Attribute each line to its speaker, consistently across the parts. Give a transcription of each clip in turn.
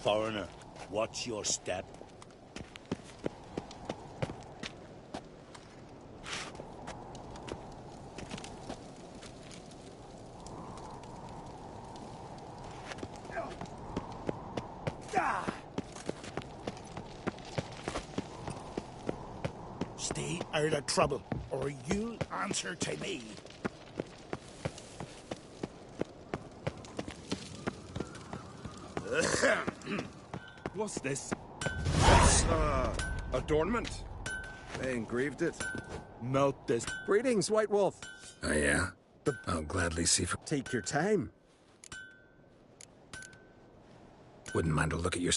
Speaker 1: Foreigner, watch your step. Stay out of trouble, or you'll answer to me.
Speaker 2: What's this? It's, adornment. They engraved it.
Speaker 1: Melt this.
Speaker 3: Greetings, White Wolf.
Speaker 4: Oh, yeah? I'll gladly see for...
Speaker 3: Take your time.
Speaker 4: Wouldn't mind a look at your...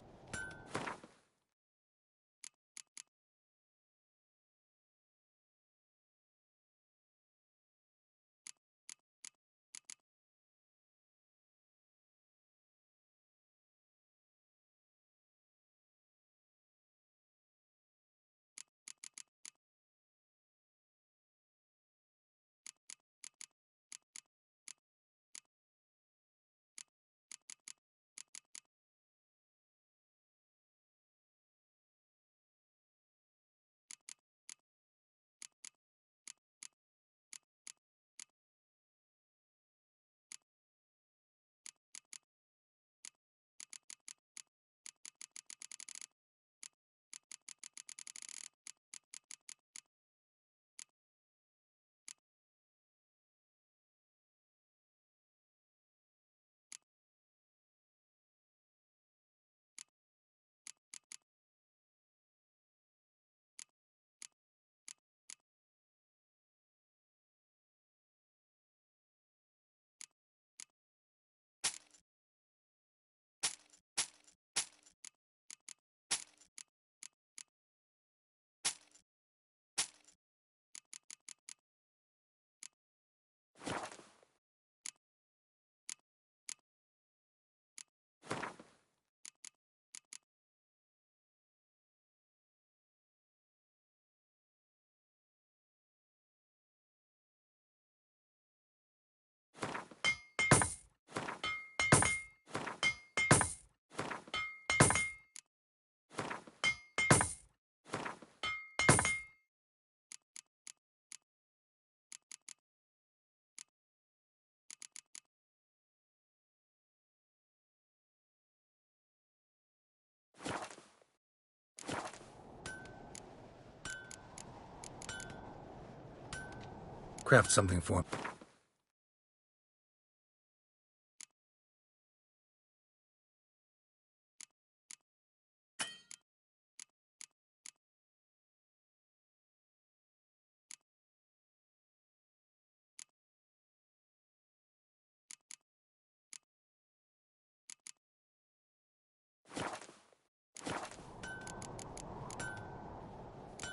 Speaker 4: Craft something for...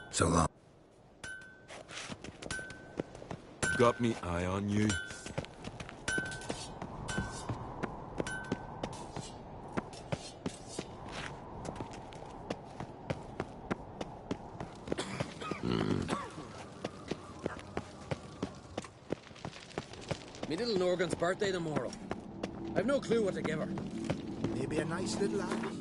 Speaker 4: So long.
Speaker 2: Got me eye on you.
Speaker 5: Me little Norgan's birthday tomorrow. I've no clue what to give her.
Speaker 1: Maybe a nice little apple.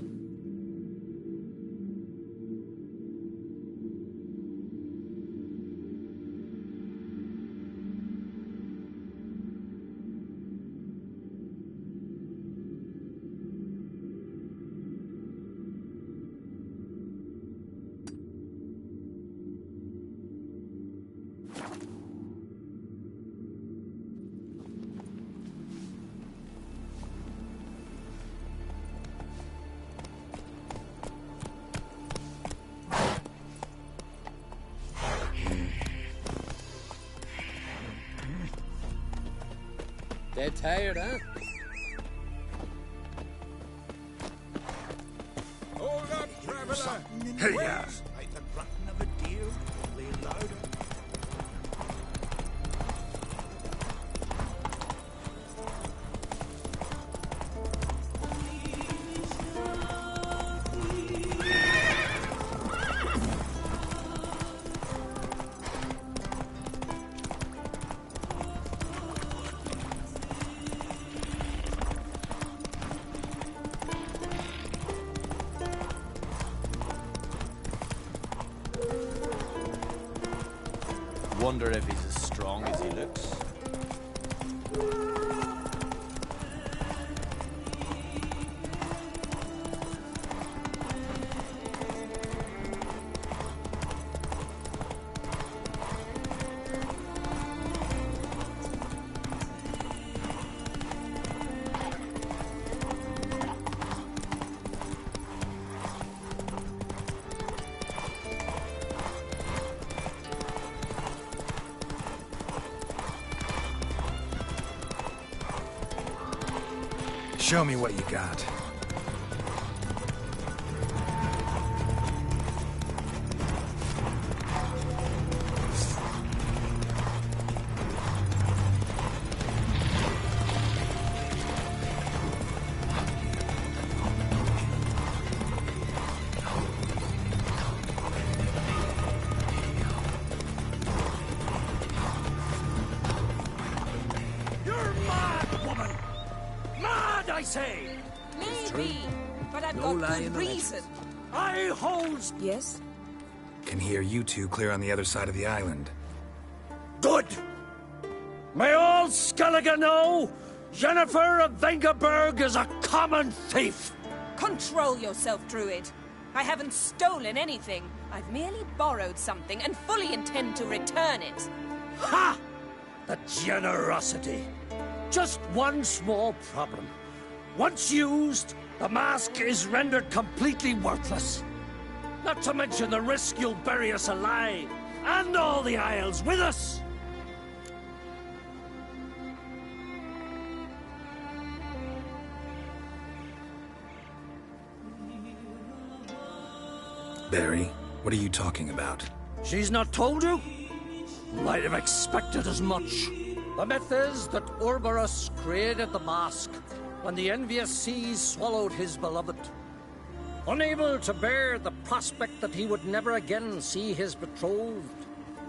Speaker 5: Dead tired, huh?
Speaker 2: Hold up, traveler!
Speaker 1: Hey, yeah. Like the grunting of a deer, only louder.
Speaker 3: Wonder if he's as strong as he looks.
Speaker 4: Show me what you got.
Speaker 6: You're mad, woman! Mad, I say!
Speaker 7: Maybe, but I've
Speaker 4: No
Speaker 7: got
Speaker 4: lie in
Speaker 7: good
Speaker 4: the
Speaker 7: reason.
Speaker 6: I holds
Speaker 7: Yes?
Speaker 4: Can hear you two clear on the other side of the island.
Speaker 6: good. May all Skellige know Jennifer of Vengerberg is a common thief.
Speaker 7: Control yourself, Druid. I haven't stolen anything. I've merely borrowed something and fully intend to return it.
Speaker 6: Ha! The generosity. Just one small problem. Once used, the mask is rendered completely worthless. Not to mention the risk you'll bury us alive, and all the Isles with us.
Speaker 4: Barry, what are you talking about?
Speaker 6: She's not told you? Might have expected as much. The myth is that Urberus created the mask when the envious seas swallowed his beloved. Unable to bear the prospect that he would never again see his betrothed,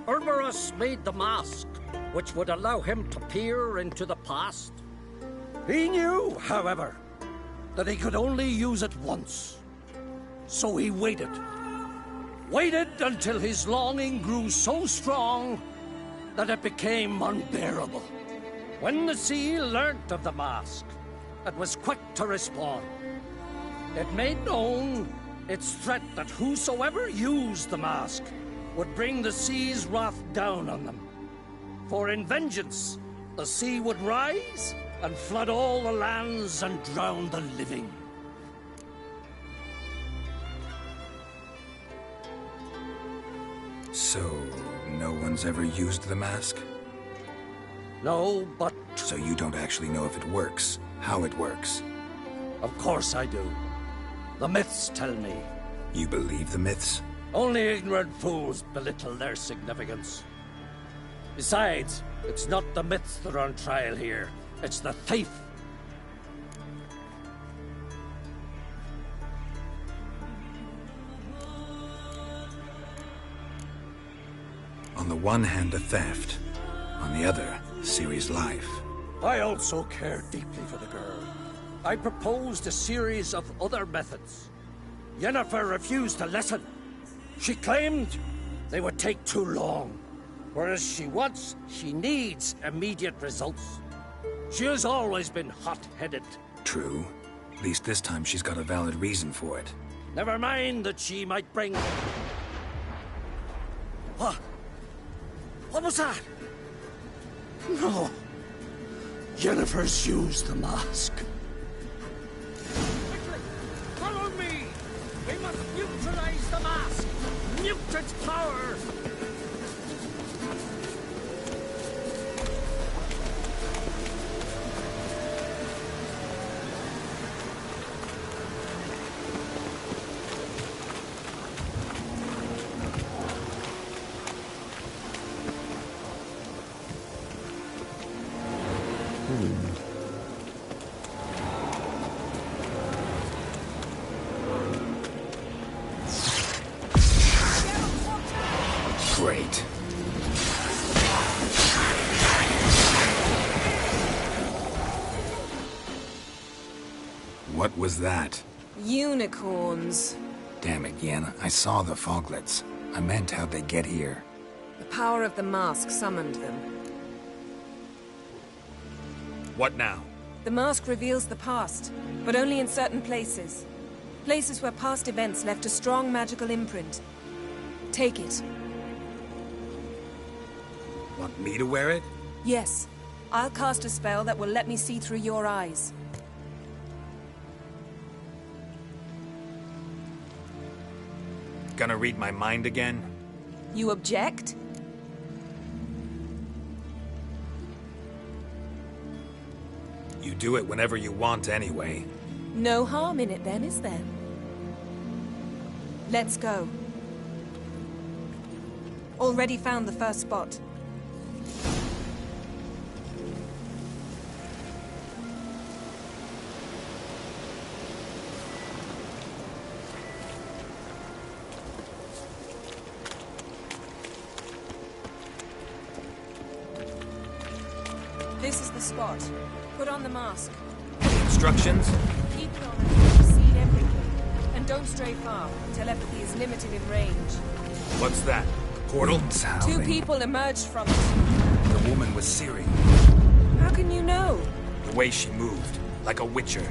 Speaker 6: Urberus made the mask, which would allow him to peer into the past. He knew, however, that he could only use it once. So he waited. Waited until his longing grew so strong that it became unbearable. When the sea learnt of the mask, it was quick to respond. It made known its threat that whosoever used the mask would bring the sea's wrath down on them. For in vengeance, the sea would rise and flood all the lands and drown the living.
Speaker 4: So, no one's ever used the mask?
Speaker 6: No, but
Speaker 4: So you don't actually know if it works, how it works.
Speaker 6: of course I do. The myths tell me.
Speaker 4: You believe the myths?
Speaker 6: Only ignorant fools belittle their significance. Besides, it's not the myths that are on trial here. It's the thief.
Speaker 4: On the one hand, a theft. On the other, Ciri's life.
Speaker 6: I also care deeply for the girl. I proposed a series of other methods. Yennefer refused to listen. She claimed they would take too long, whereas she needs immediate results. She has always been hot-headed.
Speaker 4: True. At least this time she's got a valid reason for it.
Speaker 6: Never mind that she might bring... What? What was that? No. Yennefer's used the mask. Quickly! Follow me! We must neutralize the mask! Mute its power!
Speaker 4: Great. What was that?
Speaker 7: Unicorns.
Speaker 4: Damn it, Yen. I saw the foglets. I meant how'd they get here.
Speaker 7: The power of the mask summoned them.
Speaker 4: What now?
Speaker 7: The mask reveals the past, but only in certain places. Places where past events left a strong magical imprint. Take it.
Speaker 4: Want me to wear it?
Speaker 7: Yes. I'll cast a spell that will let me see through your eyes.
Speaker 4: Gonna read my mind again?
Speaker 7: You object?
Speaker 4: You do it whenever you want anyway.
Speaker 7: No harm in it then, is there? Let's go. Already found the first spot. This is the spot. Put on the mask.
Speaker 4: Any instructions?
Speaker 7: Keep it on and proceed everything. And don't stray far. Telepathy is limited in range.
Speaker 4: What's that? Portal?
Speaker 7: Two people emerged from it.
Speaker 4: The woman was Ciri.
Speaker 7: How can you know?
Speaker 4: The way she moved, like a witcher.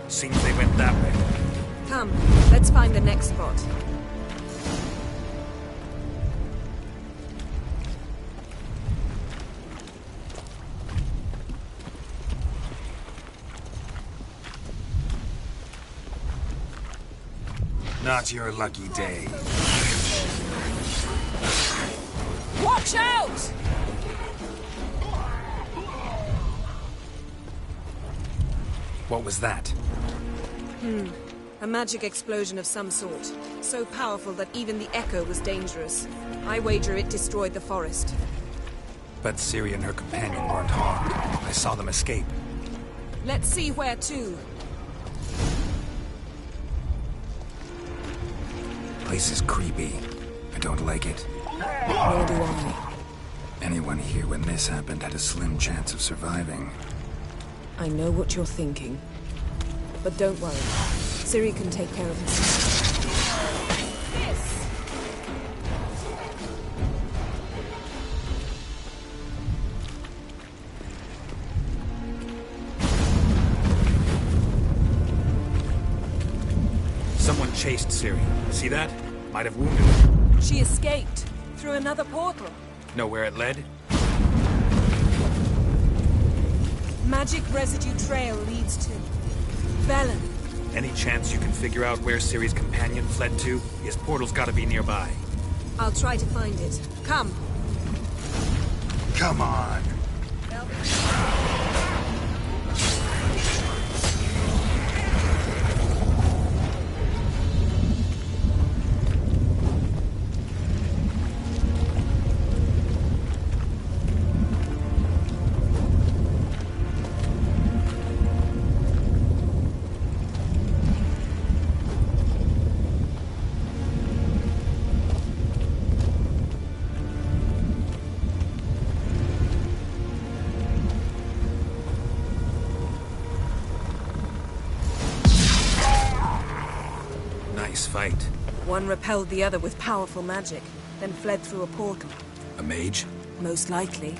Speaker 4: Seems they went that way.
Speaker 7: Come, let's find the next spot.
Speaker 4: Not your lucky day.
Speaker 7: Watch out!
Speaker 4: What was that?
Speaker 7: A magic explosion of some sort. So powerful that even the echo was dangerous. I wager it destroyed the forest.
Speaker 4: But Ciri and her companion weren't harmed. I saw them escape.
Speaker 7: Let's see where to.
Speaker 4: Place is creepy. I don't like it.
Speaker 7: Nor do I.
Speaker 4: Anyone here when this happened had a slim chance of surviving.
Speaker 7: I know what you're thinking. But don't worry. Ciri can take care of herself. This!
Speaker 4: Someone chased Ciri. See that? Might have wounded her.
Speaker 7: She escaped. Through another portal.
Speaker 4: Know where it led?
Speaker 7: Magic residue trail leads to... Velen.
Speaker 4: Any chance you can figure out where Ciri's companion fled to? His portal's gotta be nearby.
Speaker 7: I'll try to find it. Come.
Speaker 4: Come on! Nice fight.
Speaker 7: One repelled the other with powerful magic, then fled through a portal.
Speaker 4: A mage?
Speaker 7: Most likely.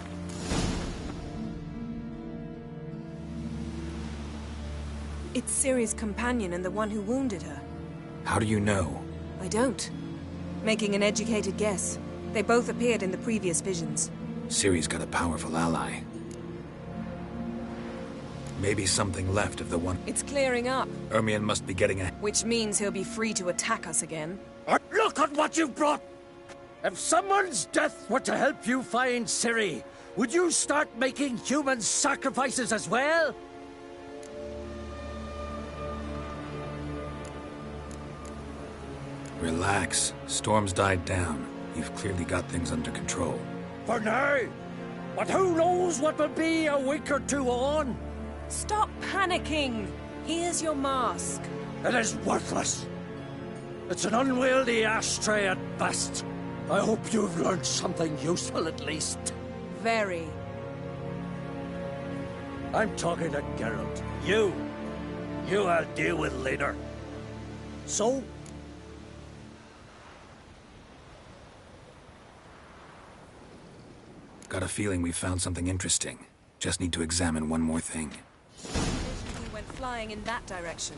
Speaker 7: It's Ciri's companion and the one who wounded her.
Speaker 4: How do you know?
Speaker 7: I don't. Making an educated guess. They both appeared in the previous visions.
Speaker 4: Ciri's got a powerful ally. Maybe something left of the one...
Speaker 7: It's clearing up,
Speaker 4: Ermion must be getting a...
Speaker 7: which means he'll be free to attack us again.
Speaker 6: Look at what you've brought! If someone's death were to help you find Ciri, would you start making human sacrifices as well?
Speaker 4: Relax. Storm's died down. You've clearly got things under control.
Speaker 6: For now. But who knows what will be a week or two on?
Speaker 7: Stop panicking! Here's your mask.
Speaker 6: It is worthless. It's an unwieldy ashtray at best. I hope you've learned something useful at least.
Speaker 7: Very.
Speaker 6: I'm talking to Geralt. You I'll deal with later. So?
Speaker 4: Got a feeling we found something interesting. Just need to examine one more thing.
Speaker 7: We went flying in that direction.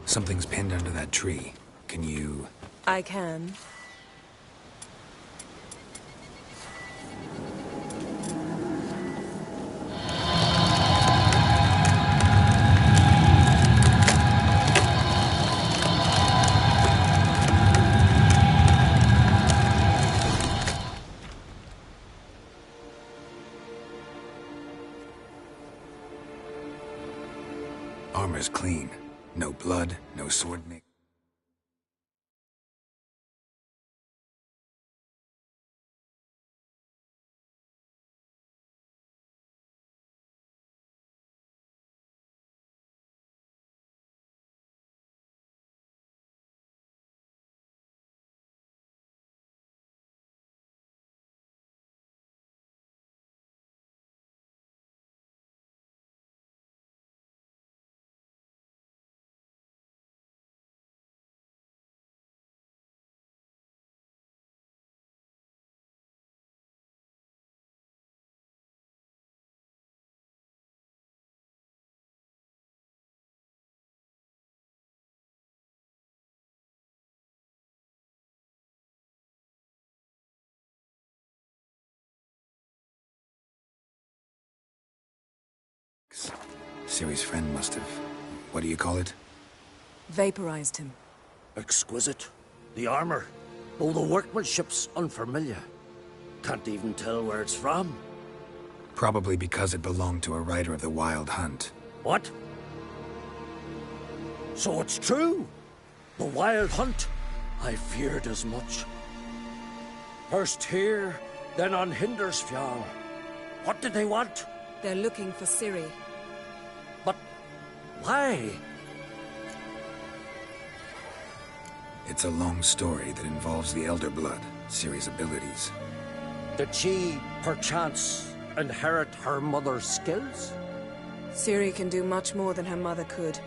Speaker 4: Something's pinned under that tree. Can you...
Speaker 7: I can.
Speaker 4: Armor's clean. No blood, no sword nick. Ciri's friend must have... What do you call it?
Speaker 7: Vaporized him.
Speaker 6: Exquisite. The armor, though the workmanship's unfamiliar. Can't even tell where it's from.
Speaker 4: Probably because it belonged to a rider of the Wild Hunt.
Speaker 6: What? So it's true? The Wild Hunt? I feared as much. First here, then on Hindersfjall. What did they want?
Speaker 7: They're looking for Ciri.
Speaker 6: But why?
Speaker 4: It's a long story that involves the Elder Blood, Ciri's abilities.
Speaker 6: Did she, perchance, inherit her mother's skills?
Speaker 7: Ciri can do much more than her mother could.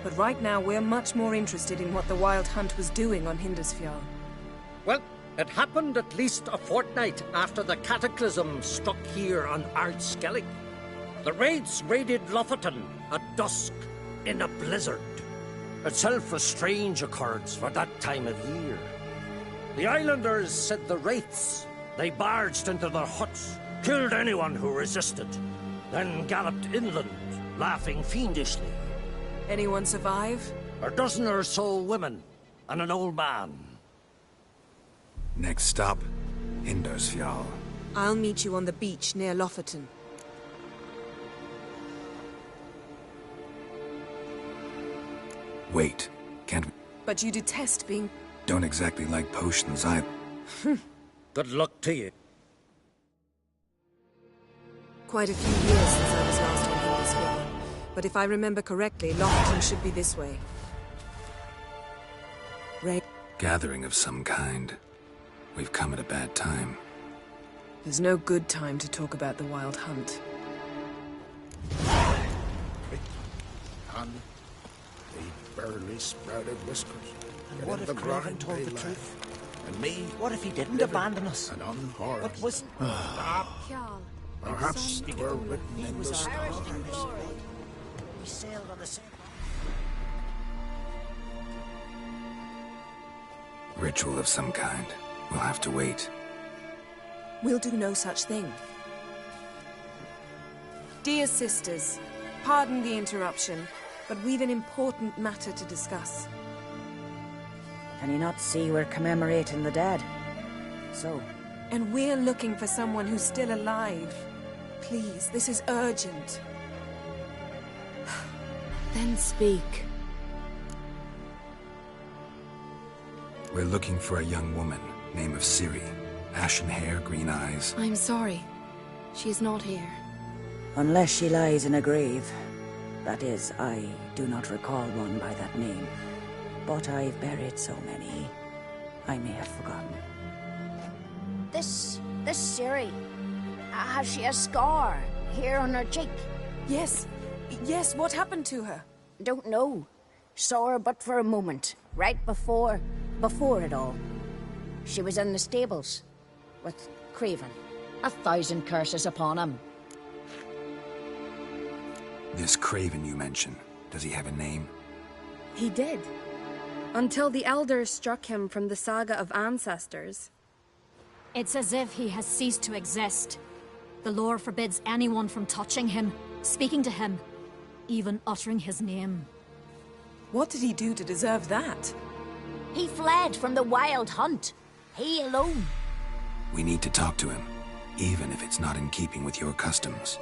Speaker 7: But right now, we're much more interested in what the Wild Hunt was doing on Hindersfjall.
Speaker 6: Well, it happened at least a fortnight after the cataclysm struck here on Ardskellig. The raids raided Lofoten at dusk in a blizzard. Itself a strange occurrence for that time of year. The islanders said the wraiths. They barged into their huts, killed anyone who resisted, then galloped inland, laughing fiendishly.
Speaker 7: Anyone survive?
Speaker 6: A dozen or so women, and an old man.
Speaker 4: Next stop, Hindersfjall.
Speaker 7: I'll meet you on the beach near Lofoten.
Speaker 4: Wait, can't we...
Speaker 7: But you detest being...
Speaker 4: Don't exactly like potions either.
Speaker 6: Good luck to you.
Speaker 7: Quite a few years since I was last on Hindersfjall. But if I remember correctly, Lofoten should be this way.
Speaker 4: Gathering of some kind. We've come at a bad time.
Speaker 7: There's no good time to talk about the Wild Hunt.
Speaker 1: And they barely sprouted whiskers.
Speaker 8: And what if Craven told the truth?
Speaker 1: And me.
Speaker 8: What if he didn't abandon us?
Speaker 1: And unharmed.
Speaker 8: What was...
Speaker 1: Perhaps they were written in the stars.
Speaker 8: We sailed on the same...
Speaker 4: Ritual of some kind. We'll have to wait.
Speaker 7: We'll do no such thing. Dear sisters, pardon the interruption, but we've an important matter to discuss.
Speaker 9: Can you not see we're commemorating the dead? So?
Speaker 7: And we're looking for someone who's still alive. Please, this is urgent.
Speaker 10: Then speak.
Speaker 4: We're looking for a young woman, name of Ciri. Ashen hair, green eyes.
Speaker 10: I'm sorry. She is not here.
Speaker 9: Unless she lies in a grave. That is, I do not recall one by that name. But I've buried so many, I may have forgotten.
Speaker 8: This Ciri, has she a scar here on her cheek?
Speaker 7: Yes. Yes, what happened to her?
Speaker 8: Don't know. Saw her but for a moment, right before it all. She was in the stables with Craven. 1,000 curses upon him.
Speaker 4: This Craven you mention, does he have a name?
Speaker 10: He did. Until the Elders struck him from the Saga of Ancestors.
Speaker 11: It's as if he has ceased to exist. The lore forbids anyone from touching him, speaking to him, even uttering his name.
Speaker 7: What did he do to deserve that?
Speaker 8: He fled from the Wild Hunt. He alone.
Speaker 4: We need to talk to him, even if it's not in keeping with your customs.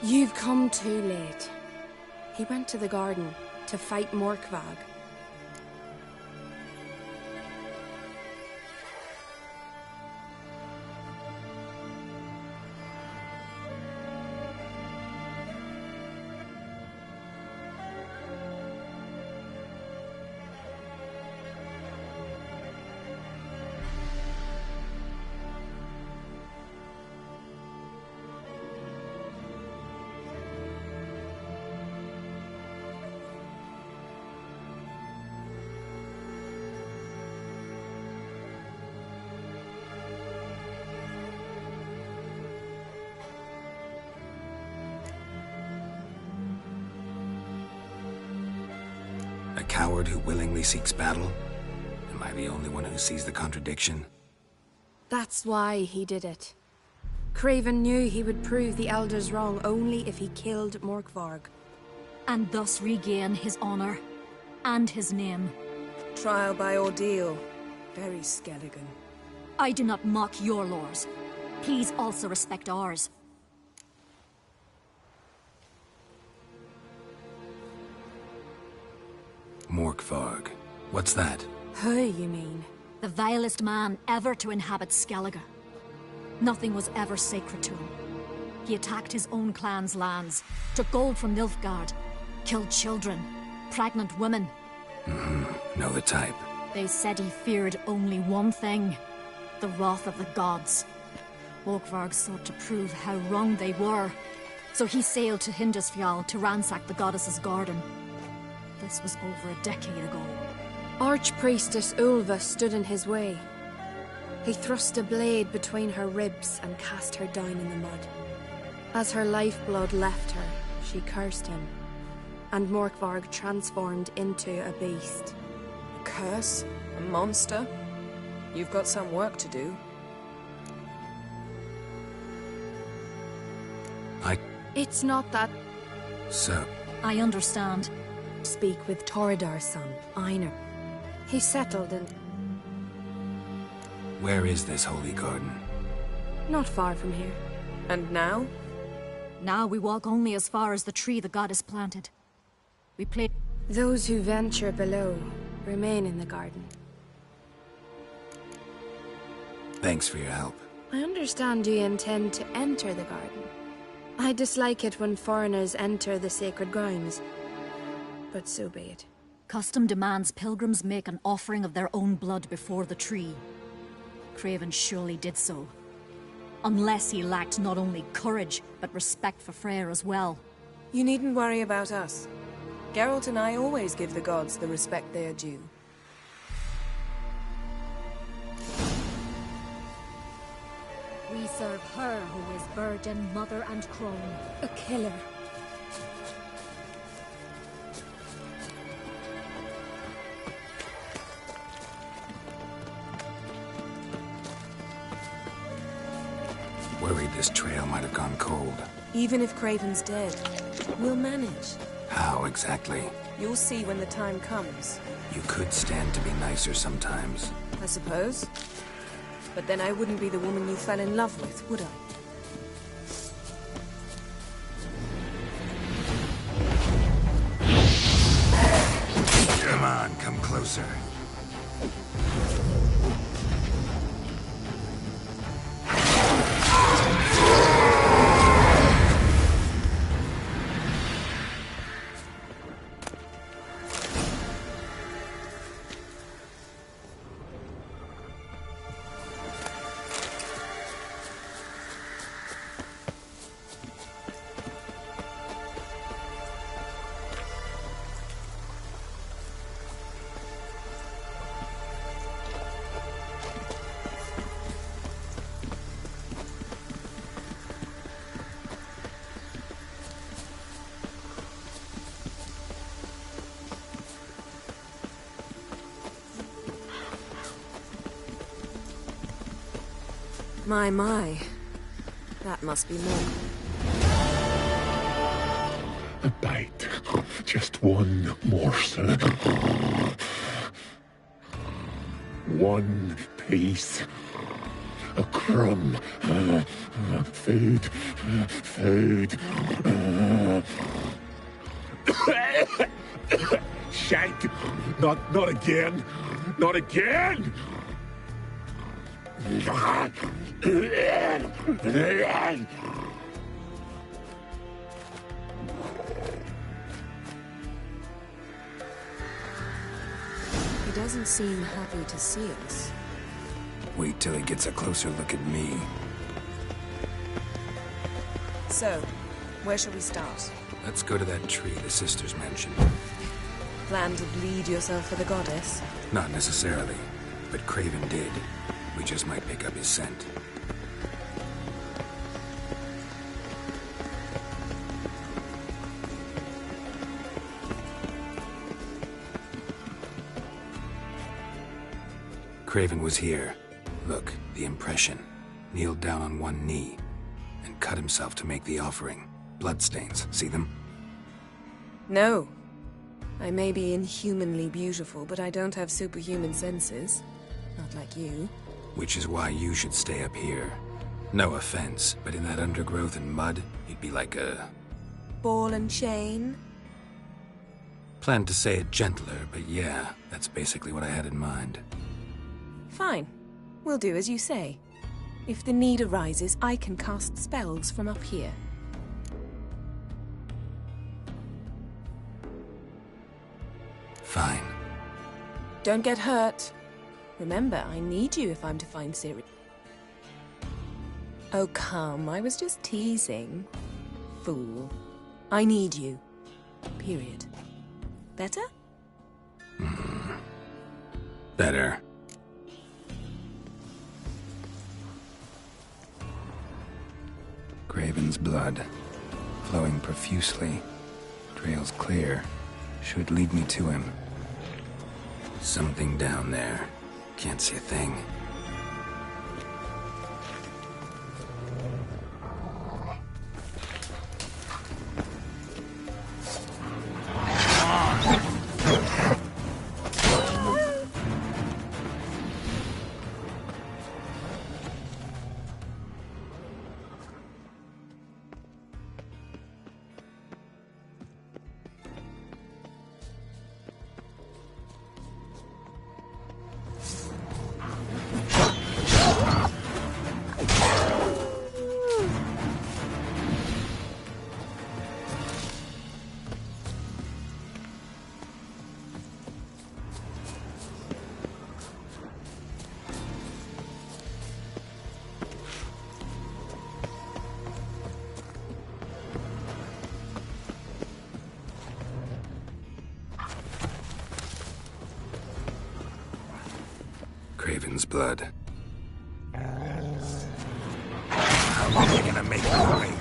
Speaker 10: You've come too late. He went to the garden to fight Morkvag.
Speaker 4: A coward who willingly seeks battle? Am I the only one who sees the contradiction?
Speaker 10: That's why he did it. Craven knew he would prove the Elders wrong only if he killed Morkvarg.
Speaker 11: And thus regain his honor and his name.
Speaker 7: Trial by ordeal. Very Skelligan.
Speaker 11: I do not mock your laws. Please also respect ours.
Speaker 4: Morkvarg. What's that?
Speaker 10: Who, you mean?
Speaker 11: The vilest man ever to inhabit Skellige. Nothing was ever sacred to him. He attacked his own clan's lands, took gold from Nilfgaard, killed children, pregnant women.
Speaker 4: Know the type.
Speaker 11: They said he feared only one thing, the wrath of the gods. Morkvarg sought to prove how wrong they were, so he sailed to Hindisfjall to ransack the goddess's garden. This was over a decade ago.
Speaker 10: Archpriestess Ulva stood in his way. He thrust a blade between her ribs and cast her down in the mud. As her lifeblood left her, she cursed him, and Morkvarg transformed into a beast.
Speaker 7: A curse? A monster? You've got some work to do.
Speaker 10: It's not that...
Speaker 4: So...
Speaker 11: I understand.
Speaker 10: Speak with Torridar's son, Einar. He settled in...
Speaker 4: Where is this holy garden?
Speaker 10: Not far from here.
Speaker 7: And now?
Speaker 11: Now we walk only as far as the tree the goddess planted. We play...
Speaker 10: Those who venture below remain in the garden.
Speaker 4: Thanks for your help.
Speaker 10: I understand you intend to enter the garden. I dislike it when foreigners enter the sacred grounds, but so be it.
Speaker 11: Custom demands pilgrims make an offering of their own blood before the tree. Craven surely did so. Unless he lacked not only courage, but respect for Freyr as well.
Speaker 7: You needn't worry about us. Geralt and I always give the gods the respect they are due.
Speaker 11: We serve her who is virgin, mother, and crone.
Speaker 10: A killer.
Speaker 4: Worried this trail might have gone cold.
Speaker 7: Even if Craven's dead, we'll manage.
Speaker 4: How exactly?
Speaker 7: You'll see when the time comes.
Speaker 4: You could stand to be nicer sometimes.
Speaker 7: I suppose. But then I wouldn't be the woman you fell in love with, would I?
Speaker 4: Come on, come closer.
Speaker 7: My. That must be more.
Speaker 12: A bite. Just one morsel. One piece. A crumb. Food. Food. Shank. Not again. Not again.
Speaker 7: He doesn't seem happy to see us.
Speaker 4: Wait till he gets a closer look at me.
Speaker 7: So, where shall we start?
Speaker 4: Let's go to that tree the sisters mentioned.
Speaker 7: Plan to bleed yourself for the goddess?
Speaker 4: Not necessarily, but Craven did. We just might pick up his scent. Craven was here. Look, the impression. Kneeled down on one knee and cut himself to make the offering. Bloodstains, see them?
Speaker 7: No. I may be inhumanly beautiful, but I don't have superhuman senses. Not like you.
Speaker 4: Which is why you should stay up here. No offense, but in that undergrowth and mud, you'd be like a...
Speaker 7: Ball and chain?
Speaker 4: Planned to say it gentler, but yeah, that's basically what I had in mind.
Speaker 7: Fine. We'll do as you say. If the need arises, I can cast spells from up here.
Speaker 4: Fine.
Speaker 7: Don't get hurt. Remember, I need you if I'm to find Ciri. Oh, come. I was just teasing. Fool. I need you. Period. Better?
Speaker 4: Better. Craven's blood, flowing profusely. Trails clear. Should lead me to him. Something down there. Can't see a thing. Craven's blood. How long are you gonna make me wait?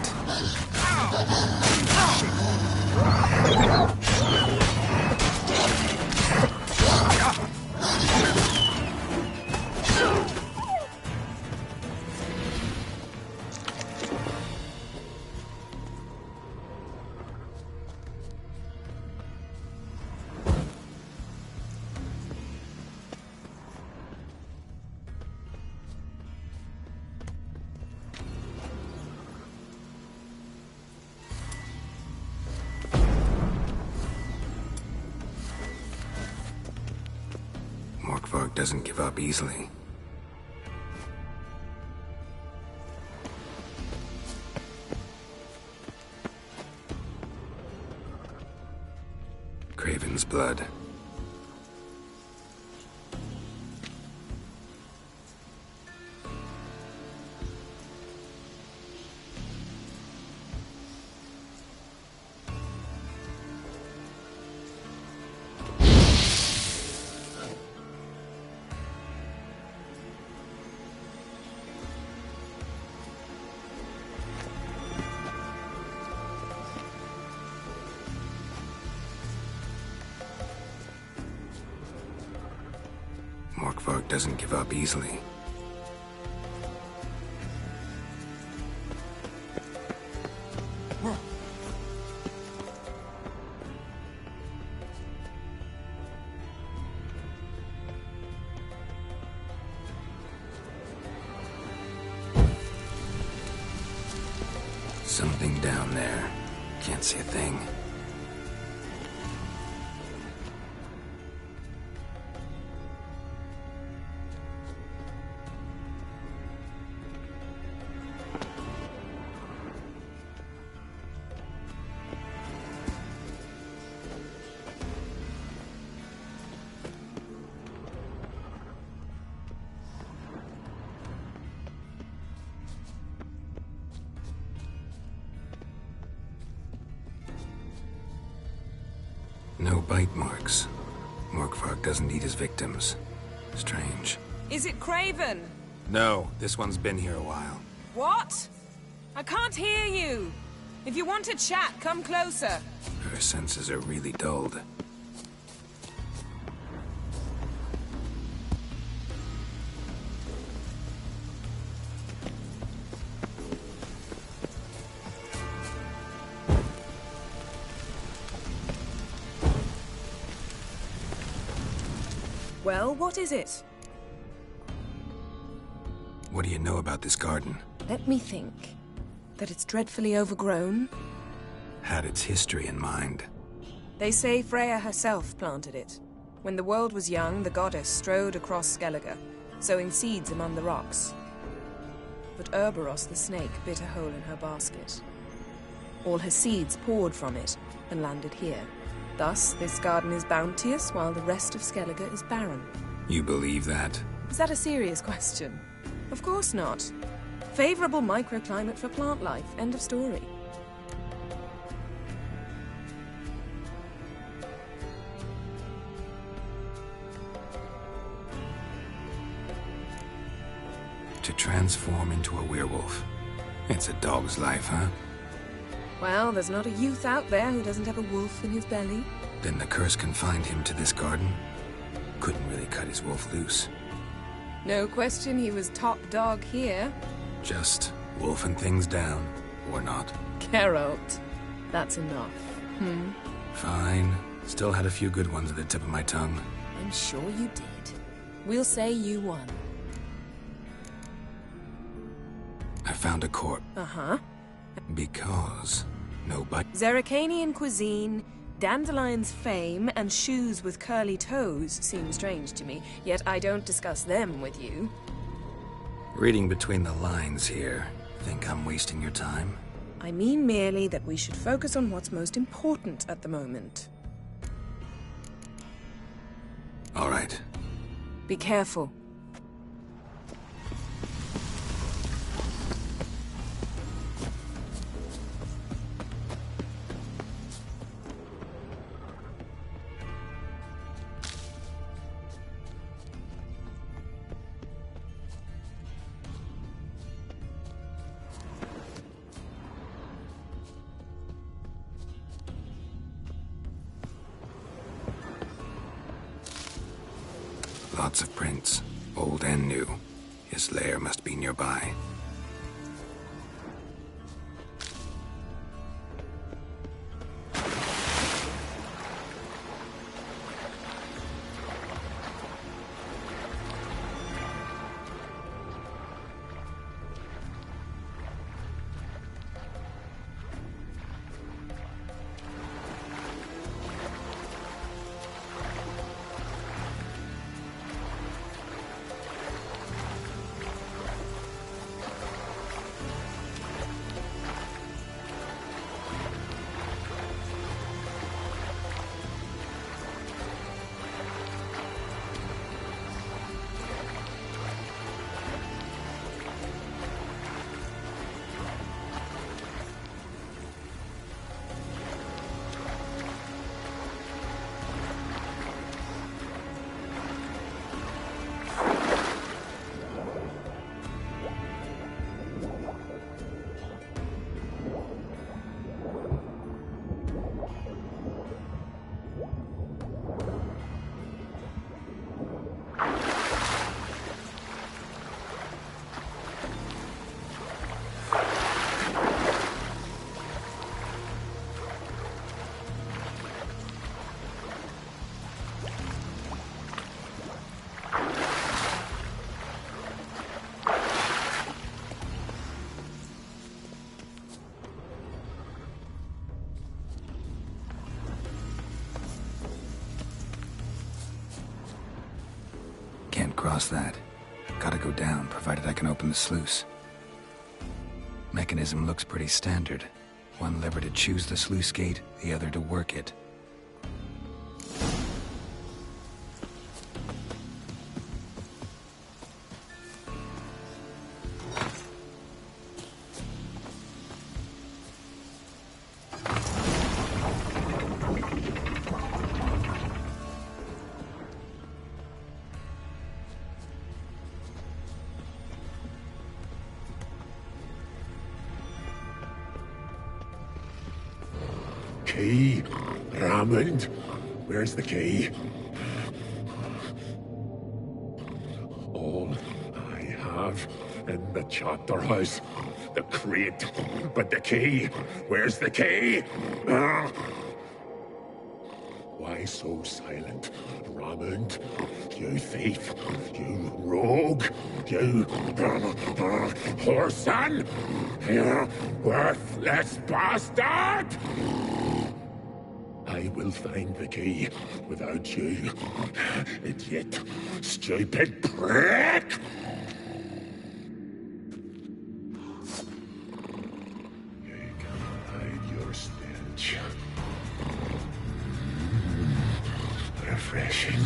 Speaker 4: Morkvarg doesn't give up easily. Craven's blood. Morkvarg doesn't give up easily. Nothing down there. Can't see a thing. No bite marks. Morkvarg doesn't eat his victims. Strange.
Speaker 7: Is it Craven?
Speaker 4: No, this one's been here a while.
Speaker 7: What? I can't hear you. If you want to chat, come closer.
Speaker 4: Her senses are really dulled.
Speaker 7: Well, what is it?
Speaker 4: What do you know about this garden?
Speaker 7: Let me think. That it's dreadfully overgrown.
Speaker 4: Had its history in mind.
Speaker 7: They say Freya herself planted it. When the world was young, the goddess strode across Skellige, sowing seeds among the rocks. But Urboros the snake bit a hole in her basket. All her seeds poured from it and landed here. Thus, this garden is bounteous, while the rest of Skellige is barren.
Speaker 4: You believe that?
Speaker 7: Is that a serious question? Of course not. Favorable microclimate for plant life. End of story.
Speaker 4: To transform into a werewolf. It's a dog's life, huh?
Speaker 7: Well, there's not a youth out there who doesn't have a wolf in his belly.
Speaker 4: Then the curse confined him to this garden? Couldn't really cut his wolf loose.
Speaker 7: No question he was top dog here.
Speaker 4: Just wolfing things down, or not.
Speaker 7: Geralt. That's enough.
Speaker 4: Fine. Still had a few good ones at the tip of my tongue.
Speaker 7: I'm sure you did. We'll say you won.
Speaker 4: I found a corpse.
Speaker 7: Uh-huh.
Speaker 4: Because nobody...
Speaker 7: Zerrikanian cuisine, Dandelion's fame, and shoes with curly toes seem strange to me, yet I don't discuss them with you.
Speaker 4: Reading between the lines here. Think I'm wasting your time?
Speaker 7: I mean merely that we should focus on what's most important at the moment.
Speaker 4: All right.
Speaker 7: Be careful.
Speaker 4: Lots of prints, old and new. His lair must be nearby. Can't cross that. Gotta go down, provided I can open the sluice. Mechanism looks pretty standard. One lever to choose the sluice gate, the other to work it.
Speaker 12: Key? Raymond? Where's the key? All I have in the chapter house. The crate. But the key? Where's the key? Why so silent, Raymond? You thief, you rogue, you whoreson, you worthless bastard! I will find the key without you, idiot, stupid prick! You can't hide your stench. Refreshing.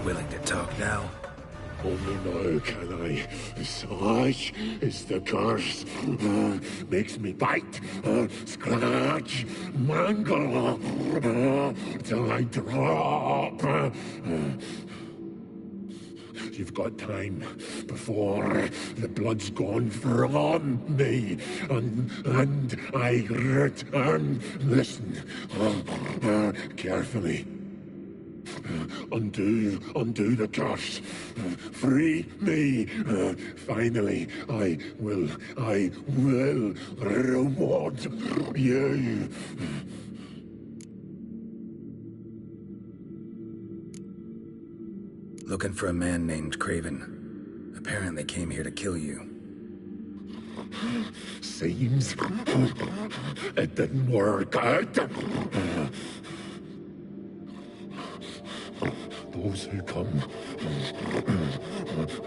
Speaker 4: Willing to talk now?
Speaker 12: Only now can I. Such is the curse. Makes me bite, scratch, mangle, till I drop. You've got time before the blood's gone from me, and I return. Listen, carefully. Undo the curse. Free me. Finally, I will reward you.
Speaker 4: Looking for a man named Craven. Apparently came here to kill you.
Speaker 12: Seems it didn't work out. Those who come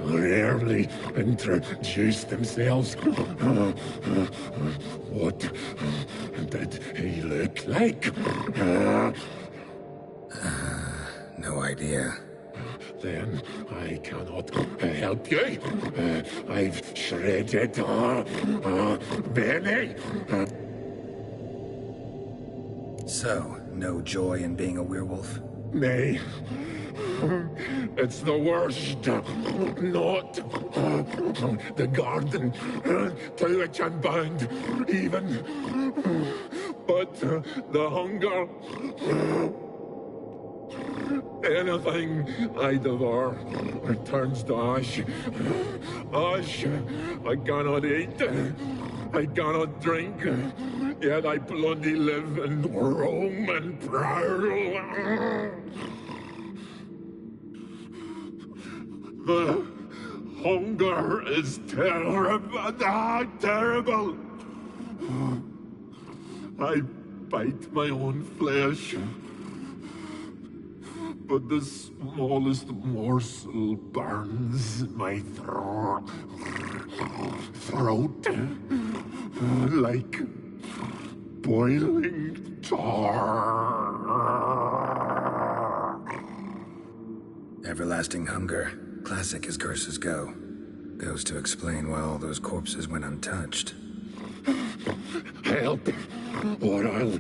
Speaker 12: rarely introduce themselves. What did he look like?
Speaker 4: No idea.
Speaker 12: Then I cannot help you. I've shredded many.
Speaker 4: So, no joy in being a werewolf?
Speaker 12: Nay, It's the worst. Not the garden to which I'm bound, even, but the hunger. Anything I devour turns to ash. Ash I cannot eat. I cannot drink. Yet I bloody live and roam and prowl. The hunger is terrible. Terrible. I bite my own flesh. But the smallest morsel burns my throat like boiling tar.
Speaker 4: Everlasting hunger, classic as curses go. Goes to explain why all those corpses went untouched.
Speaker 12: Help, or I'll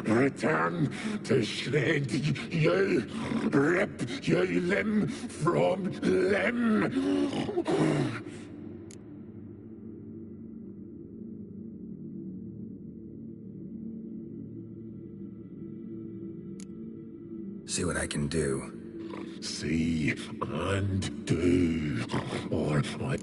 Speaker 12: return to shred you, rip you limb from limb.
Speaker 4: See what I can do.
Speaker 12: See and do, or I...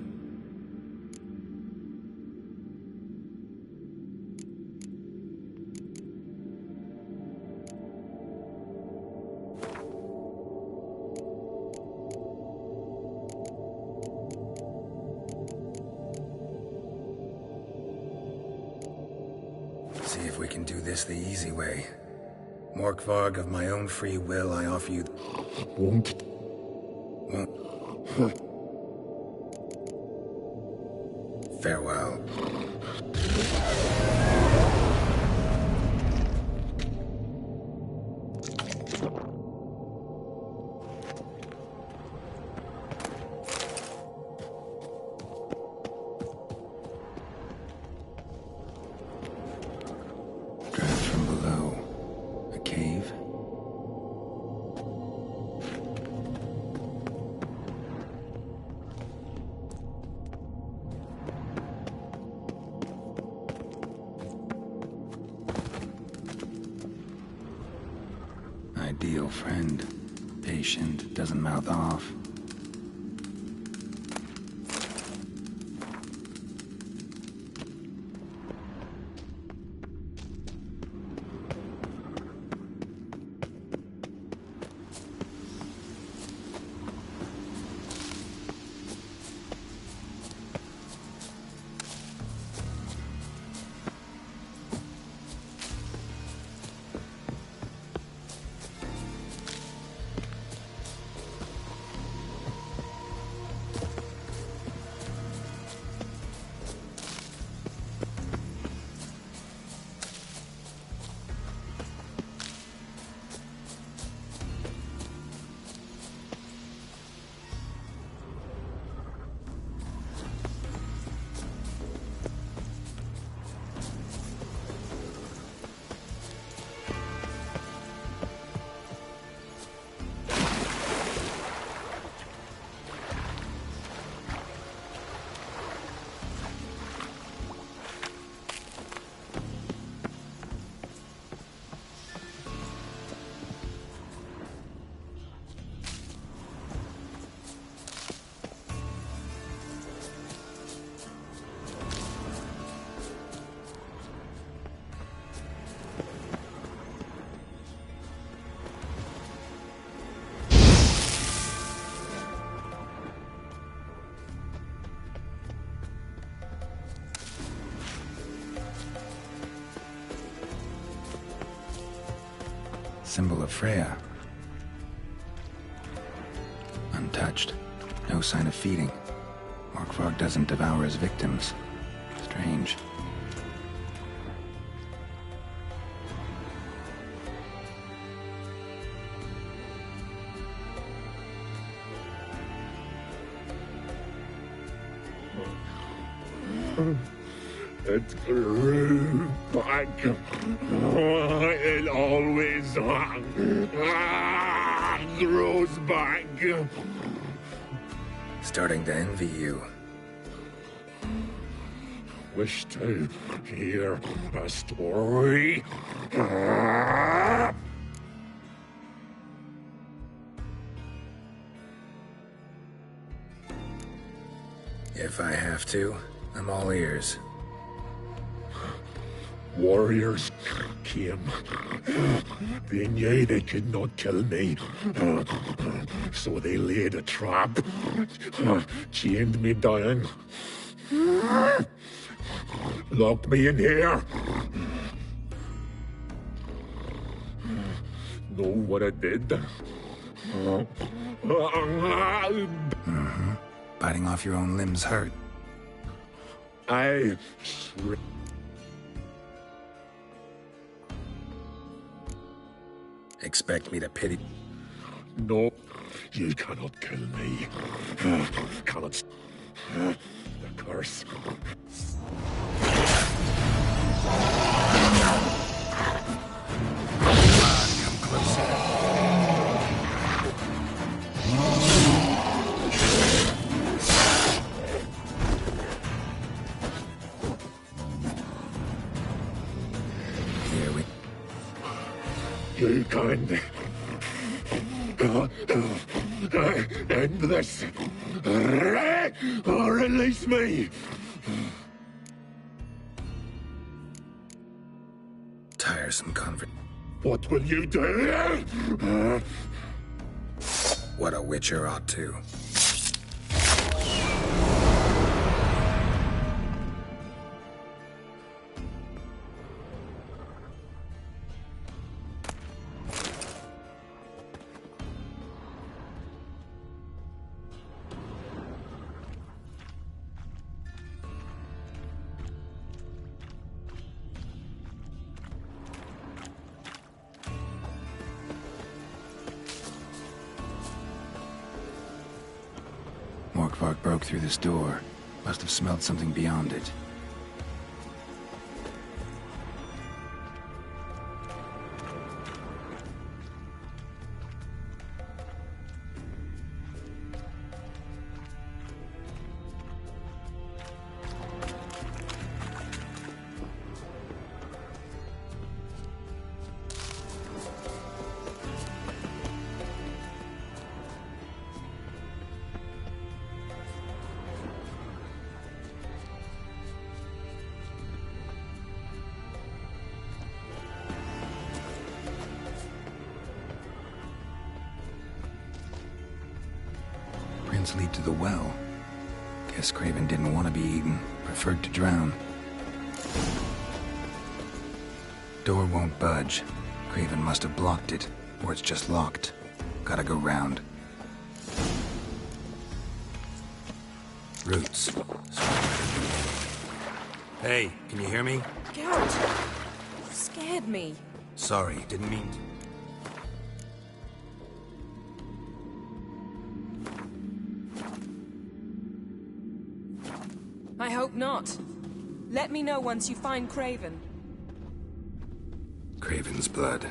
Speaker 4: See if we can do this the easy way. Morkvarg, of my own free will, I offer you...
Speaker 12: Won't.
Speaker 4: Farewell. Ideal friend. Patient, doesn't mouth off. Symbol of Freya. Untouched. No sign of feeding. Morkvarg doesn't devour his victims. Strange.
Speaker 12: It grew back. It always grows back.
Speaker 4: Starting to envy you.
Speaker 12: Wish to hear a story?
Speaker 4: If I have to, I'm all ears.
Speaker 12: Warriors came. They knew they could not kill me. So they laid a trap. Chained me down. Locked me in here. Know what I did?
Speaker 4: Mm-hmm. Biting off your own limbs hurt.
Speaker 12: I...
Speaker 4: Expect me to pity?
Speaker 12: No, you cannot kill me. Cannot... The curse.
Speaker 4: Come closer. Here we...
Speaker 12: You can... end this. Or release me.
Speaker 4: Tiresome convert.
Speaker 12: What will you do?
Speaker 4: What a witcher ought to. Morkvark broke through this door. Must have smelled something beyond it. Lead to the well. Guess Craven didn't want to be eaten, preferred to drown. Door won't budge. Craven must have blocked it, or it's just locked. Gotta go round. Roots. Hey, can you hear me?
Speaker 7: Geralt, you scared me.
Speaker 4: Sorry, didn't mean to.
Speaker 7: I hope not. Let me know once you find Craven.
Speaker 4: Craven's blood.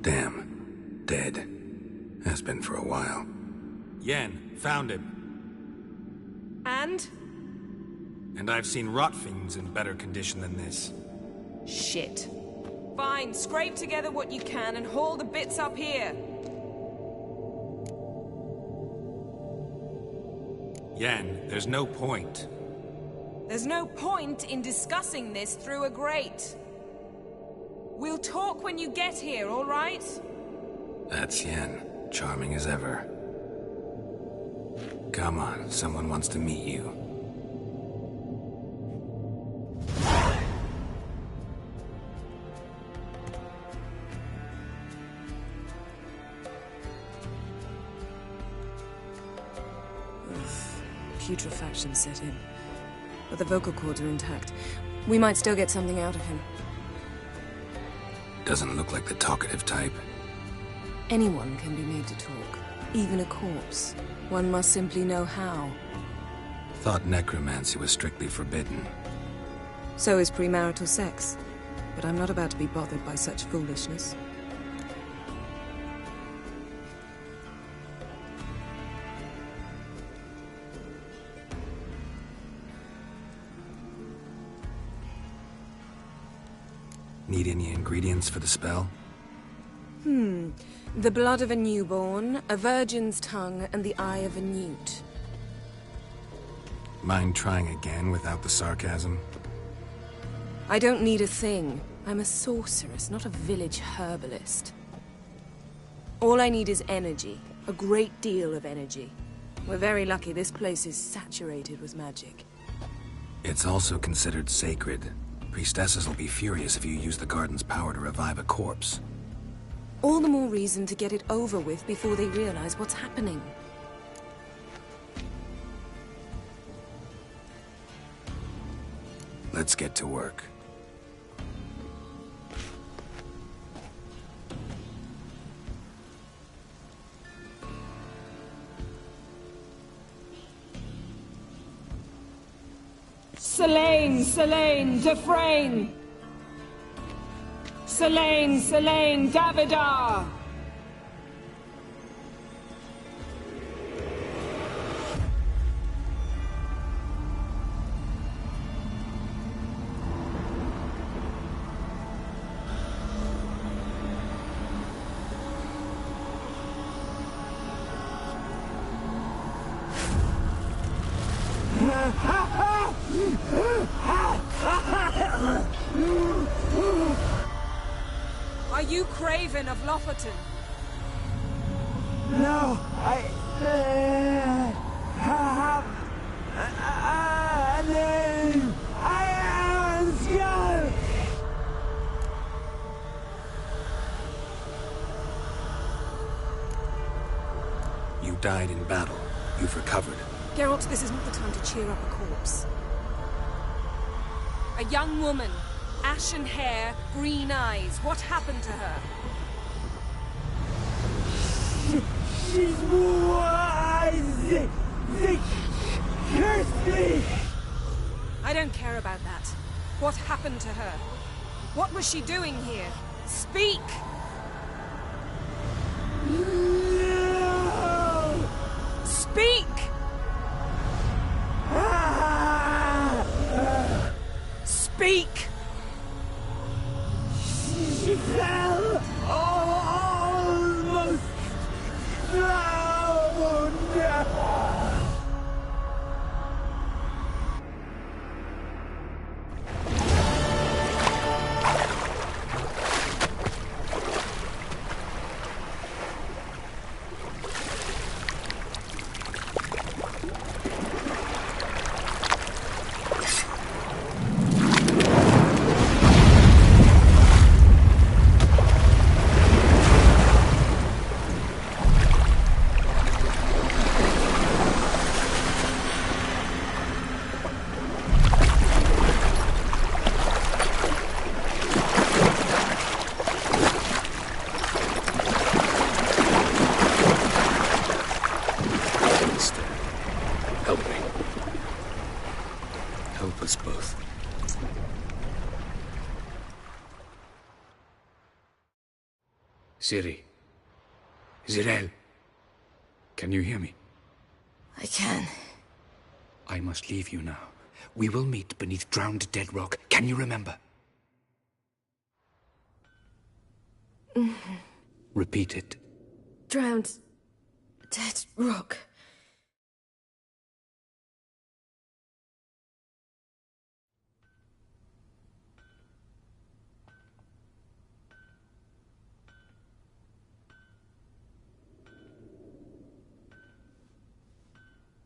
Speaker 4: Damn. Dead. Has been for a while.
Speaker 13: Yen, found him.
Speaker 7: And?
Speaker 13: And I've seen rot fiends in better condition than this.
Speaker 7: Shit. Fine, scrape together what you can and haul the bits up here.
Speaker 13: Yen, there's no point.
Speaker 7: There's no point in discussing this through a grate. We'll talk when you get here, all right?
Speaker 4: That's Yen. Charming as ever. Come on, someone wants to meet you.
Speaker 7: Putrefaction set in. But the vocal cords are intact. We might still get something out of him.
Speaker 4: Doesn't look like the talkative type.
Speaker 7: Anyone can be made to talk, even a corpse. One must simply know how.
Speaker 4: Thought necromancy was strictly forbidden.
Speaker 7: So is premarital sex. But I'm not about to be bothered by such foolishness.
Speaker 4: Need any ingredients for the spell?
Speaker 7: The blood of a newborn, a virgin's tongue, and the eye of a newt.
Speaker 4: Mind trying again without the sarcasm?
Speaker 7: I don't need a thing. I'm a sorceress, not a village herbalist. All I need is energy. A great deal of energy. We're very lucky this place is saturated with magic.
Speaker 4: It's also considered sacred. Priestesses will be furious if you use the garden's power to revive a corpse.
Speaker 7: All the more reason to get it over with before they realize what's happening.
Speaker 4: Let's get to work.
Speaker 7: Selene, Selene, Dufresne! Selene, Selene, Davidar! Are you Craven of Lofoten?
Speaker 14: No, I have a name. I am Skjall.
Speaker 4: You died in battle. You've recovered.
Speaker 7: Geralt, this is not the time to cheer up a corpse. A young woman. Ashen hair, green eyes. What happened to her?
Speaker 14: She's wise. They cursed me.
Speaker 7: I don't care about that. What happened to her? What was she doing here? Speak!
Speaker 14: No!
Speaker 7: Speak! Speak!
Speaker 14: She fell almost drowned.
Speaker 15: Ciri. Zireael. Can you hear me?
Speaker 8: I can.
Speaker 15: I must leave you now. We will meet beneath drowned dead rock. Can you remember? Repeat it.
Speaker 10: Drowned dead rock.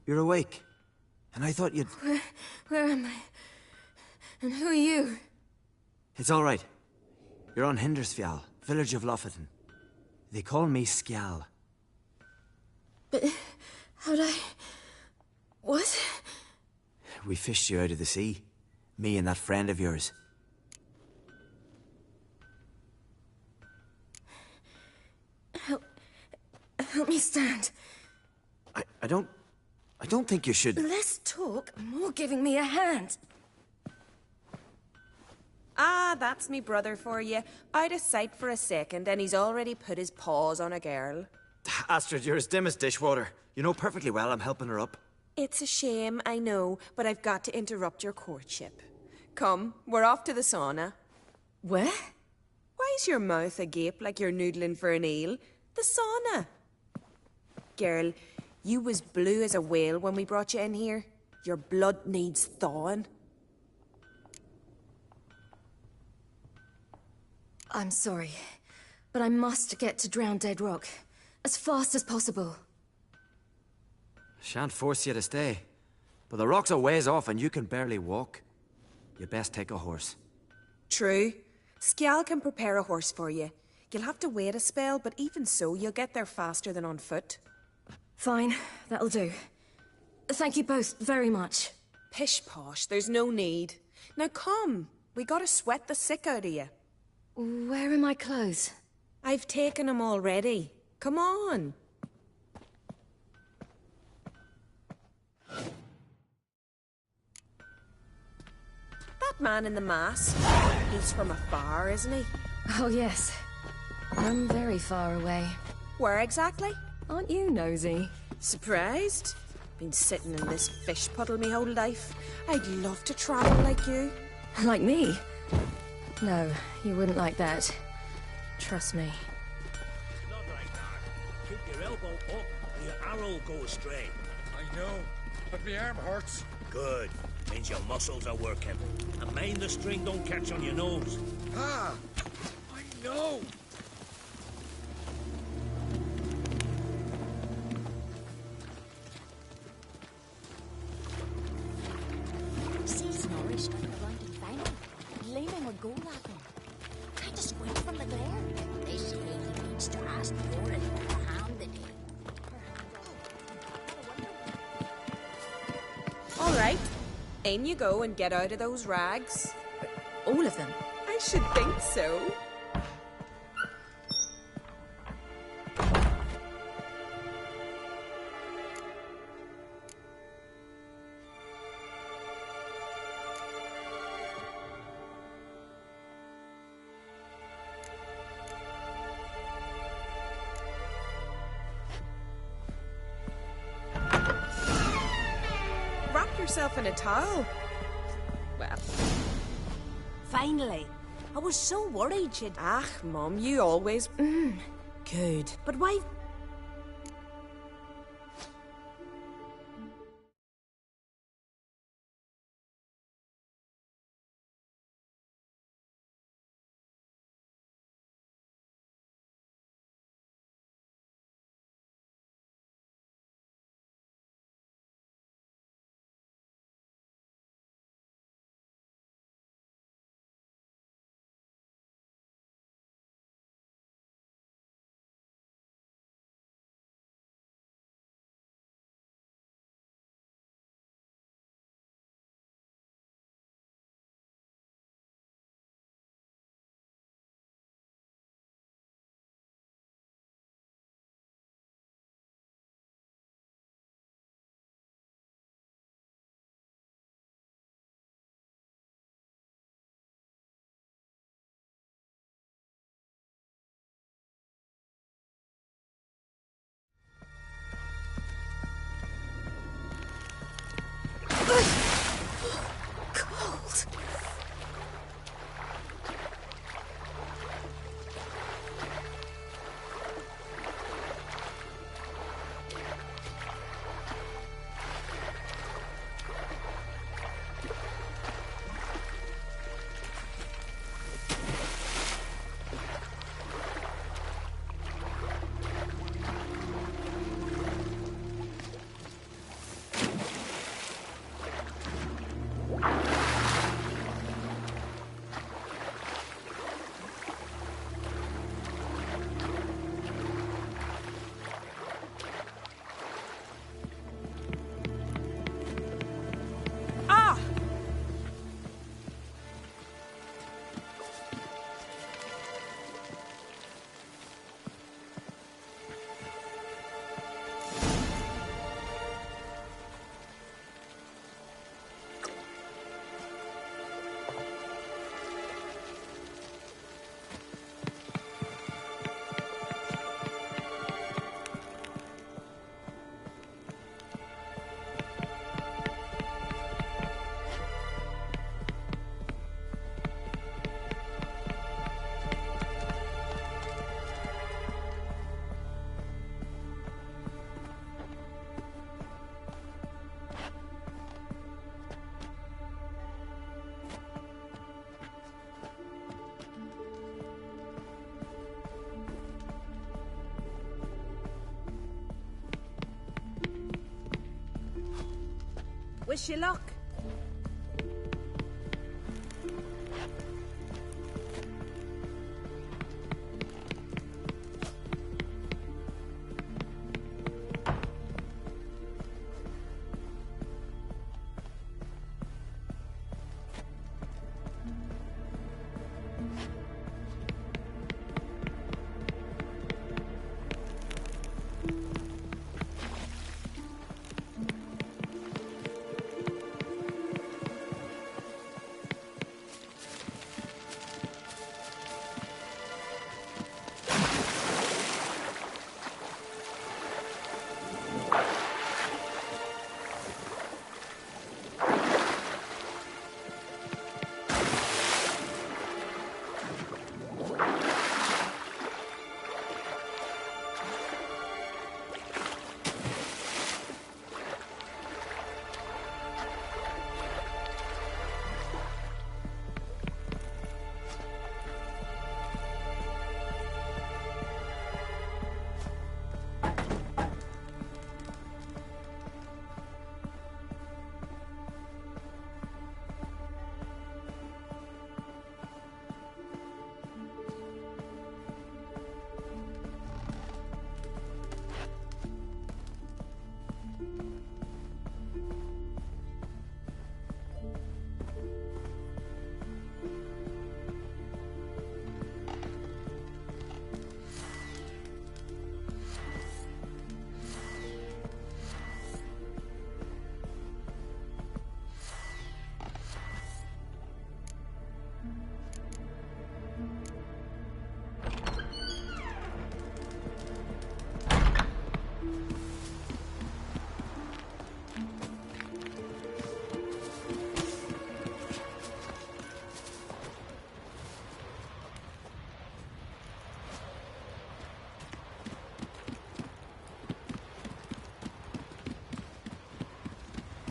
Speaker 14: You're awake. And I thought you'd...
Speaker 10: Where am I? And who are you?
Speaker 14: It's all right. You're on Hindersfjall, village of Lofoten. They call me Skjall.
Speaker 10: But how'd I... What?
Speaker 14: We fished you out of the sea. Me and that friend of yours.
Speaker 16: Help me stand.
Speaker 14: I don't think you should.
Speaker 16: Less talk, more giving me a hand.
Speaker 7: Ah, that's me brother for you. Out of sight for a second, and he's already put his paws on a girl.
Speaker 14: Astrid, you're as dim as dishwater. You know perfectly well I'm helping her up.
Speaker 7: It's a shame, I know, but I've got to interrupt your courtship. Come, we're off to the sauna.
Speaker 16: Where?
Speaker 7: Why's your mouth agape like you're noodling for an eel? The sauna. Girl, you was blue as a whale when we brought you in here. Your blood needs thawing.
Speaker 16: I'm sorry, but I must get to Drowned Dead Rock as fast as possible.
Speaker 14: Shan't force you to stay. But the rock's a ways off and you can barely walk. You best take a horse.
Speaker 7: True. Skjal can prepare a horse for you. You'll have to wait a spell, but even so, you'll get there faster than on foot.
Speaker 16: Fine, that'll do. Thank you both very much.
Speaker 7: Pish-posh, there's no need. Now come, we gotta sweat the sick out of you.
Speaker 16: Where are my clothes?
Speaker 7: I've taken them already. Come on. That man in the mask, he's from afar, isn't he?
Speaker 16: Oh, yes. I'm very far away.
Speaker 7: Where exactly?
Speaker 16: Aren't you nosy?
Speaker 7: Surprised? Been sitting in this fish puddle me whole life. I'd love to travel like you.
Speaker 16: Like me? No, you wouldn't like that. Trust me.
Speaker 1: Not right there. Keep your elbow up, or your arrow will go astray.
Speaker 2: I know, but my arm hurts.
Speaker 1: Good. Means your muscles are working. And mind the string don't catch on your nose.
Speaker 2: Ah! I know!
Speaker 8: See Snorri strutting around in Vinyl, gleaming with gold at him. Kind of squint from the glare. They say he needs to ask Nora for a hand in it.
Speaker 7: All right. In you go and get out of those rags.
Speaker 16: All of them?
Speaker 7: I should think so. Wrap yourself in a towel. Well,
Speaker 8: Finally. I was so worried she'd...
Speaker 7: ah, Mum, you always...
Speaker 8: Good. But why...
Speaker 7: Wish you luck.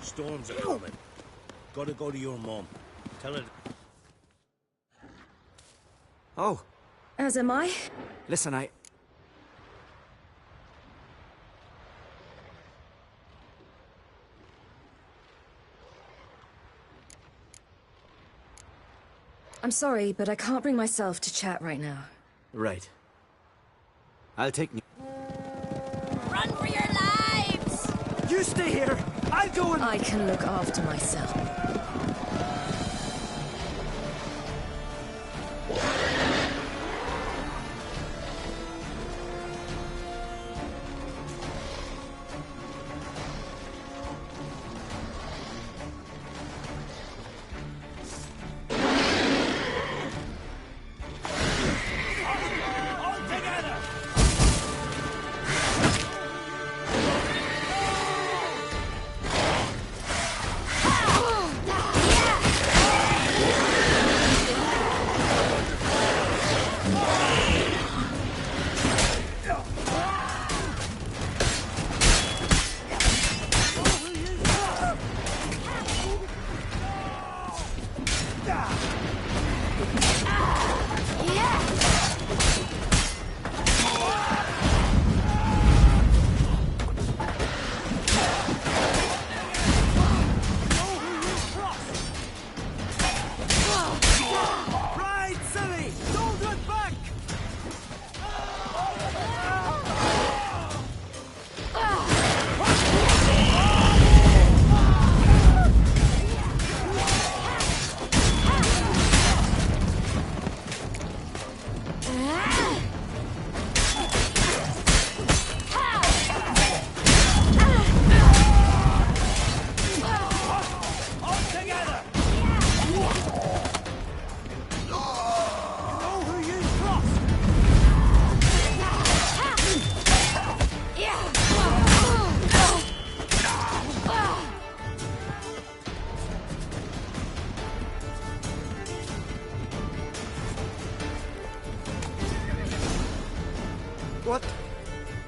Speaker 1: Storms are coming. Gotta go to your mum. Tell her...
Speaker 14: Oh.
Speaker 16: As am I.
Speaker 14: Listen,
Speaker 16: I'm sorry, but I can't bring myself to chat right now.
Speaker 14: Right. I'll take...
Speaker 16: Run for your lives!
Speaker 14: You stay here! I'll go and...
Speaker 16: I can look after myself.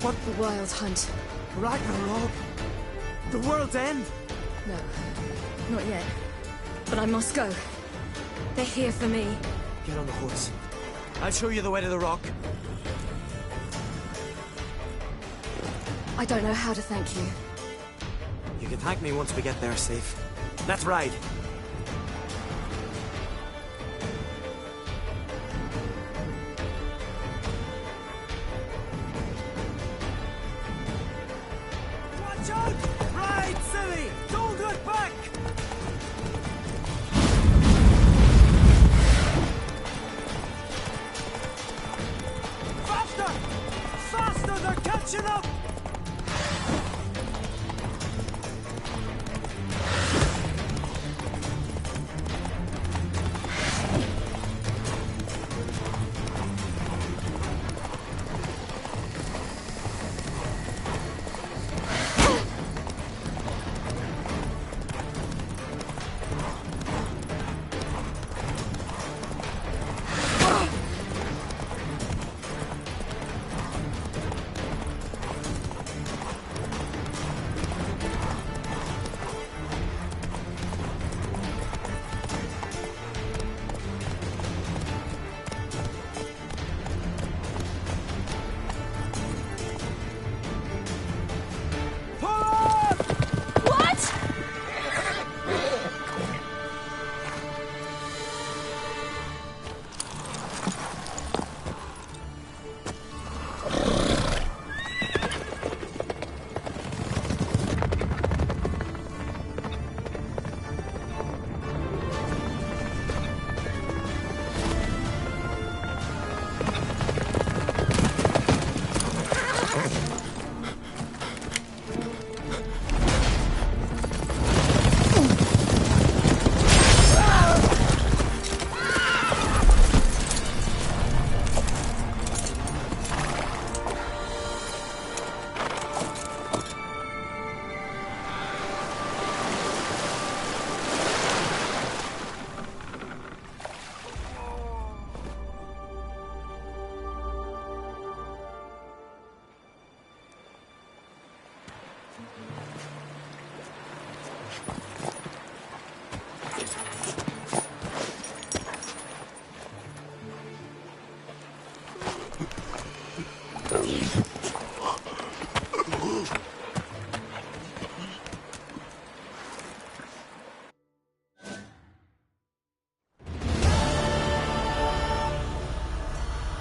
Speaker 14: What?
Speaker 16: The Wild Hunt.
Speaker 14: Ragnarok? The world's end?
Speaker 16: No, not yet. But I must go. They're here for me.
Speaker 14: Get on the horse. I'll show you the way to the rock.
Speaker 16: I don't know how to thank you.
Speaker 14: You can thank me once we get there safe. Let's ride.
Speaker 6: Watch out! Ride, silly! Don't look back! Faster! Faster! They're catching up!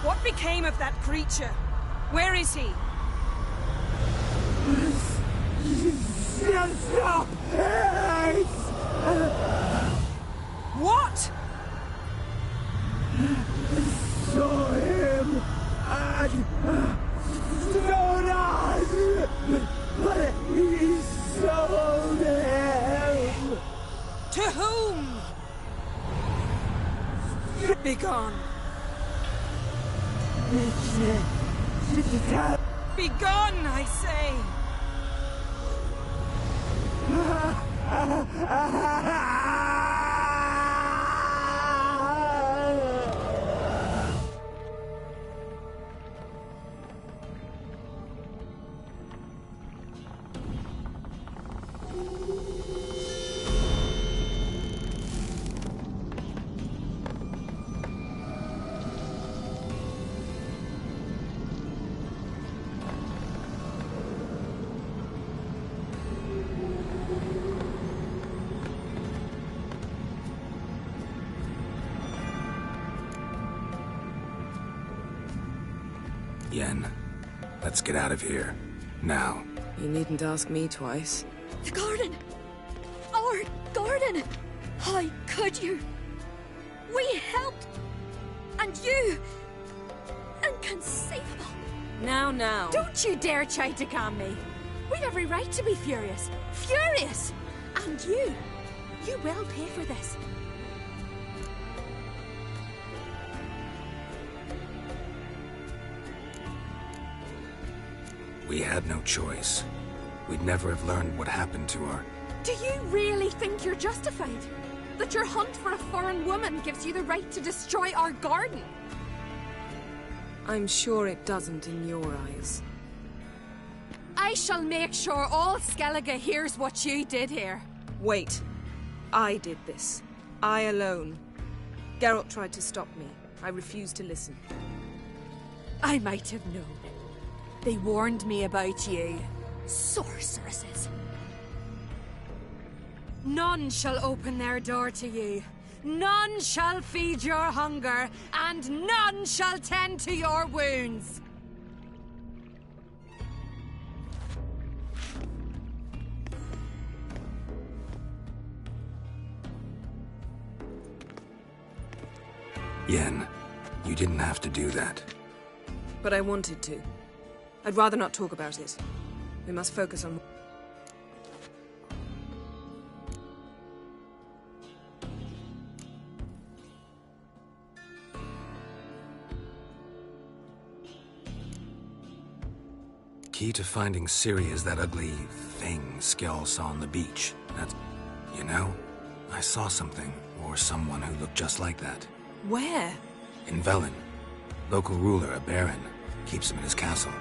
Speaker 7: What became of that creature? Where is he?
Speaker 6: Stop!
Speaker 7: What?
Speaker 6: Saw him and Jonas, but he sold him.
Speaker 7: To whom? Begone. Begone, I say!
Speaker 4: Yen, let's get out of here. Now.
Speaker 7: You needn't ask me twice.
Speaker 11: The garden! Our garden! How could you? We helped! And you! Inconceivable!
Speaker 7: Now.
Speaker 11: Don't you dare try to calm me! We've every right to be furious! Furious! And you will pay for this.
Speaker 4: We had no choice. We'd never have learned what happened to her.
Speaker 11: Do you really think you're justified? That your hunt for a foreign woman gives you the right to destroy our garden?
Speaker 7: I'm sure it doesn't in your eyes.
Speaker 11: I shall make sure all Skellige hears what you did here.
Speaker 7: Wait. I did this. I alone. Geralt tried to stop me. I refused to listen.
Speaker 11: I might have known. They warned me about you. Sorceresses.
Speaker 10: None shall open their door to you. None shall feed your hunger, and none shall tend to your wounds.
Speaker 4: Yen, you didn't have to do that.
Speaker 7: But I wanted to. I'd rather not talk about it. We must focus on...
Speaker 4: Key to finding Ciri is that ugly thing Skjall saw on the beach. That's... You know, I saw something, or someone who looked just like that.
Speaker 7: Where?
Speaker 4: In Velen. Local ruler, a baron, keeps him in his castle.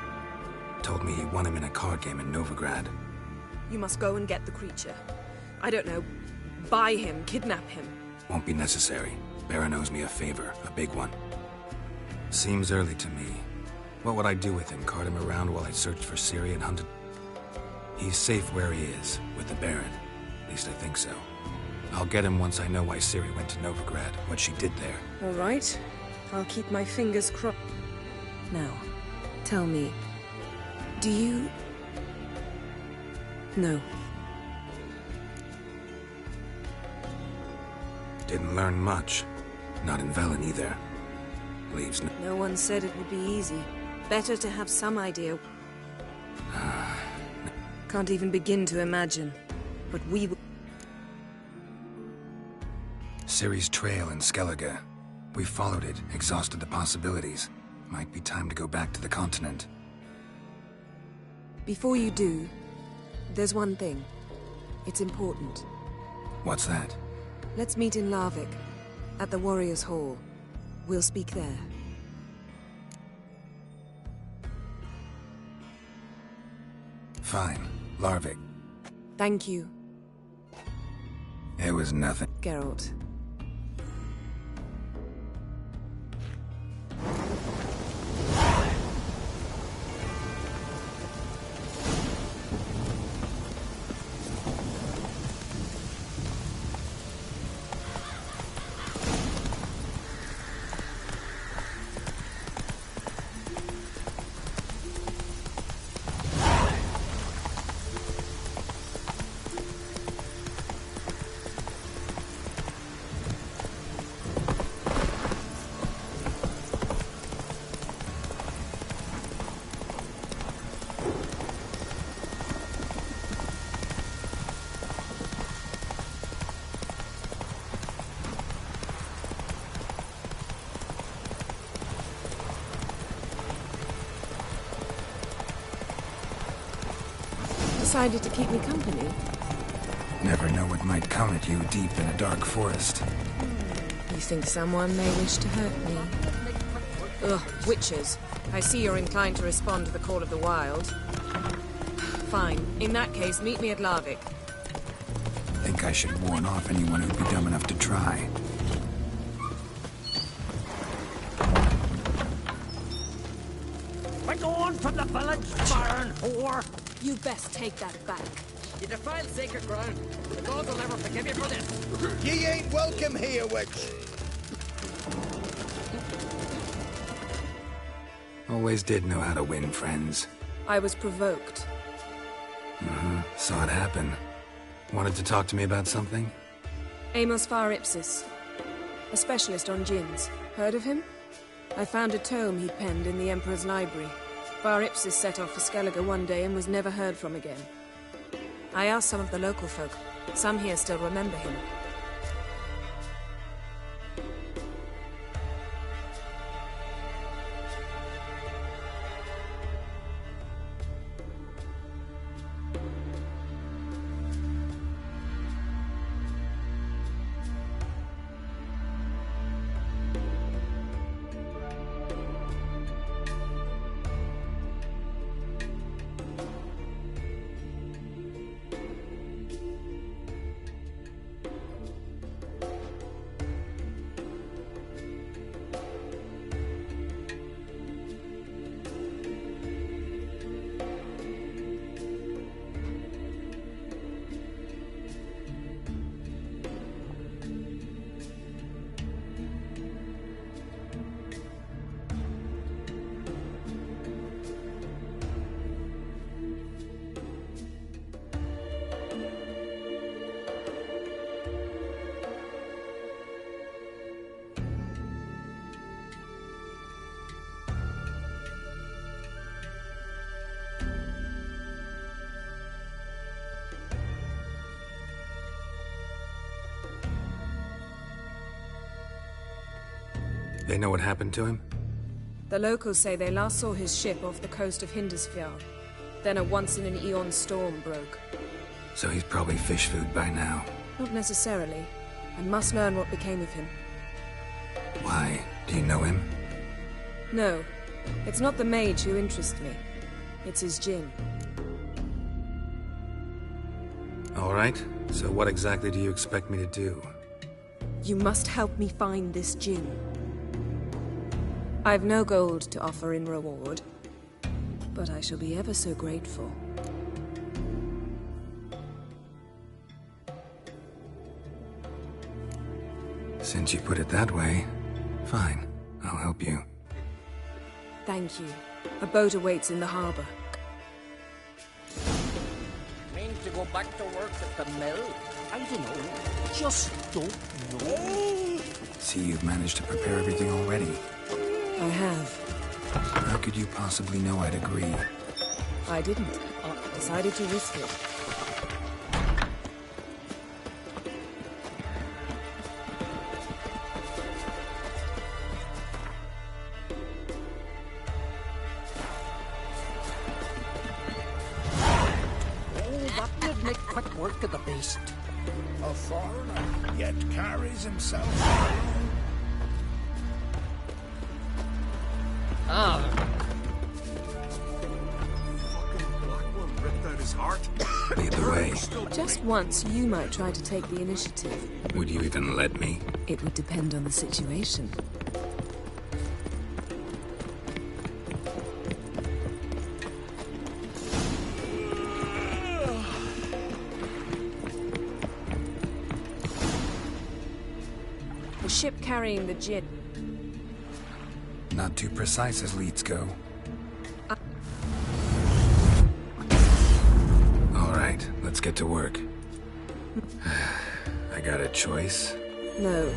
Speaker 4: Told me he won him in a card game in Novigrad.
Speaker 7: You must go and get the creature. I don't know. Buy him, kidnap him.
Speaker 4: Won't be necessary. Baron owes me a favor, a big one. Seems early to me. What would I do with him? Cart him around while I searched for Ciri and hunted? He's safe where he is, with the Baron. At least I think so. I'll get him once I know why Ciri went to Novigrad, what she did there.
Speaker 7: All right. I'll keep my fingers crossed. Now, tell me, do you... No.
Speaker 4: Didn't learn much. Not in Velen either. Leaves
Speaker 7: no one said it would be easy. Better to have some idea. Can't even begin to imagine. But we will...
Speaker 4: Ciri's trail in Skellige. We followed it, exhausted the possibilities. Might be time to go back to the continent.
Speaker 7: Before you do, there's one thing. It's important.
Speaker 4: What's that?
Speaker 7: Let's meet in Larvik, at the Warriors' Hall. We'll speak there.
Speaker 4: Fine. Larvik.
Speaker 7: Thank you.
Speaker 4: It was nothing.
Speaker 7: Geralt. Decided to keep me company?
Speaker 4: Never know what might come at you deep in a dark forest.
Speaker 7: You think someone may wish to hurt me? Ugh, witches. I see you're inclined to respond to the call of the wild. Fine. In that case, meet me at Larvik.
Speaker 4: Think I should warn off anyone who'd be dumb enough to try.
Speaker 6: We're going from the village, Baron whore!
Speaker 10: You best take that back.
Speaker 5: You defiled sacred ground. The gods will never forgive you for this.
Speaker 2: Ye ain't welcome here, witch.
Speaker 4: Always did know how to win friends.
Speaker 7: I was provoked.
Speaker 4: Saw it happen. Wanted to talk to me about something?
Speaker 7: Amos Far Ipsis. A specialist on djinns. Heard of him? I found a tome he'd penned in the Emperor's library. Far Ipsis set off for Skellige one day and was never heard from again. I asked some of the local folk. Some here still remember him.
Speaker 4: They know what happened to him?
Speaker 7: The locals say they last saw his ship off the coast of Hindersfjall. Then a once-in-an-eon storm broke.
Speaker 4: So he's probably fish food by now.
Speaker 7: Not necessarily. I must learn what became of him.
Speaker 4: Why? Do you know him?
Speaker 7: No. It's not the mage who interests me. It's his djinn.
Speaker 4: All right. So what exactly do you expect me to do?
Speaker 7: You must help me find this djinn. I've no gold to offer in reward, but I shall be ever so grateful.
Speaker 4: Since you put it that way, fine. I'll help you.
Speaker 7: Thank you. A boat awaits in the harbor.
Speaker 6: Mean to go back to work at the mill? I don't know. Just don't know.
Speaker 4: See, you've managed to prepare everything already.
Speaker 7: I have.
Speaker 4: How could you possibly know I'd agree?
Speaker 7: I didn't. Decided to risk it.
Speaker 6: Make quick work of the beast.
Speaker 2: A foreigner, yet carries himself.
Speaker 13: Fucking black one ripped out his heart.
Speaker 4: Lead the way.
Speaker 7: Just once, you might try to take the initiative.
Speaker 4: Would you even let me?
Speaker 7: It would depend on the situation. The ship carrying the djinn.
Speaker 4: Not too precise as leads go. All right, let's get to work. I got a choice?
Speaker 7: No.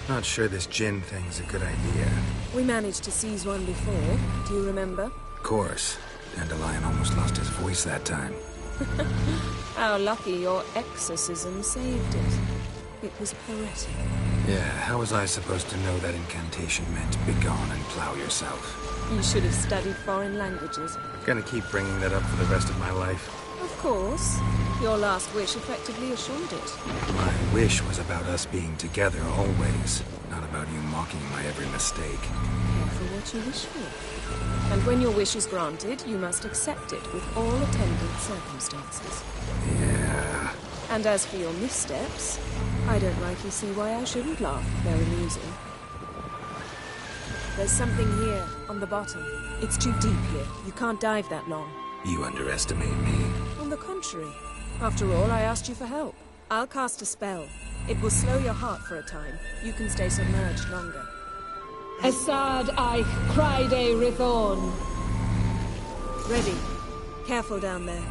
Speaker 4: Not sure this djinn thing's a good idea.
Speaker 7: We managed to seize one before. Do you remember?
Speaker 4: Of course. Dandelion almost lost his voice that time.
Speaker 7: How lucky your exorcism saved it. It was poetic.
Speaker 4: Yeah, how was I supposed to know that incantation meant begone and plow yourself?
Speaker 7: You should have studied foreign languages.
Speaker 4: Gonna keep bringing that up for the rest of my life.
Speaker 7: Of course. Your last wish effectively assured it.
Speaker 4: My wish was about us being together always, not about you mocking my every mistake.
Speaker 7: Careful what you wish for. And when your wish is granted, you must accept it with all attendant circumstances.
Speaker 4: Yeah.
Speaker 7: And as for your missteps, I don't rightly see why I shouldn't laugh if they're amusing. There's something here, on the bottom. It's too deep here. You can't dive that long.
Speaker 4: You underestimate me.
Speaker 7: On the contrary. After all, I asked you for help. I'll cast a spell. It will slow your heart for a time. You can stay submerged longer.
Speaker 17: Assad Eich Cryde Rithorn.
Speaker 7: Ready. Careful down there.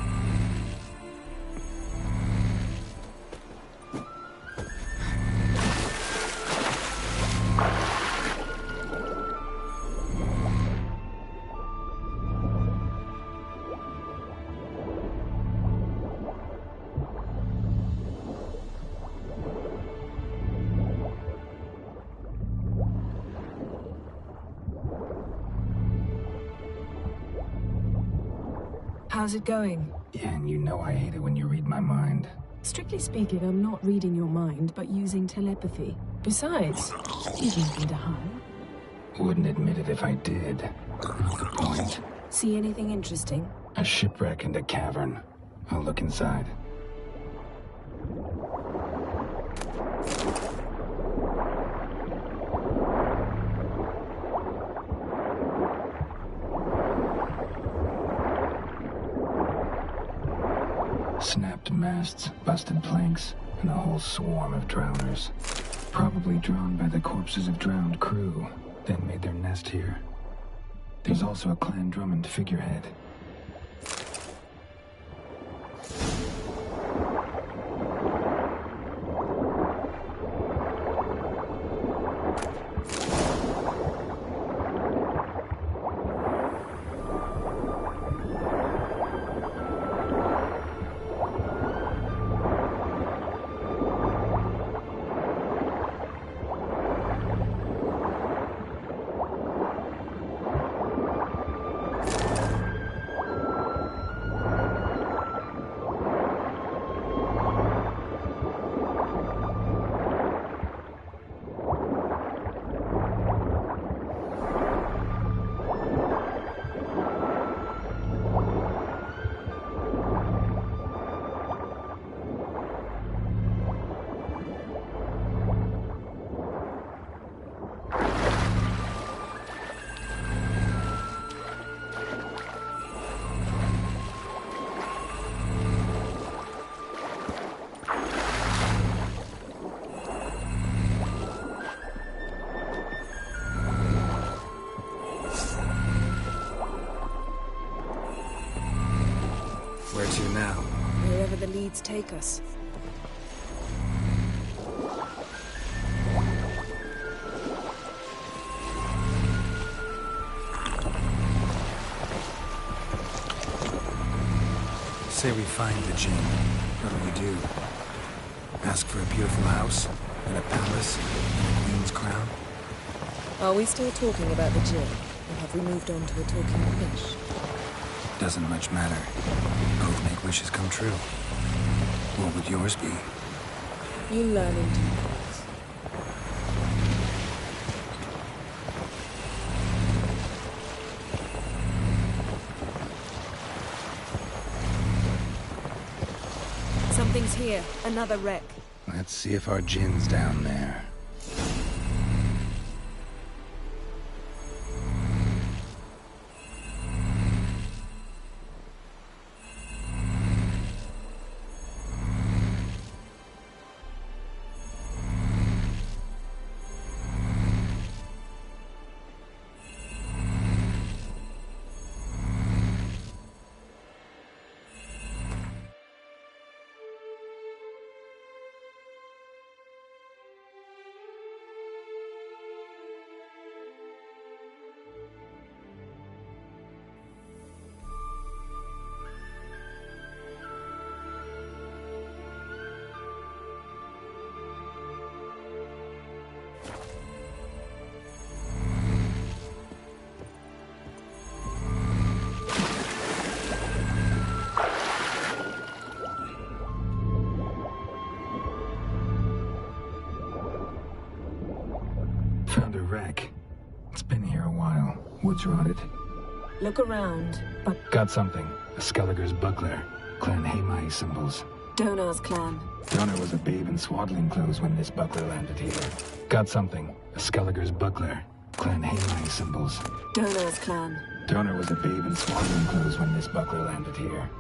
Speaker 7: How's it going?
Speaker 4: And you know I hate it when you read my mind.
Speaker 7: Strictly speaking, I'm not reading your mind, but using telepathy. Besides, you've nothing to hide.
Speaker 4: Wouldn't admit it if I did. Good point.
Speaker 7: See anything interesting?
Speaker 4: A shipwreck and a cavern. I'll look inside. Snapped masts, busted planks, and a whole swarm of drowners. Probably drawn by the corpses of drowned crew, then made their nest here. There's also a Clan Drummond figurehead.
Speaker 7: wherever the leads take us.
Speaker 4: Say we find the Jinn. What do we do? Ask for a beautiful house, and a palace, and a queen's crown?
Speaker 7: Are we still talking about the Jinn, or have we moved on to a talking fish?
Speaker 4: Doesn't much matter. Both make wishes come true. What would yours be?
Speaker 7: You learn in due course. Something's here. Another wreck.
Speaker 4: Let's see if our Jinn's down there. Found a wreck. It's been here a while. Wood's rotted.
Speaker 7: Look around, but...
Speaker 4: Got something. A Skellige's buckler. Clan Haemai symbols.
Speaker 7: Donar's clan.
Speaker 4: Donar was a babe in swaddling clothes when this buckler landed here. Got something. A Skellige's buckler. Clan Haemai symbols.
Speaker 7: Donar's clan.
Speaker 4: Donar was a babe in swaddling clothes when this buckler landed here.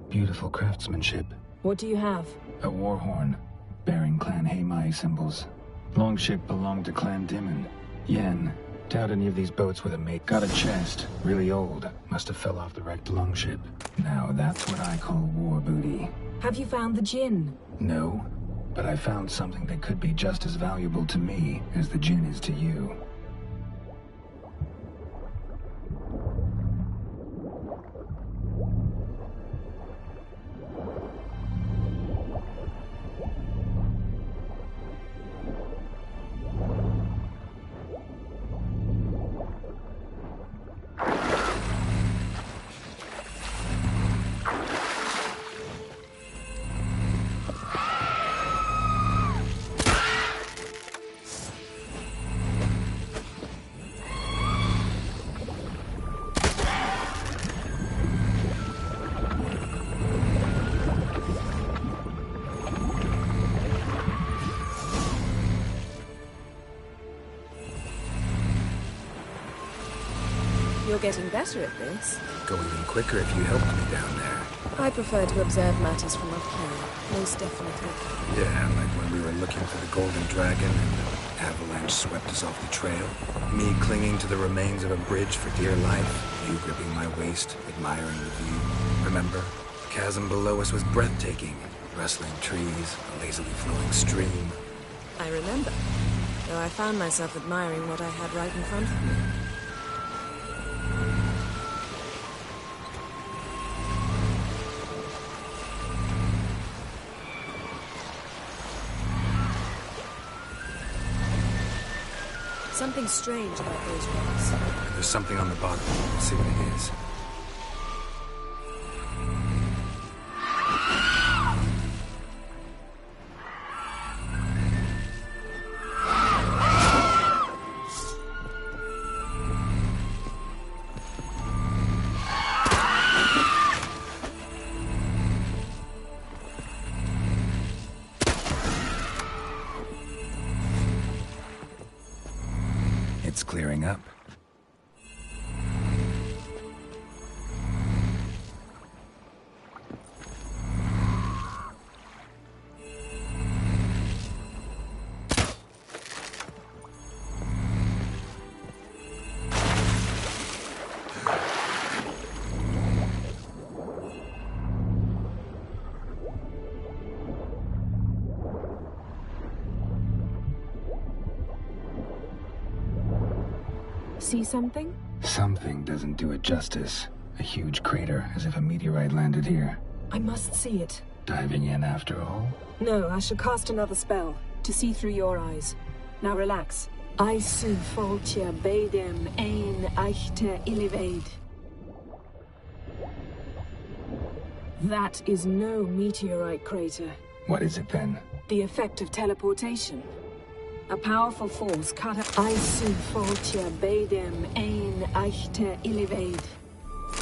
Speaker 4: Beautiful craftsmanship.
Speaker 7: What do you have?
Speaker 4: A war horn, bearing Clan Haemai symbols. Longship belonged to Clan Dimon. Yen. Doubt any of these boats with a mate. Got a chest. Really old. Must have fell off the wrecked longship. Now that's what I call war booty.
Speaker 7: Have you found the Jinn?
Speaker 4: No, but I found something that could be just as valuable to me as the Jinn is to you.
Speaker 7: You're getting better at this.
Speaker 4: Go even quicker if you helped me down there.
Speaker 7: I prefer to observe matters from up here, most definitely.
Speaker 4: Yeah, like when we were looking for the Golden Dragon and the avalanche swept us off the trail. Me clinging to the remains of a bridge for dear life. You gripping my waist, admiring the view. Remember? The chasm below us was breathtaking. Rustling trees, a lazily flowing stream.
Speaker 7: I remember, though I found myself admiring what I had right in front of me. Something strange about those rocks.
Speaker 4: There's something on the bottom. Let's see what it is. It's clearing up.
Speaker 7: See something?
Speaker 4: Something doesn't do it justice. A huge crater, as if a meteorite landed here.
Speaker 7: I must see it.
Speaker 4: Diving in after all?
Speaker 7: No, I shall cast another spell, to see through your eyes. Now relax. Aisu foltia beidem ein eichte illivaid. That is no meteorite crater.
Speaker 4: What is it then?
Speaker 7: The effect of teleportation. A powerful force cut up Aisu foltia beidem ein eichte illivaid.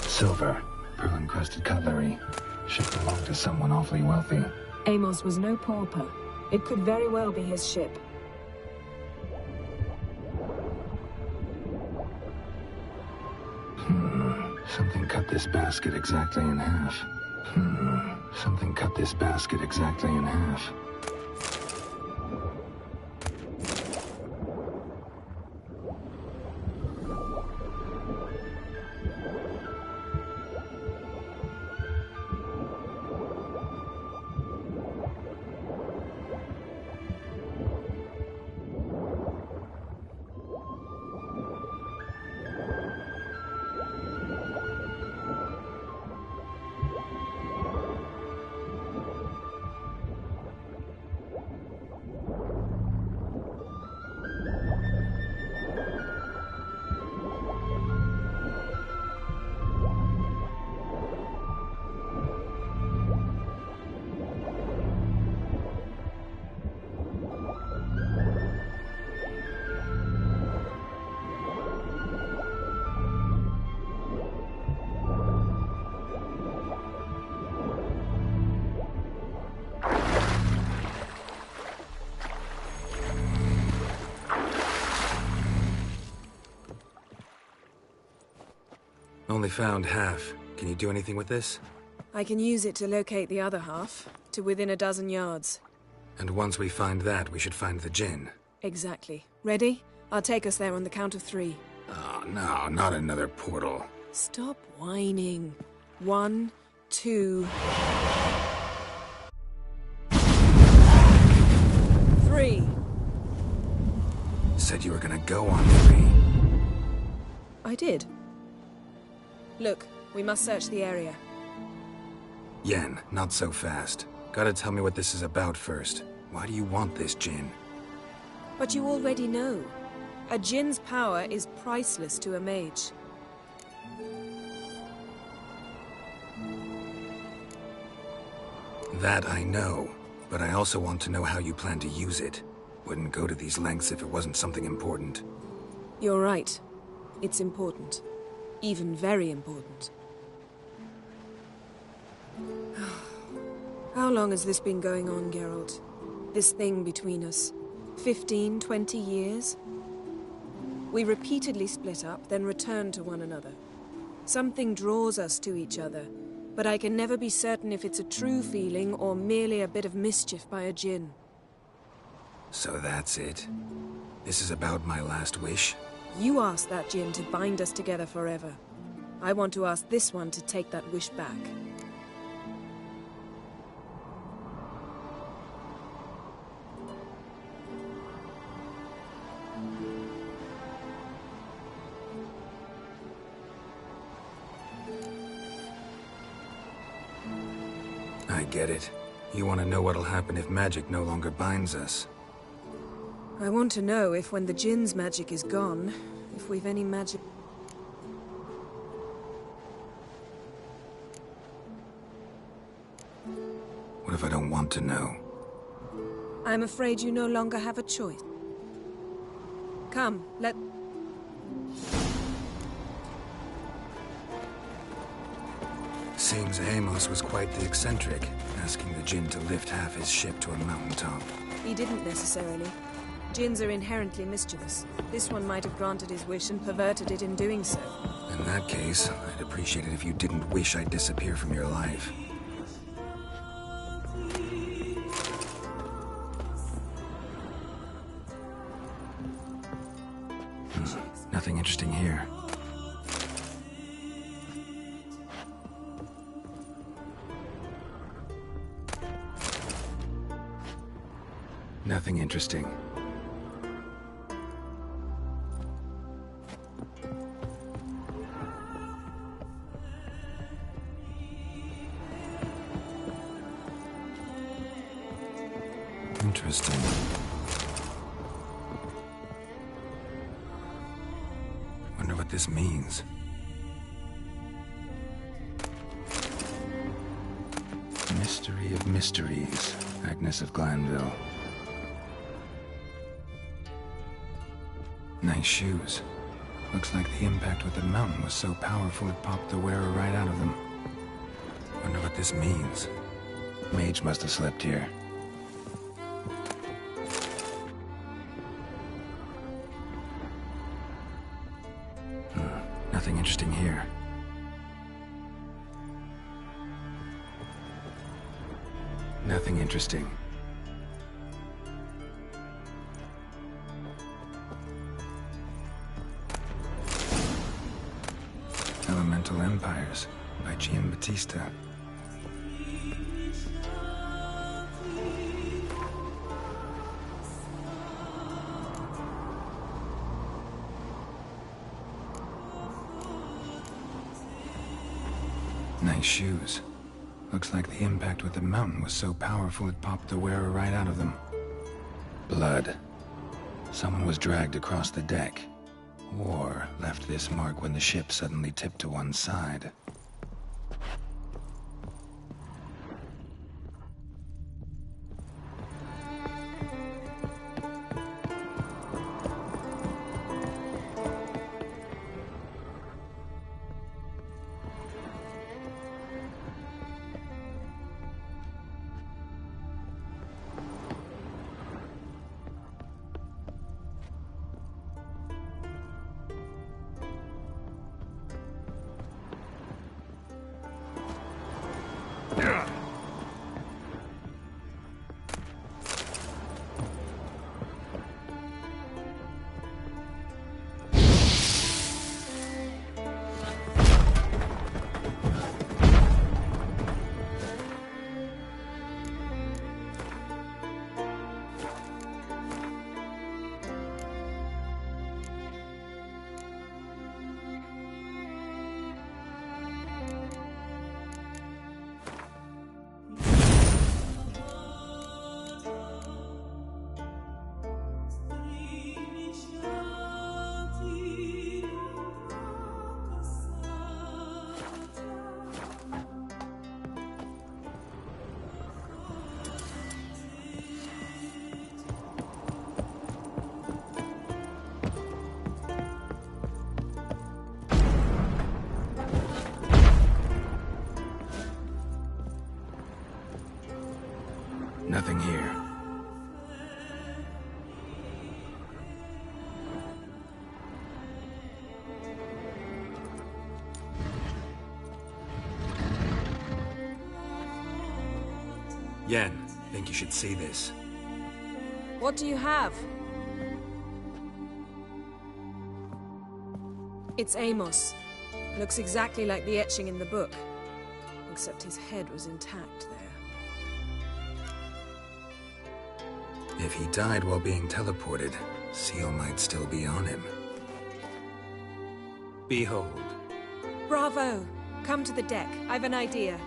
Speaker 4: Silver, pearl-encrusted cutlery. Should belong to someone awfully wealthy.
Speaker 7: Amos was no pauper. It could very well be his ship.
Speaker 4: Something cut this basket exactly in half. Something cut this basket exactly in half. Only found half. Can you do anything with this?
Speaker 7: I can use it to locate the other half, to within a dozen yards.
Speaker 4: And once we find that, we should find the Jinn.
Speaker 7: Exactly. Ready? I'll take us there on the count of 3.
Speaker 4: Oh, no, not another portal.
Speaker 7: Stop whining. 1, 2... 3.
Speaker 4: Said you were gonna go on 3.
Speaker 7: I did. Look, we must search the area.
Speaker 4: Yen, not so fast. Gotta tell me what this is about first. Why do you want this Jinn?
Speaker 7: But you already know. A Jinn's power is priceless to a mage.
Speaker 4: That I know, but I also want to know how you plan to use it. Wouldn't go to these lengths if it wasn't something important.
Speaker 7: You're right. It's important. Even very important. How long has this been going on, Geralt? This thing between us? 15, 20 years? We repeatedly split up, then return to one another. Something draws us to each other, but I can never be certain if it's a true feeling or merely a bit of mischief by a Jinn.
Speaker 4: So that's it? This is about my last wish?
Speaker 7: You asked that Jinn to bind us together forever. I want to ask this one to take that wish back.
Speaker 4: I get it. You want to know what'll happen if magic no longer binds us.
Speaker 7: I want to know if when the Jinn's magic is gone, if we've any magic...
Speaker 4: What if I don't want to know?
Speaker 7: I'm afraid you no longer have a choice. Come,
Speaker 4: Seems Amos was quite the eccentric, asking the Jinn to lift half his ship to a mountaintop.
Speaker 7: He didn't necessarily. Jinns are inherently mischievous. This one might have granted his wish and perverted it in doing so.
Speaker 4: In that case, I'd appreciate it if you didn't wish I'd disappear from your life. Nothing interesting here. Nothing interesting. Interesting. Wonder what this means. Mystery of mysteries, Agnes of Glanville. Nice shoes. Looks like the impact with the mountain was so powerful it popped the wearer right out of them. Wonder what this means. Mage must have slept here. Nothing interesting here. Nothing interesting. Elemental Empires by Giambattista. Nice shoes. Looks like the impact with the mountain was so powerful it popped the wearer right out of them. Blood. Someone was dragged across the deck. Or left this mark when the ship suddenly tipped to one side. Nothing here. Yen, think you should see this.
Speaker 7: What do you have? It's Amos. Looks exactly like the etching in the book. Except his head was intact there.
Speaker 4: If he died while being teleported, Seal might still be on him. Behold.
Speaker 7: Bravo! Come to the deck. I've an idea.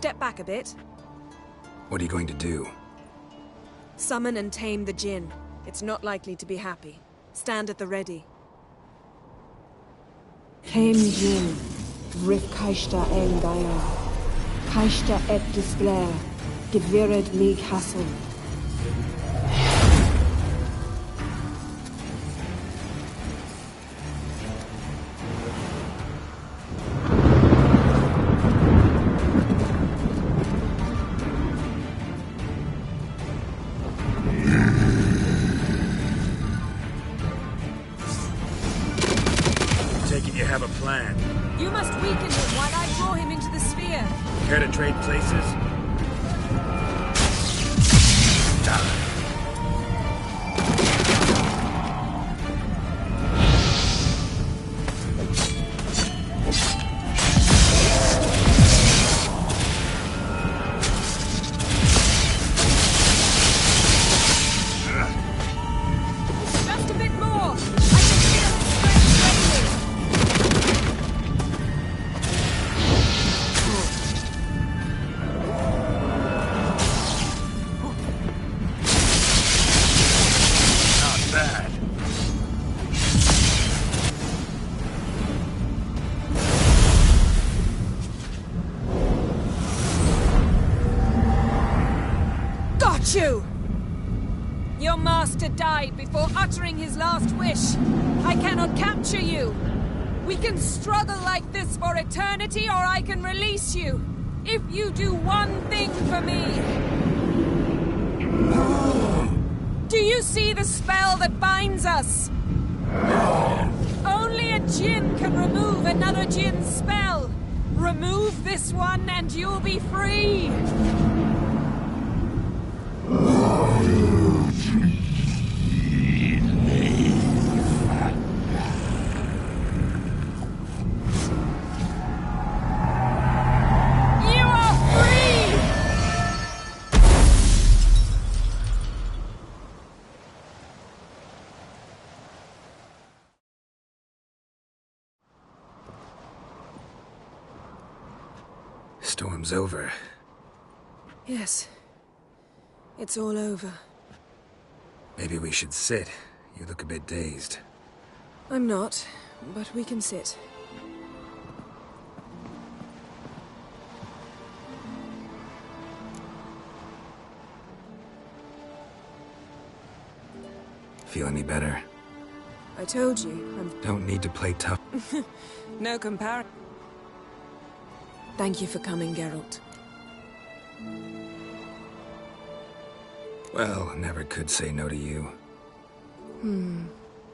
Speaker 7: step back a bit.
Speaker 4: What are you going to do?
Speaker 7: Summon and tame the Jinn. It's not likely to be happy. Stand at the ready.
Speaker 17: Came Jin, Rif Kaishta en Gaia. Kaishta et Disblair, Gedvired mig Hassel.
Speaker 4: You have a plan.
Speaker 7: You must weaken him while I draw him into the sphere.
Speaker 4: Care to trade places?
Speaker 7: Just a bit more. I can feel his strength trembling. You! Your master died before uttering his last wish. I cannot capture you. We can struggle like this for eternity, or I can release you. If you do one thing for me. Do you see the spell that binds us? Only a Jinn can remove another Jinn's spell. Remove this one and you'll be free.
Speaker 4: Storm's over.
Speaker 7: Yes. It's all over.
Speaker 4: Maybe we should sit. You look a bit dazed.
Speaker 7: I'm not, but we can sit.
Speaker 4: Feel any better?
Speaker 7: I told you, I'm...
Speaker 4: Don't need to play tough.
Speaker 7: No comparison. Thank you for coming, Geralt.
Speaker 4: Well, never could say no to you.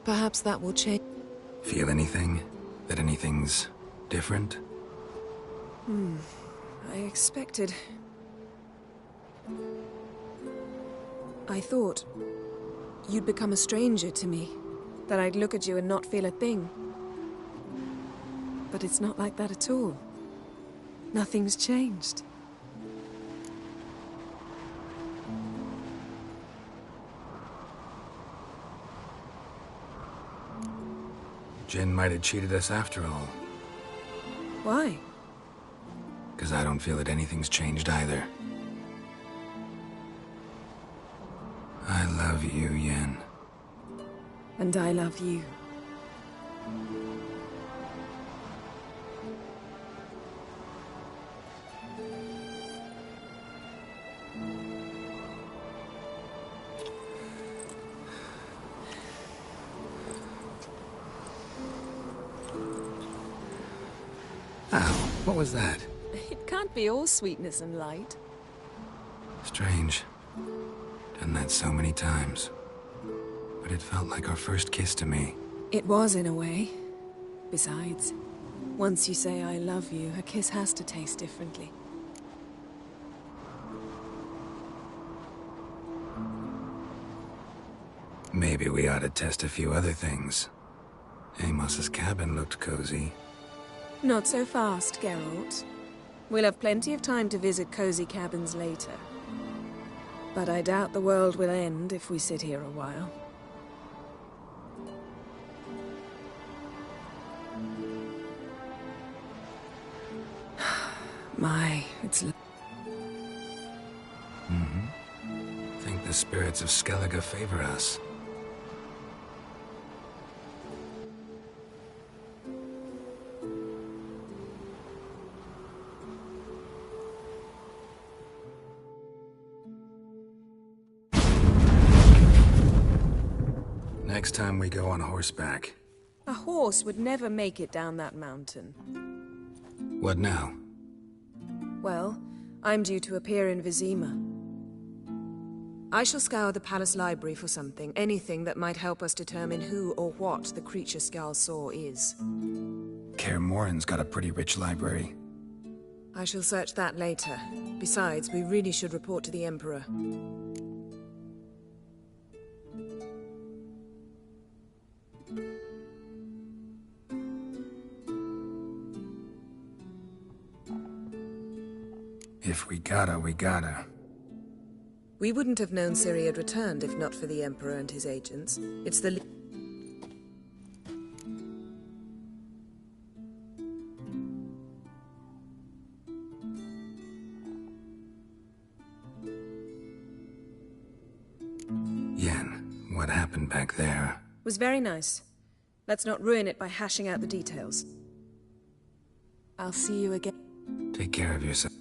Speaker 7: Perhaps that will change.
Speaker 4: Feel anything? That anything's different?
Speaker 7: I expected... I thought you'd become a stranger to me. That I'd look at you and not feel a thing. But it's not like that at all. Nothing's changed.
Speaker 4: Jinn might have cheated us after all.
Speaker 7: Why?
Speaker 4: Because I don't feel that anything's changed either. I love you, Yen.
Speaker 7: And I love you.
Speaker 4: Ow, what was that?
Speaker 7: It can't be all sweetness and light.
Speaker 4: Strange. Done that so many times. But it felt like our first kiss to me.
Speaker 7: It was, in a way. Besides, once you say I love you, a kiss has to taste differently.
Speaker 4: Maybe we ought to test a few other things. Amos's cabin looked cozy.
Speaker 7: Not so fast, Geralt. We'll have plenty of time to visit cozy cabins later. But I doubt the world will end if we sit here a while. My, it's...
Speaker 4: The spirits of Skellige favor us. Next time we go on horseback.
Speaker 7: A horse would never make it down that mountain.
Speaker 4: What now?
Speaker 7: Well, I'm due to appear in Vizima. I shall scour the palace library for something, anything that might help us determine who or what the creature Skjal saw is.
Speaker 4: Kaer Morhen's got a pretty rich library.
Speaker 7: I shall search that later. Besides, we really should report to the Emperor.
Speaker 4: If we gotta, we gotta.
Speaker 7: We wouldn't have known Ciri had returned if not for the Emperor and his agents. It's the...
Speaker 4: Yen, what happened back there?
Speaker 7: Was very nice. Let's not ruin it by hashing out the details. I'll see you again.
Speaker 4: Take care of yourself.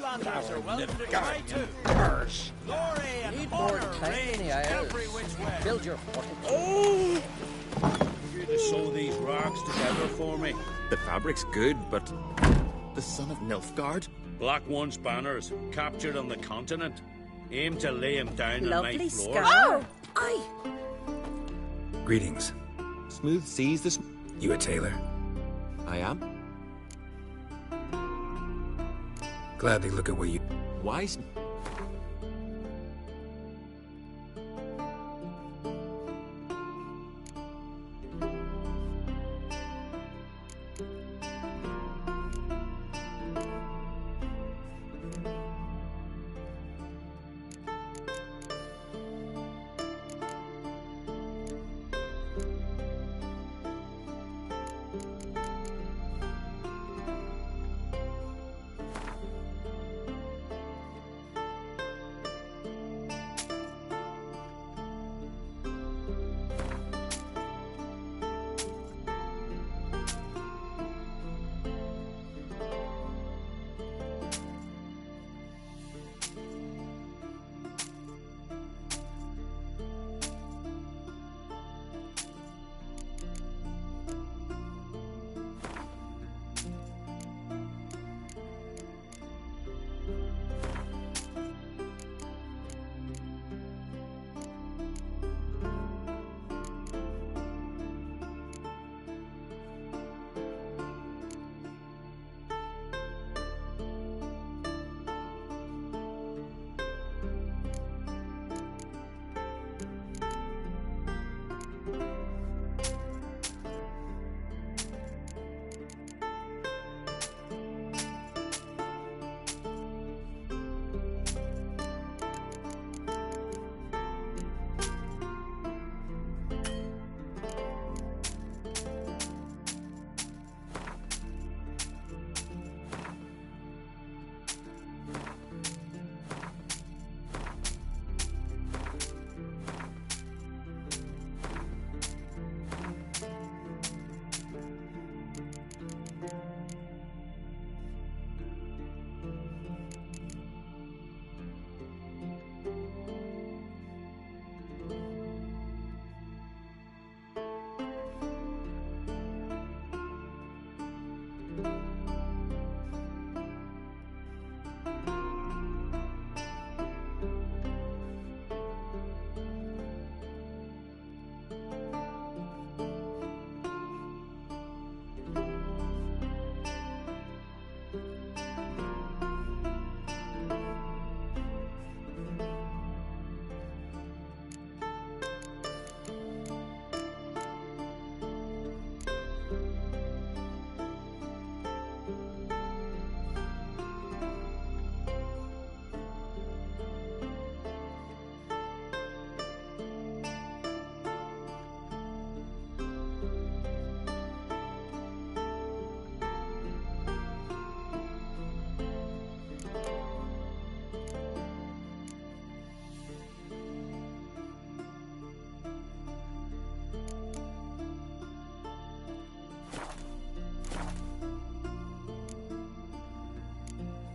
Speaker 1: Outlanders are welcome to try too. Glory and honor reigns every which way.
Speaker 5: Build your
Speaker 1: Oh! You to sew these rags together for me.
Speaker 3: The fabric's good, but the son of Nilfgaard?
Speaker 1: Black One's banners, captured on the continent. Aim to lay him down on my floor.
Speaker 8: Oh! Aye!
Speaker 4: Greetings.
Speaker 3: Smooth seas this...
Speaker 4: You a tailor?
Speaker 3: I am.
Speaker 4: Gladly look at what you...
Speaker 3: Wise...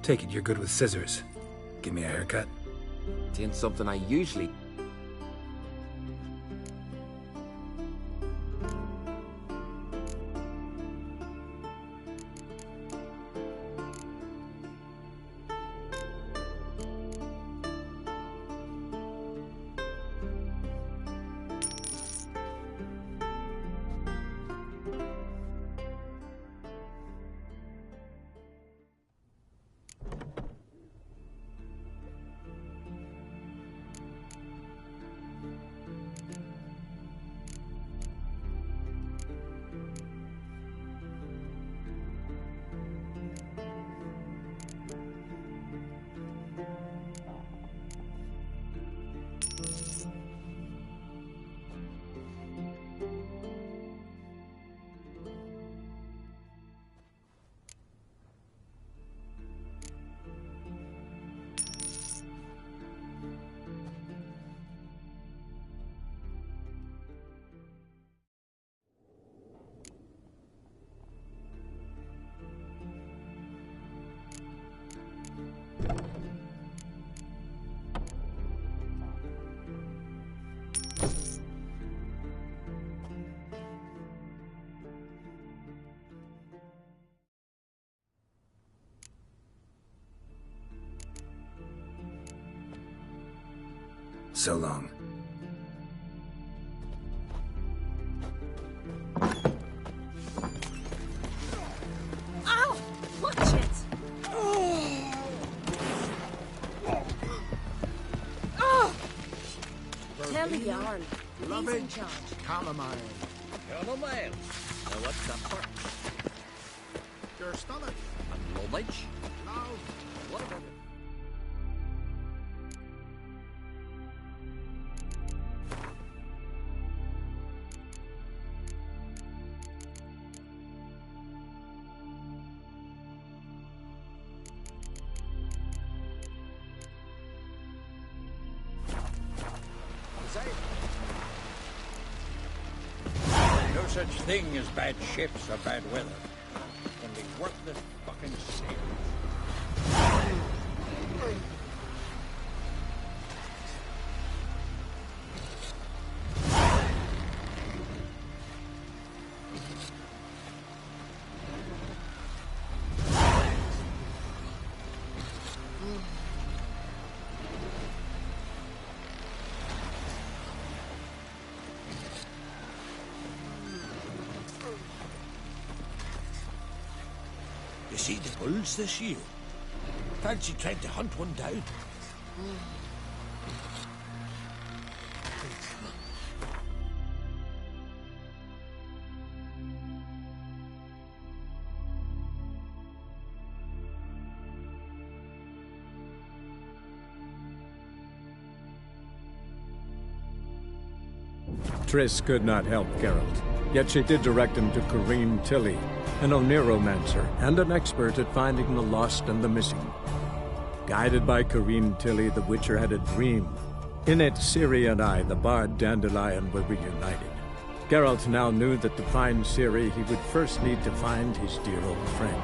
Speaker 4: Take it you're good with scissors. Give me a haircut.
Speaker 3: It ain't something I usually...
Speaker 4: So long.
Speaker 8: Ow! Watch it! Oh! Tell the yarn. He's in charge.
Speaker 2: Calamine.
Speaker 6: Calamine. Now what's that for?
Speaker 2: Your stomach.
Speaker 6: And Lomage?
Speaker 2: No.
Speaker 6: What about it?
Speaker 1: No such thing as bad ships or bad weather. Only worthless fucking sailors.
Speaker 2: You see the bulls this year? Fancy trying to hunt one down.
Speaker 18: Triss could not help Geralt, yet she did direct him to Corrine Tilly, an Oniromancer and an expert at finding the lost and the missing. Guided by Corrine Tilly, the Witcher had a dream. In it, Ciri and I, the bard Dandelion, were reunited. Geralt now knew that to find Ciri, he would first need to find his dear old friend.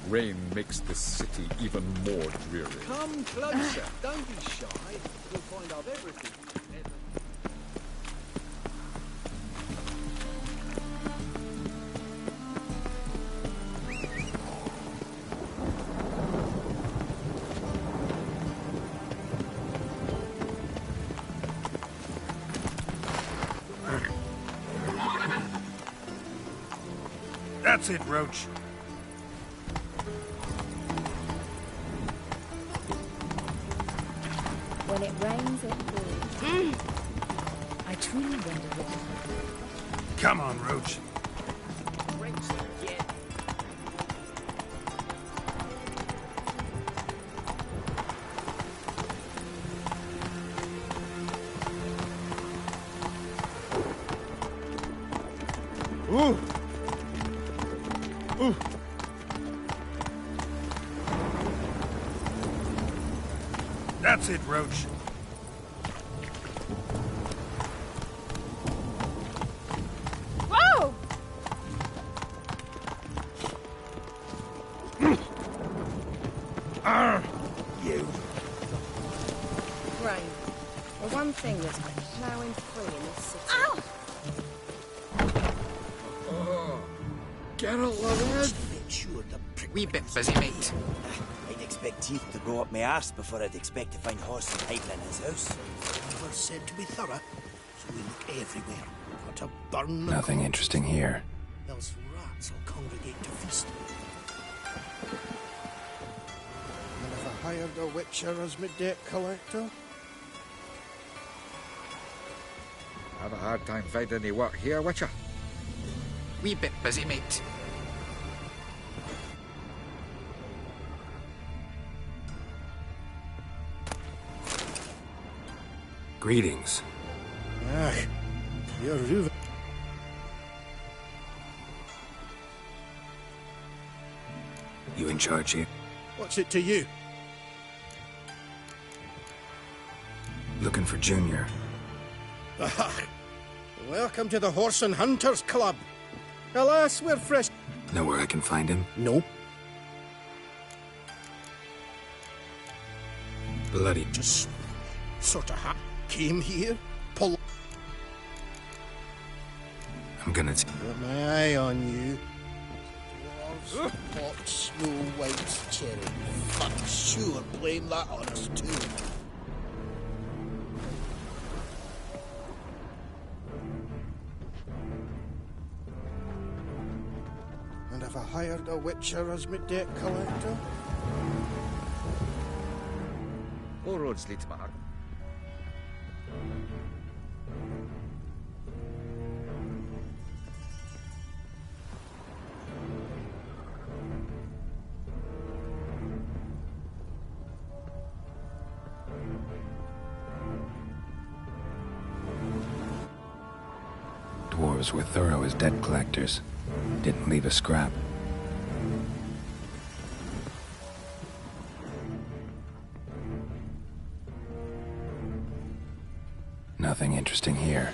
Speaker 3: Rain makes the city even more dreary.
Speaker 6: Come closer. Don't be shy. You'll find out everything.
Speaker 4: That's it, Roach.
Speaker 8: When it rains, it pours. I truly wonder what...
Speaker 4: Come on, Roach.
Speaker 2: Ooh! Ooh!
Speaker 4: That's it, Roach.
Speaker 7: Whoa!
Speaker 2: You.
Speaker 7: Rain. The one thing that's plowing free in this city.
Speaker 8: Ow!
Speaker 2: Geralt, lad.
Speaker 15: Wee bit busy, mate.
Speaker 14: I'd expect teeth to go up my arse before I'd expect to find horse and hiding in his house.
Speaker 2: Never said to be thorough, so we look everywhere. Not to burn the
Speaker 4: Nothing interesting here.
Speaker 2: else rats will congregate to feast. And if I hired a witcher as my debt collector?
Speaker 1: I have a hard time finding any work here, Witcher.
Speaker 15: Wee bit busy, mate.
Speaker 4: Greetings.
Speaker 2: Ah, you're Reuven.
Speaker 4: You in charge here?
Speaker 2: What's it to you?
Speaker 4: Looking for Junior.
Speaker 2: Ah, welcome to the Horse and Hunters Club. Alas, we're fresh.
Speaker 4: Know where I can find him?
Speaker 2: No.
Speaker 4: Bloody.
Speaker 2: Just sort of came here, pull.
Speaker 4: I'm gonna.
Speaker 2: Got my eye on you. Dwarves, hot snow white cherry. Fuck, sure, blame that on us too. And if I hired a witcher as my debt collector?
Speaker 1: All roads lead to Mahar.
Speaker 4: Dwarves were thorough as debt collectors. Didn't leave a scrap. Nothing interesting here.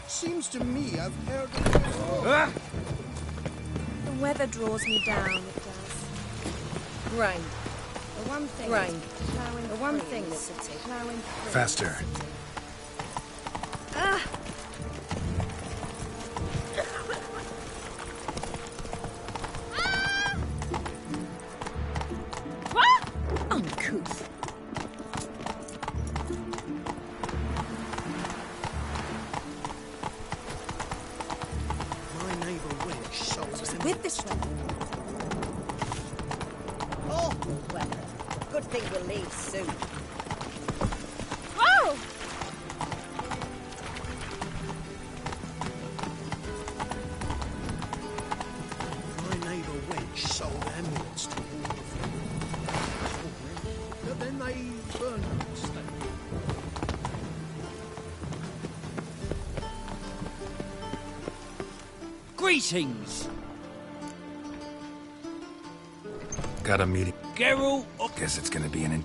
Speaker 2: Seems to me I've heard of this.
Speaker 7: The weather draws me down, it does. Rain. The one thing. Rain. The one thing in the city.
Speaker 4: Faster.
Speaker 7: Ah!
Speaker 8: Uncouth.
Speaker 2: My neighbour Wench sold us
Speaker 8: With this one. Oh, well, good thing we'll leave soon.
Speaker 7: Whoa!
Speaker 2: My neighbour Wench sold amulets to all of them. But then they burned them instead.
Speaker 1: Greetings.
Speaker 4: Got a meeting.
Speaker 1: Geralt.
Speaker 4: Guess it's gonna be an.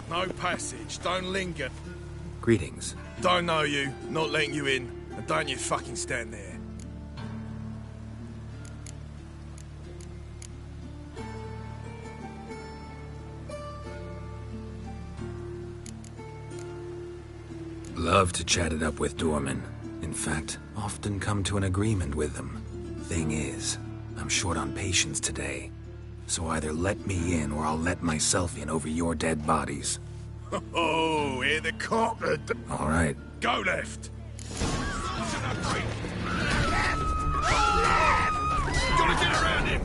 Speaker 19: No passage. Don't linger.
Speaker 4: Greetings.
Speaker 19: Don't know you. Not letting you in. And don't you fucking stand there.
Speaker 4: Love to chat it up with doormen. In fact, often come to an agreement with them. Thing is, I'm short on patience today. So either let me in or I'll let myself in over your dead bodies.
Speaker 19: Oh, hear the copper.
Speaker 4: All right.
Speaker 19: Go left. Gotta get around him.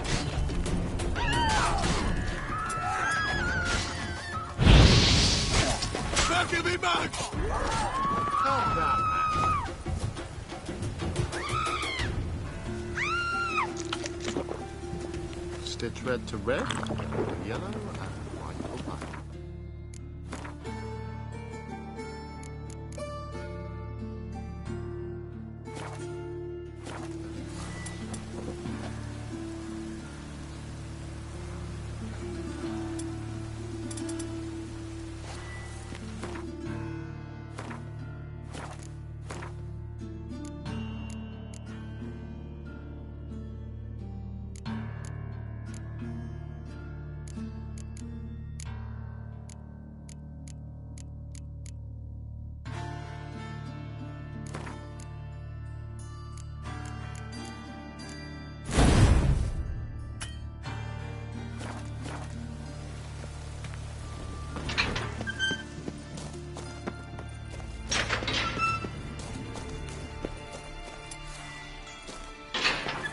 Speaker 19: Back of him, Max.
Speaker 2: Calm down, man. Stitch red to red, yellow and white to white.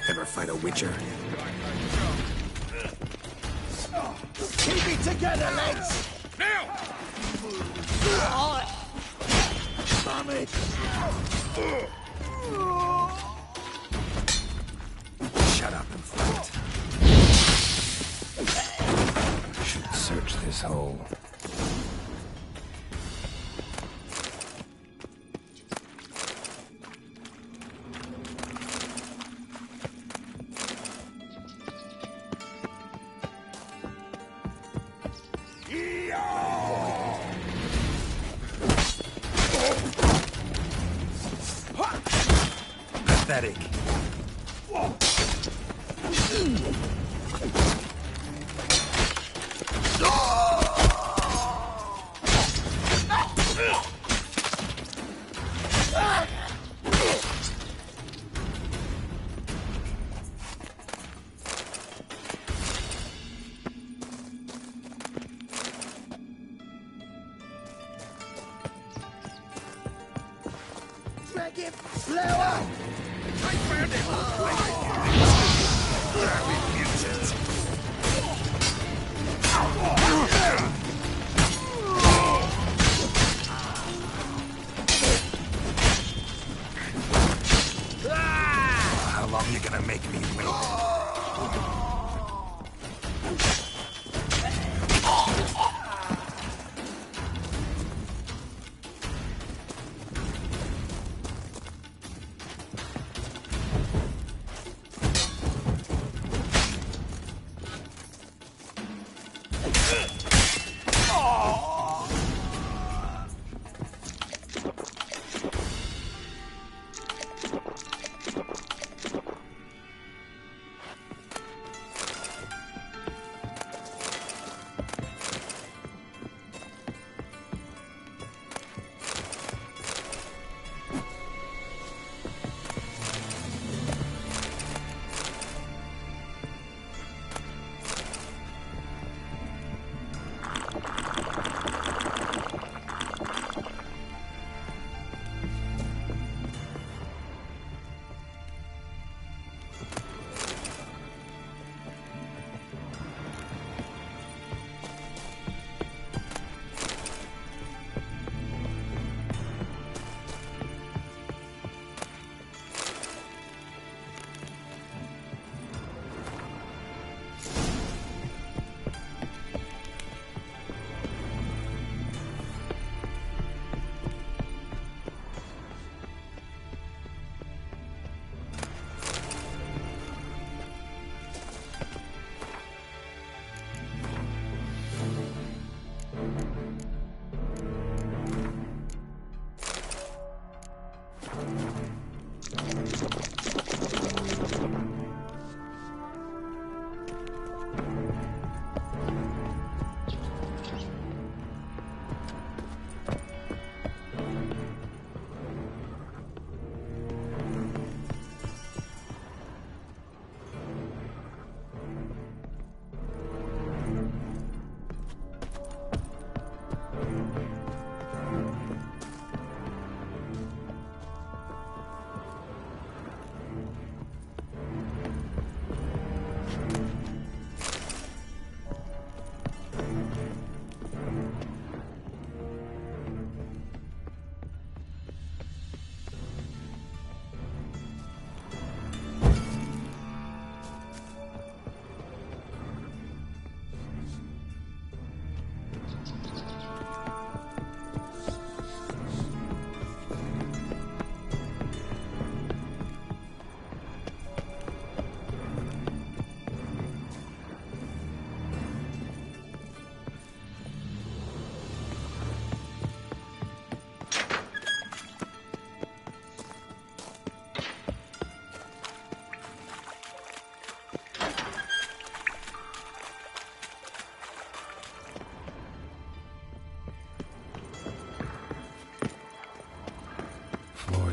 Speaker 4: Ever fight a witcher?
Speaker 2: Keep it together, lads!
Speaker 19: Now!
Speaker 2: Damn it!
Speaker 4: Shut up and fight. Should search this hole. Pathetic.
Speaker 2: Drag it, flower!
Speaker 19: I found him!
Speaker 4: How long you gonna make me wait?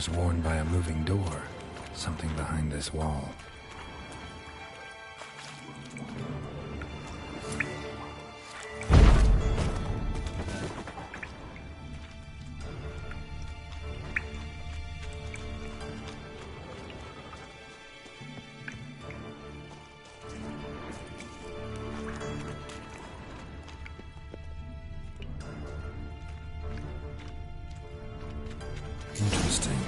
Speaker 4: was worn by a moving door. Something behind this wall. Interesting.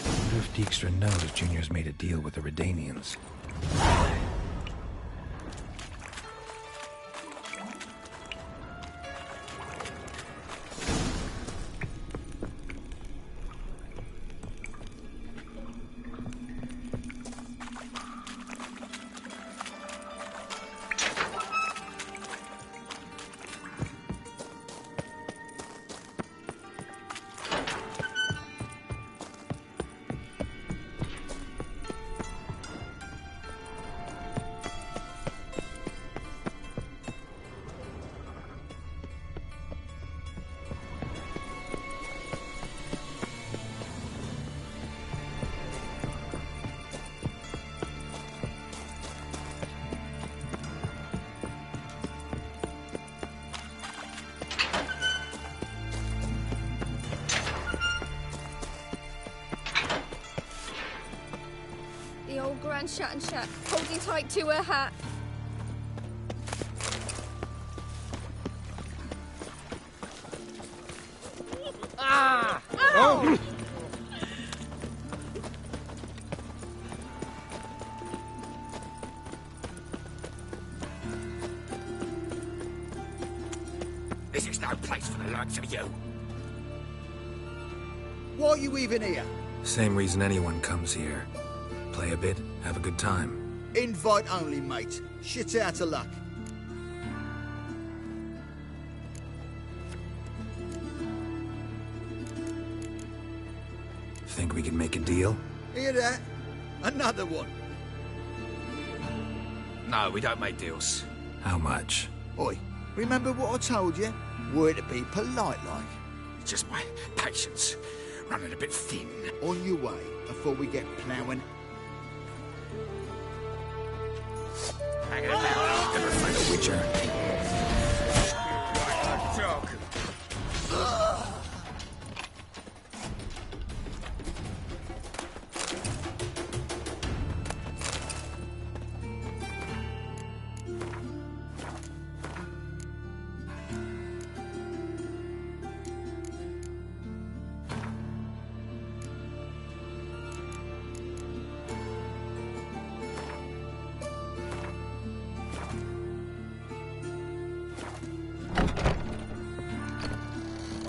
Speaker 4: Wonder if Dijkstra knows Junior's made a deal with the Redanians.
Speaker 16: The old Grand Shat, holding tight to her hat.
Speaker 6: Ah!
Speaker 16: Oh!
Speaker 15: This is no place for the likes of you.
Speaker 2: Why are you even here?
Speaker 4: Same reason anyone comes here. Play a bit, have a good time.
Speaker 2: Invite only, mate. Shit out of luck.
Speaker 4: Think we can make a deal?
Speaker 2: Hear that? Another one.
Speaker 15: No, we don't make deals.
Speaker 4: How much?
Speaker 2: Oi, remember what I told you? We're to be polite like.
Speaker 15: It's just my patience running a bit thin.
Speaker 2: On your way, before we get ploughing.
Speaker 15: Hanging about, never find a witcher. Like a dog.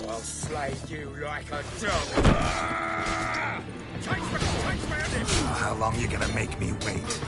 Speaker 15: I'll slay you like a dog.
Speaker 4: How long you gonna make me wait?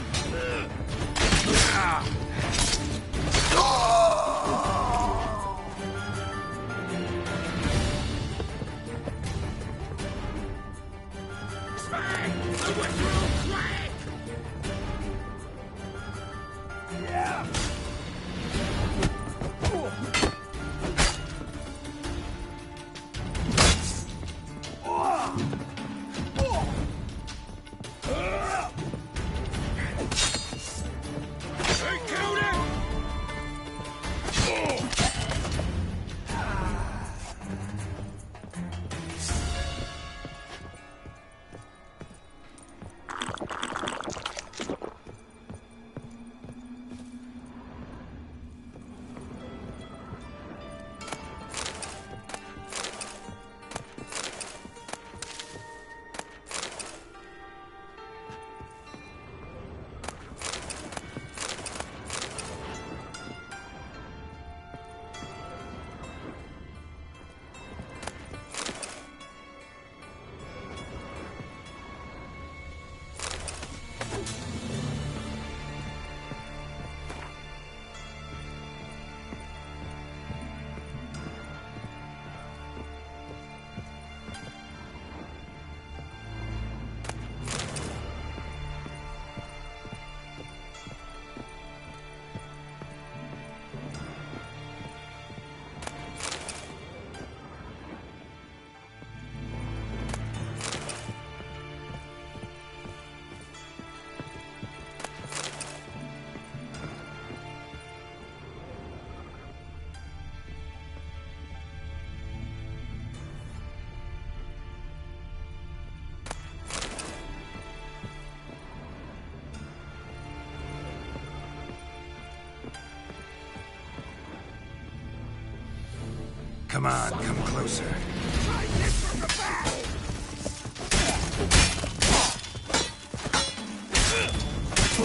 Speaker 4: Come on, come closer.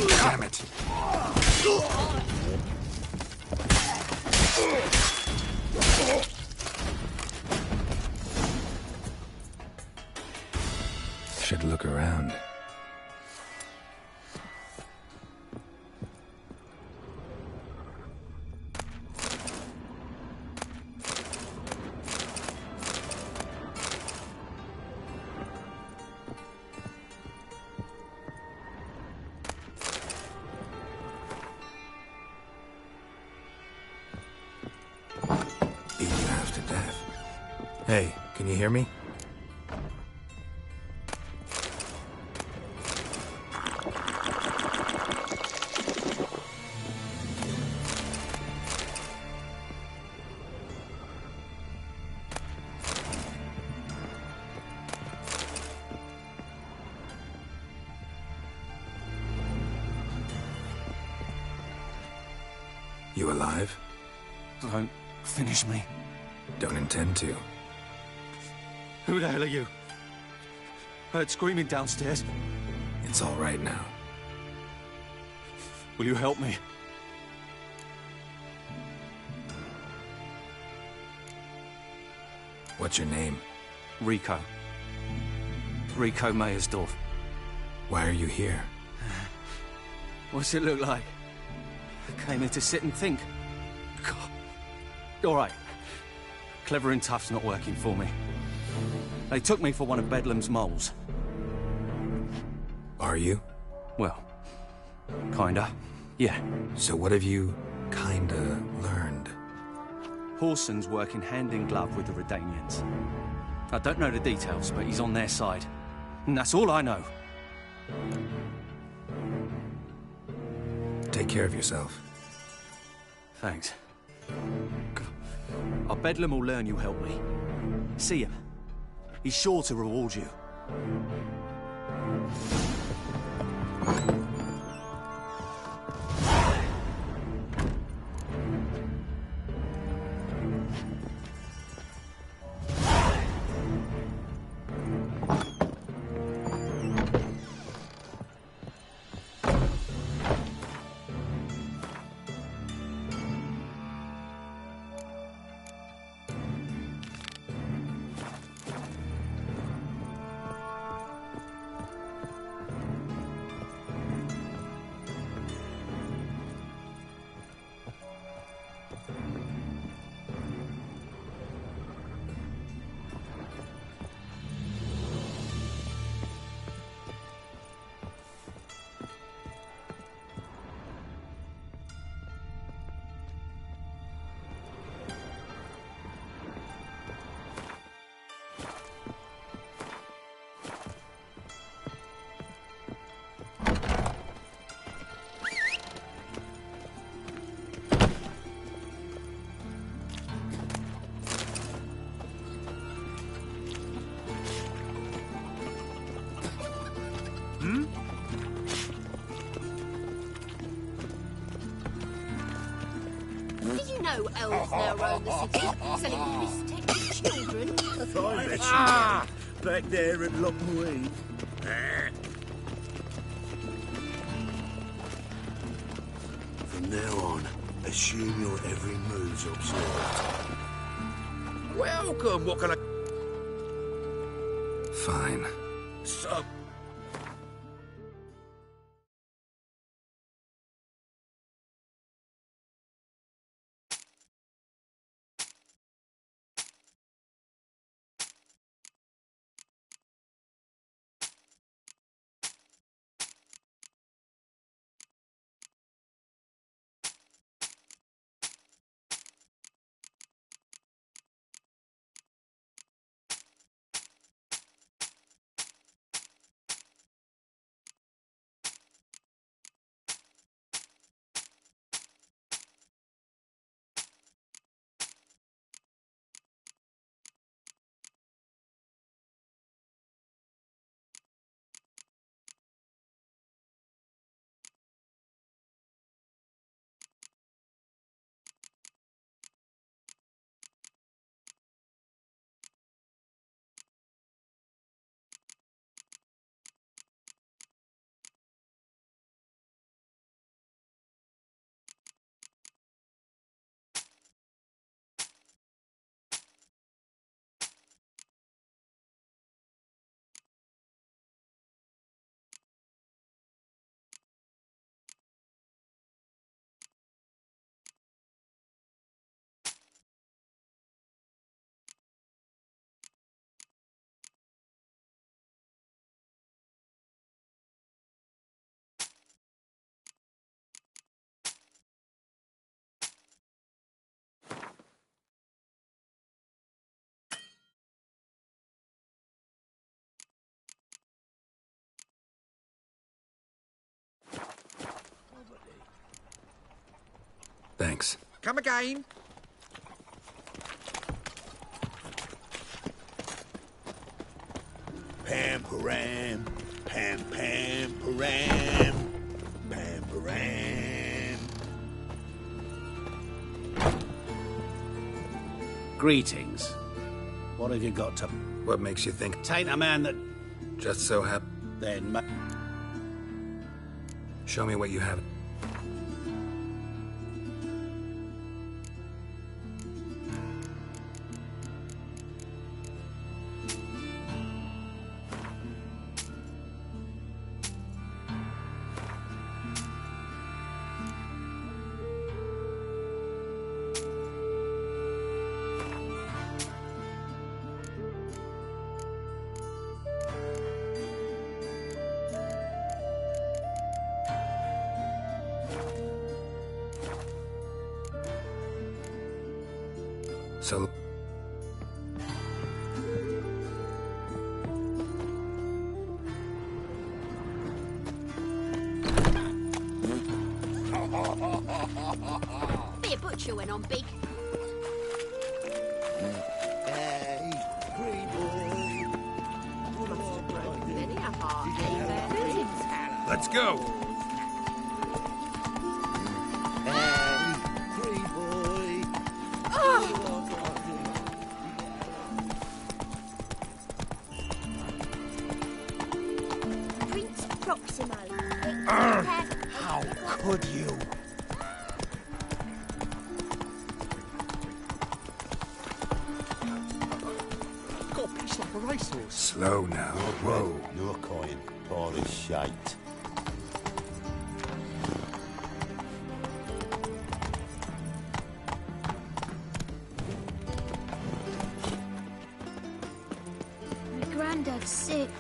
Speaker 4: Damn it. Should look around. Beat you half to death. Hey, can you hear me? You alive?
Speaker 15: Don't finish me.
Speaker 4: Don't intend to.
Speaker 15: Who the hell are you? Heard screaming downstairs.
Speaker 4: It's all right now.
Speaker 15: Will you help me?
Speaker 4: What's your name?
Speaker 15: Rico. Rico Meyersdorf.
Speaker 4: Why are you here?
Speaker 15: What's it look like? Came here to sit and think. God. All right. Clever and tough's not working for me. They took me for one of Bedlam's moles.
Speaker 4: Are you?
Speaker 15: Well, kinda. Yeah.
Speaker 4: So what have you kinda learned?
Speaker 15: Horson's working hand in glove with the Redanians. I don't know the details, but he's on their side. And that's all I know.
Speaker 4: Take care of yourself.
Speaker 15: Thanks. Our Bedlam will learn you help me. See him. He's sure to reward you.
Speaker 20: Did you know elves now roam the city, selling mistake to children?
Speaker 2: Fine, that's back there at Lockwood. From now on, assume your every move's observed.
Speaker 19: Welcome, what can I...
Speaker 4: Fine.
Speaker 19: So,
Speaker 4: Thanks.
Speaker 3: Come again.
Speaker 2: Pam param, pam pam param, pam param.
Speaker 21: Greetings. What have you got to...
Speaker 4: What makes you think?
Speaker 21: Tain't a man that...
Speaker 4: Just so happen.
Speaker 21: Then...
Speaker 4: Show me what you have. So...
Speaker 20: Be a butcher went on big.
Speaker 2: Hey, free boy.
Speaker 20: Many a heart.
Speaker 4: Let's go!
Speaker 20: Prince Proximo.
Speaker 2: How could you?
Speaker 21: Got a piece like a racehorse.
Speaker 4: Slow now. Whoa.
Speaker 2: Your coin, Polish shite.
Speaker 20: My granddad's sick.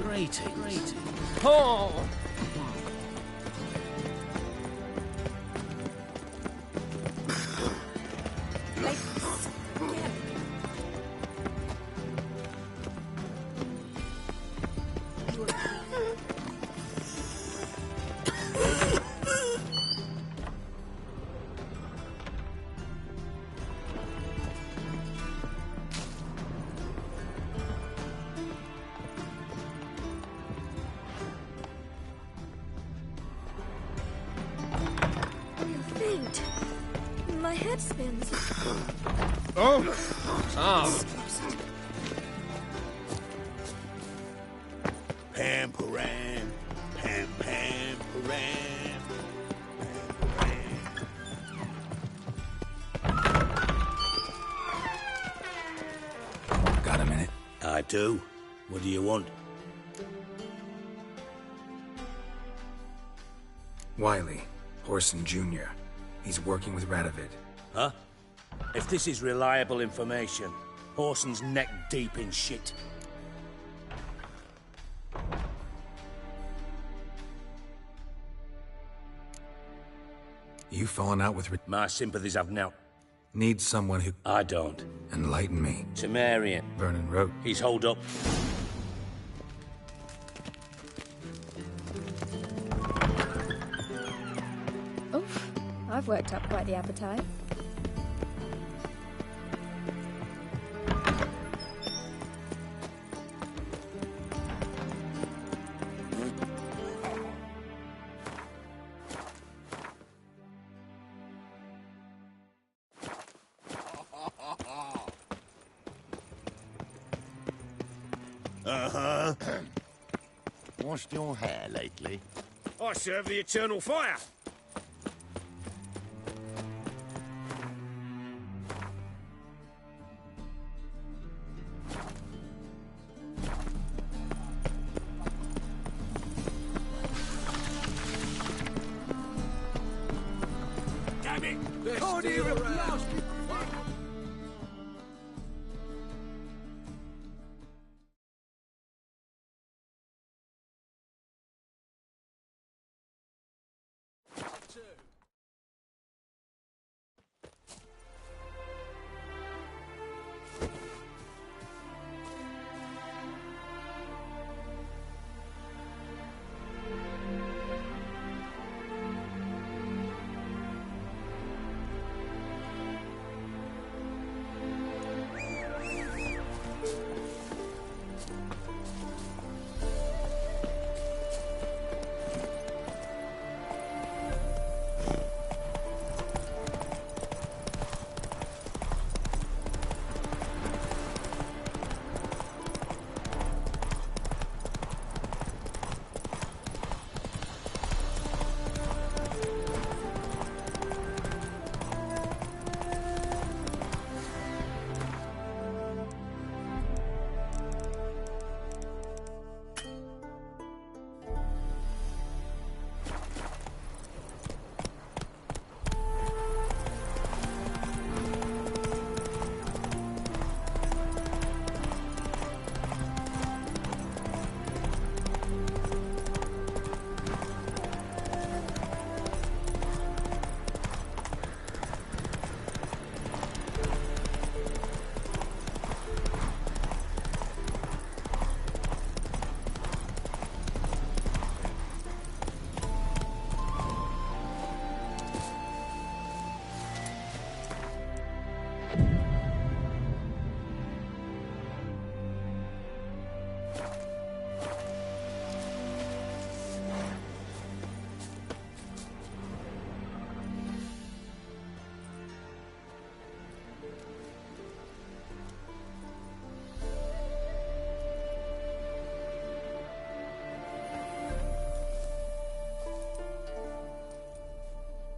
Speaker 21: Greetings.
Speaker 6: Oh!
Speaker 16: My head spins.
Speaker 6: Oh! Tom.
Speaker 2: Pam param, pam pam param.
Speaker 4: Got a minute?
Speaker 21: I do. What do you want?
Speaker 4: Wiley, Horson Jr. He's working with Radovid.
Speaker 21: Huh? If this is reliable information, Horson's neck deep in shit.
Speaker 4: You fallen out with...
Speaker 21: My sympathies have now...
Speaker 4: Need someone who...
Speaker 21: I don't.
Speaker 4: Enlighten me.
Speaker 21: Temerian.
Speaker 4: Vernon wrote.
Speaker 21: He's holed up.
Speaker 16: Oof, I've worked up quite the appetite.
Speaker 2: Uh-huh. Washed your hair lately?
Speaker 21: I serve the eternal fire.
Speaker 19: me!
Speaker 6: Can't hear him blast!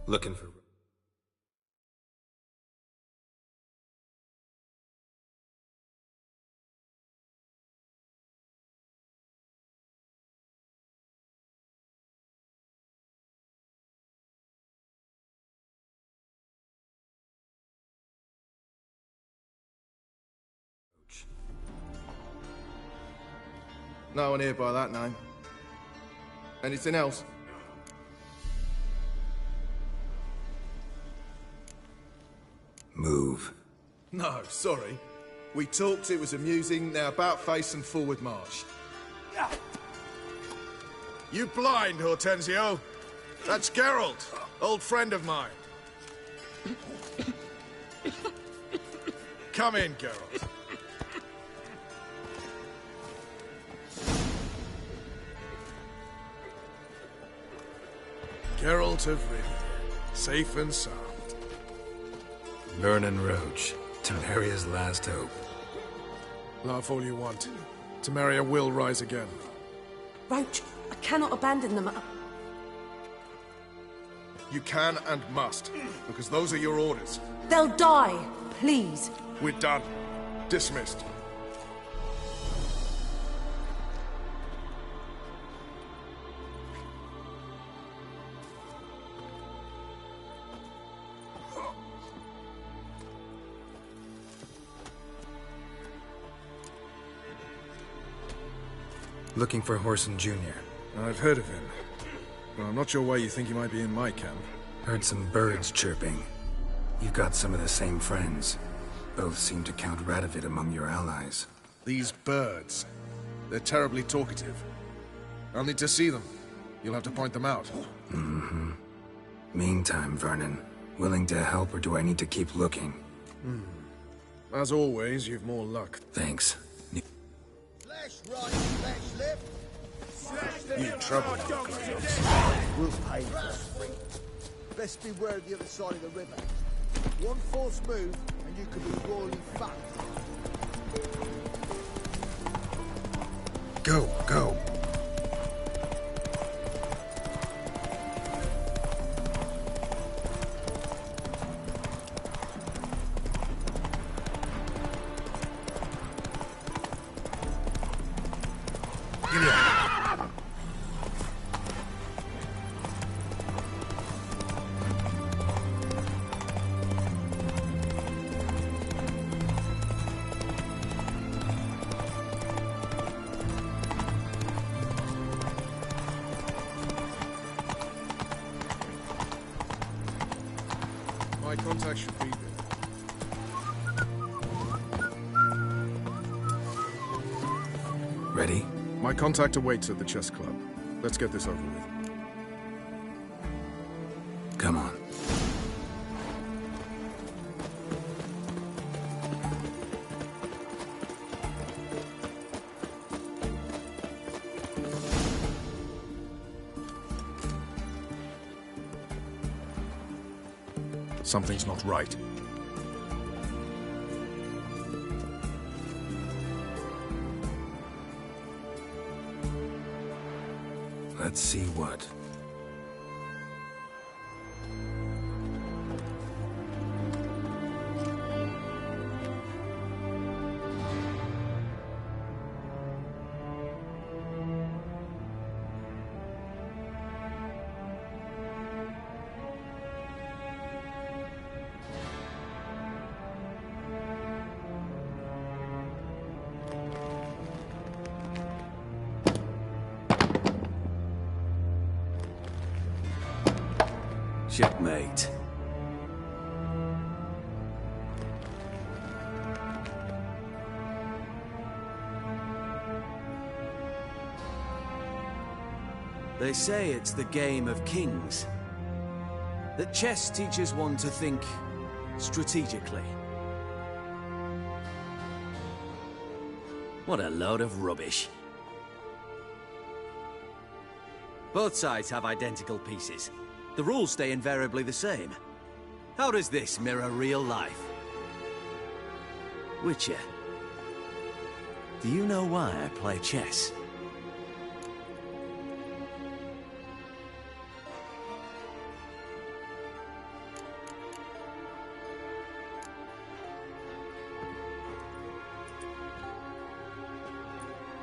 Speaker 4: Looking for...
Speaker 19: No one here by that name. Anything else?
Speaker 4: Move.
Speaker 19: No, sorry. We talked, it was amusing, now about face and forward march. You blind, Hortensio? That's Geralt, old friend of mine. Come in, Geralt. Geralt of Rivia, safe and sound.
Speaker 4: Vernon Roach, Temeria's last hope.
Speaker 19: Laugh all you want. Temeria will rise again.
Speaker 9: Roach, I cannot abandon them.
Speaker 19: You can and must, because those are your orders.
Speaker 9: They'll die, please.
Speaker 19: We're done. Dismissed.
Speaker 4: Looking for Whoreson Jr.
Speaker 19: I've heard of him. Well, I'm not sure why you think he might be in my camp.
Speaker 4: Heard some birds chirping. You've got some of the same friends. Both seem to count Radovid among your allies.
Speaker 19: These birds. They're terribly talkative. I'll need to see them. You'll have to point them out.
Speaker 4: Mm-hmm. Meantime, Vernon, willing to help or do I need to keep looking?
Speaker 19: As always, you've more luck.
Speaker 4: Thanks.
Speaker 2: Flesh right, flesh left.
Speaker 19: You trouble.
Speaker 2: We'll pay for it. Best beware of the other side of the river. One false move, and you could be royally fucked.
Speaker 4: Go, go. Ready?
Speaker 19: My contact awaits at the chess club. Let's get this over with.
Speaker 4: Come on.
Speaker 19: Something's not right.
Speaker 4: Let's see what.
Speaker 15: Checkmate.
Speaker 14: They say it's the game of kings. That chess teaches one to think strategically. What a load of rubbish. Both sides have identical pieces. The rules stay invariably the same. How does this mirror real life? Witcher, do you know why I play chess?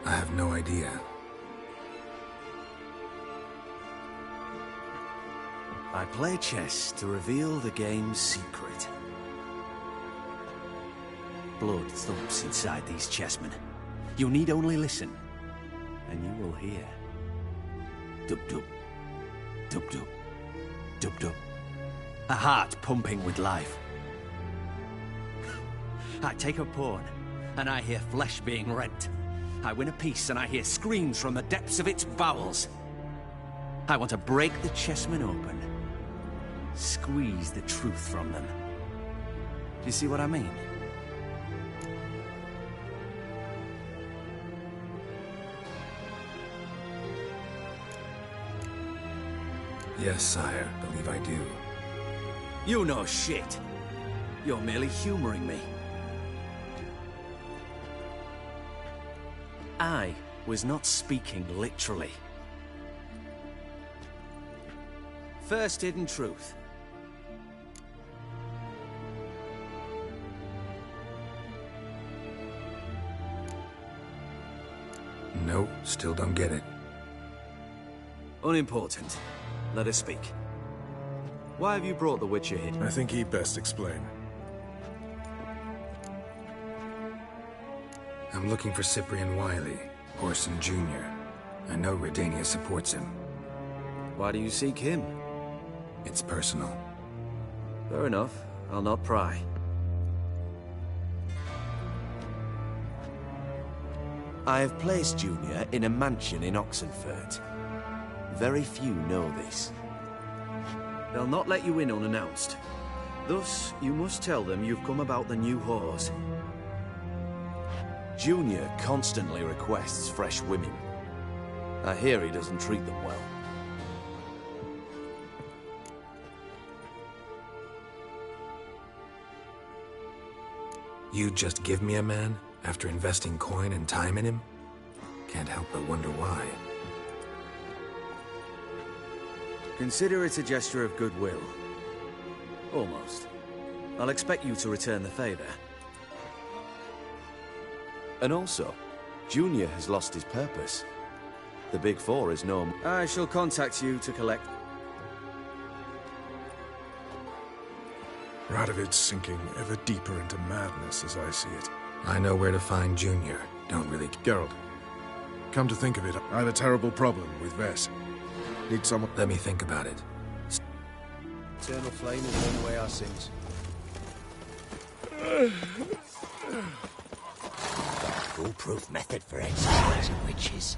Speaker 4: I have no idea.
Speaker 14: I play chess to reveal the game's secret. Blood thumps inside these chessmen. You need only listen, and you will hear. Dub-dub, dub-dub, dub-dub. A heart pumping with life. I take a pawn, and I hear flesh being rent. I win a piece, and I hear screams from the depths of its bowels. I want to break the chessmen open. Squeeze the truth from them. Do you see what I mean?
Speaker 4: Yes, sire. Believe I do.
Speaker 14: You know shit. You're merely humoring me. I was not speaking literally. First hidden truth.
Speaker 4: No, still don't get it.
Speaker 14: Unimportant. Let us speak. Why have you brought the Witcher here?
Speaker 19: I think he'd best explain.
Speaker 4: I'm looking for Cyprian Wiley, Orson Jr. I know Redania supports him.
Speaker 14: Why do you seek him?
Speaker 4: It's personal.
Speaker 14: Fair enough. I'll not pry. I have placed Junior in a mansion in Oxenfurt. Very few know this. They'll not let you in unannounced. Thus, you must tell them you've come about the new whores. Junior constantly requests fresh women. I hear he doesn't treat them well.
Speaker 4: You'd just give me a man after investing coin and time in him? Can't help but wonder why.
Speaker 14: Consider it a gesture of goodwill. Almost. I'll expect you to return the favor.
Speaker 12: And also, Junior has lost his purpose. The Big Four is no more.
Speaker 14: I shall contact you to collect.
Speaker 19: Radovid's sinking ever deeper into madness as I see it.
Speaker 4: I know where to find Junior. Don't really...
Speaker 19: Geralt, come to think of it, I have a terrible problem with Ves. Need someone...
Speaker 4: Let me think about it.
Speaker 2: Eternal flame will burn away our sins.
Speaker 11: foolproof method for exercising witches.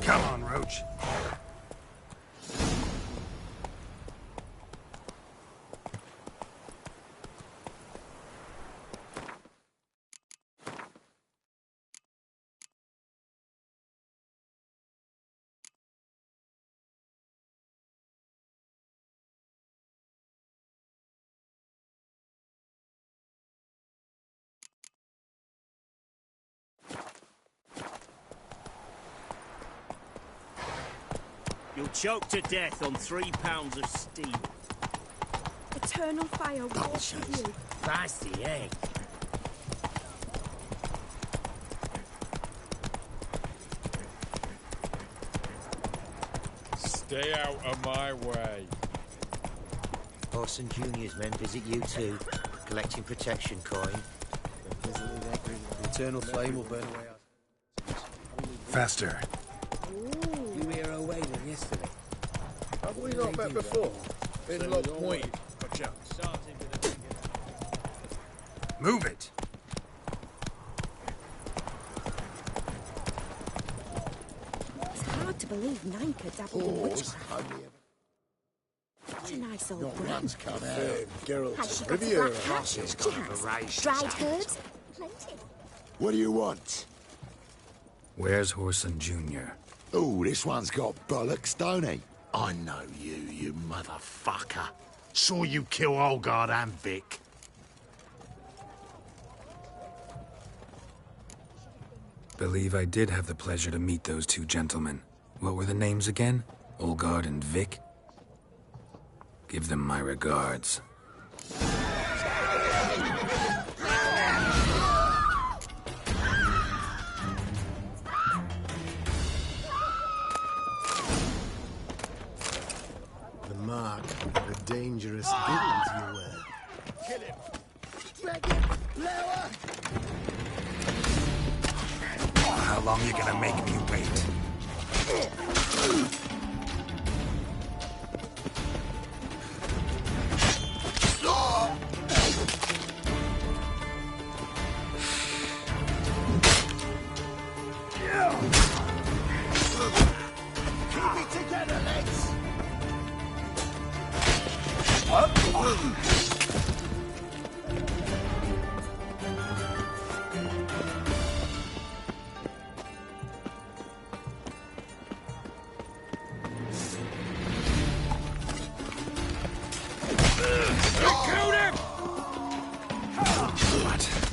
Speaker 4: Come on, Roach.
Speaker 21: You'll choke to death on 3 pounds of steel.
Speaker 17: Eternal fire walks with you.
Speaker 11: That's the egg.
Speaker 1: Stay out of my way.
Speaker 11: Orson Jr.'s men visit you too, collecting protection coin.
Speaker 2: Eternal flame will burn away our...
Speaker 4: Faster.
Speaker 11: You were a whaler yesterday.
Speaker 19: Have we not met before? In Lock Point, gotcha.
Speaker 4: Move it.
Speaker 17: It's hard to believe Nanka dabbled in witchcraft. Such a nice old brand.
Speaker 2: One's come out.
Speaker 17: Has she
Speaker 2: Geralt,
Speaker 17: got a
Speaker 2: Riviera.
Speaker 17: black hat? She has. Dried herbs? Plenty.
Speaker 22: What do you want?
Speaker 4: Where's Whoreson Jr.?
Speaker 22: Oh, this one's got bollocks, don't he? I know you, you motherfucker. Saw you kill Olgard and Vic.
Speaker 4: Believe I did have the pleasure to meet those two gentlemen. What were the names again? Olgard and Vic? Give them my regards.
Speaker 2: The mark of a dangerous villains you were.
Speaker 22: Kill him! Dragon blower!
Speaker 4: How long you gonna make me wait?
Speaker 22: Keep it together, lads!
Speaker 4: What?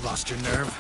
Speaker 4: Lost your nerve?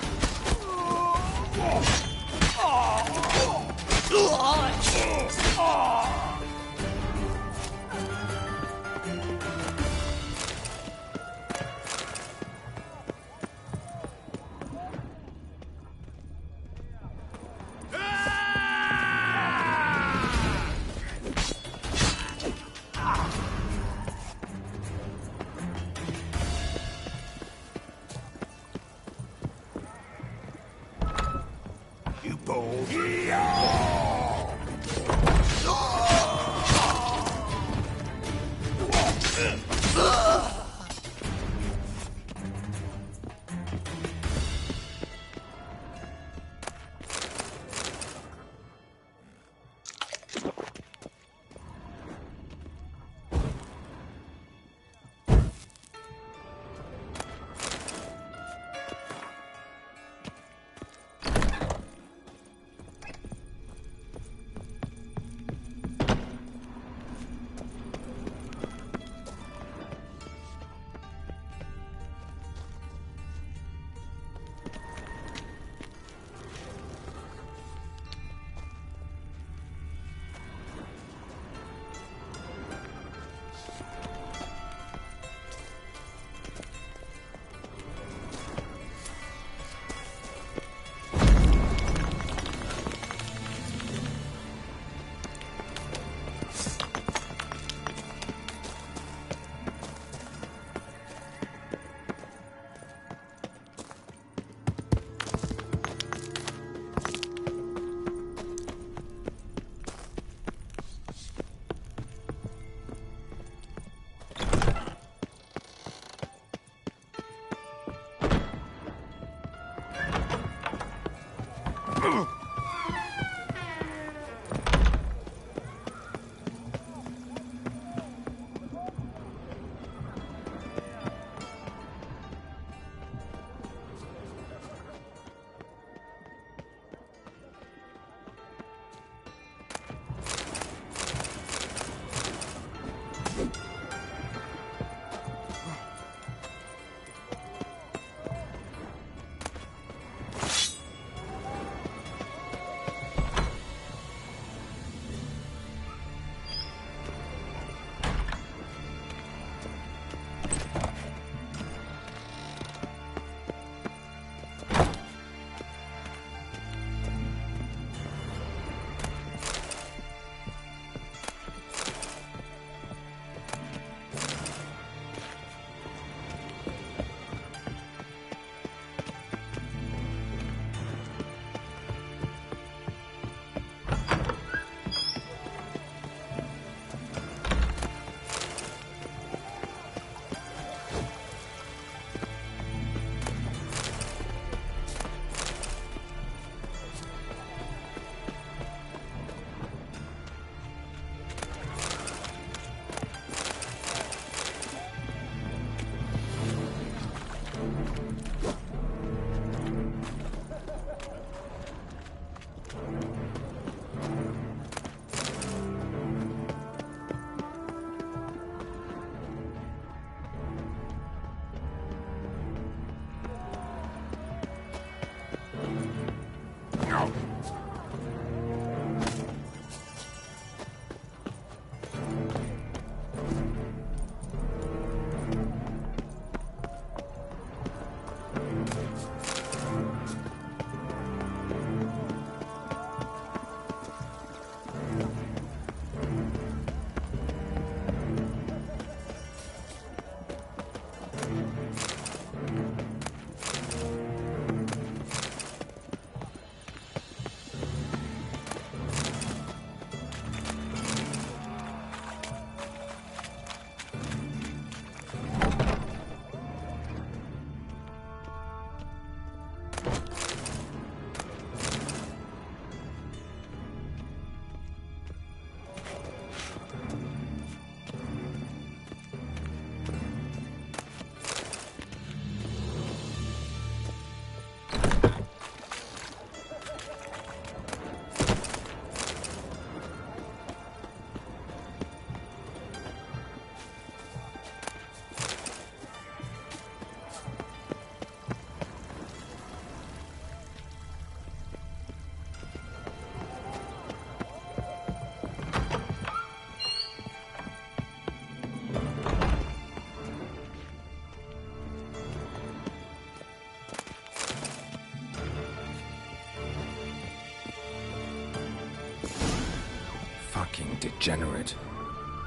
Speaker 4: fucking degenerate.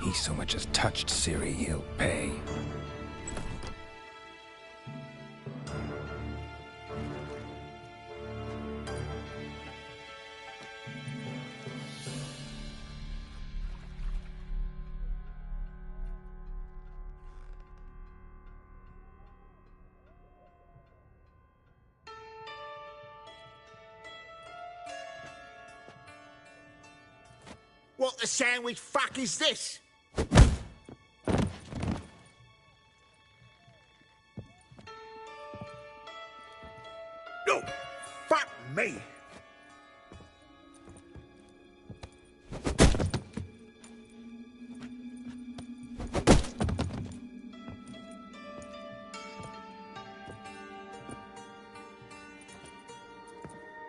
Speaker 4: He so much as touched Ciri, he'll pay.
Speaker 22: What the sandwich fuck is this? No! Fuck me!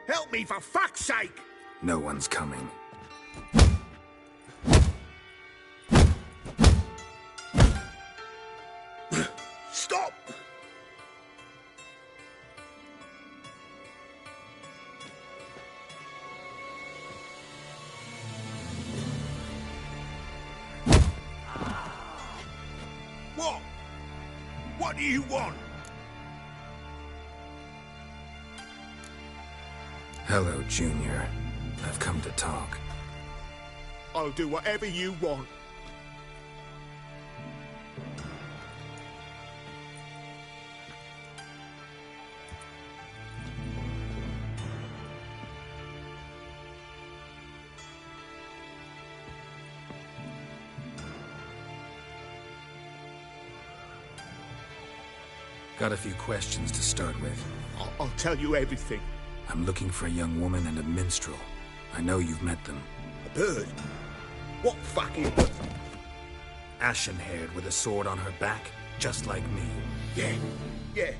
Speaker 22: Help me, for fuck's sake!
Speaker 4: No one's coming.
Speaker 22: Stop! What? What do you want?
Speaker 4: Hello, Junior. I've come to talk.
Speaker 22: I'll do whatever you want.
Speaker 4: Got a few questions to start with.
Speaker 22: I'll tell you everything.
Speaker 4: I'm looking for a young woman and a minstrel. I know you've met them.
Speaker 22: A bird? What fucking bird?
Speaker 4: Ashen-haired with a sword on her back, just like me.
Speaker 22: Yeah.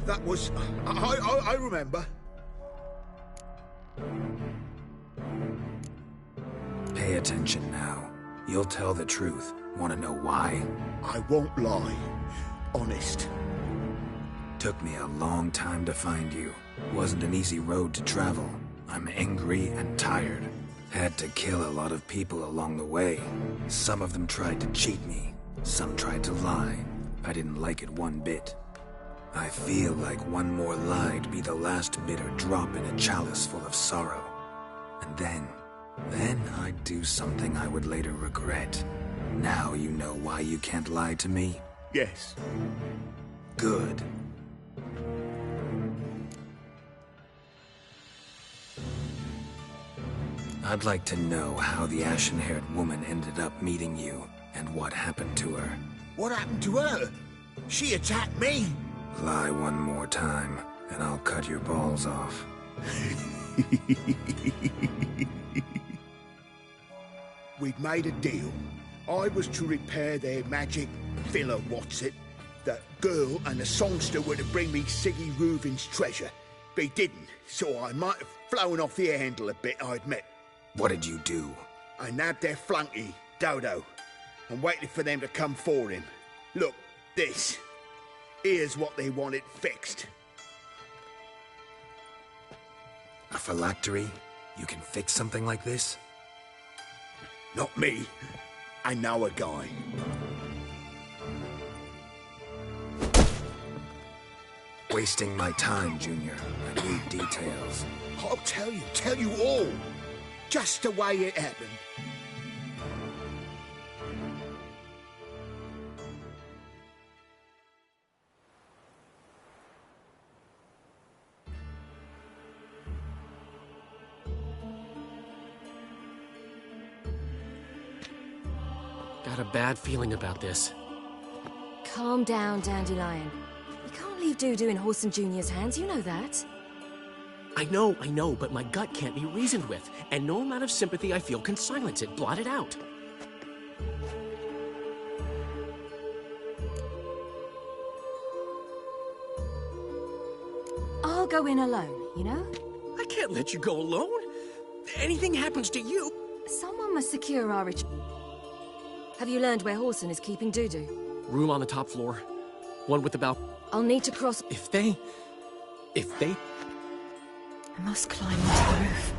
Speaker 22: That was... I remember.
Speaker 4: Pay attention now. You'll tell the truth. Want to know why?
Speaker 22: I won't lie. Honest.
Speaker 4: Took me a long time to find you. Wasn't an easy road to travel. I'm angry and tired. Had to kill a lot of people along the way. Some of them tried to cheat me. Some tried to lie. I didn't like it one bit. I feel like one more lie'd be the last bitter drop in a chalice full of sorrow. And then I'd do something I would later regret. Now you know why you can't lie to me?
Speaker 22: Yes.
Speaker 4: Good. I'd like to know how the ashen-haired woman ended up meeting you, and what happened to her.
Speaker 22: What happened to her? She attacked me!
Speaker 4: Lie one more time, and I'll cut your balls off.
Speaker 22: We'd made a deal. I was to repair their magic villa, what's it? The girl and the songster were to bring me Siggy Reuven's treasure. They didn't, so I might have flown off the handle a bit, I admit.
Speaker 4: What did you do?
Speaker 22: I nabbed their flunky, Dodo, and waited for them to come for him. Look, this. Here's what they wanted fixed.
Speaker 4: A phylactery? You can fix something like this?
Speaker 22: Not me. I know a guy.
Speaker 4: Wasting my time, Junior. I need details.
Speaker 22: I'll tell you all. Just the way it happened.
Speaker 10: Got a bad feeling about this.
Speaker 16: Calm down, Dandelion. You can't leave Dudu in Whoreson Jr.'s hands, you know that.
Speaker 10: I know, but my gut can't be reasoned with, and no amount of sympathy I feel can silence it, blot it out.
Speaker 16: I'll go in alone, you know?
Speaker 10: I can't let you go alone. Anything happens to you...
Speaker 16: Someone must secure our Have you learned where Whoreson is keeping Dudu?
Speaker 10: Room on the top floor. One with about...
Speaker 16: I'll need to cross...
Speaker 10: If they...
Speaker 16: I must climb onto the roof.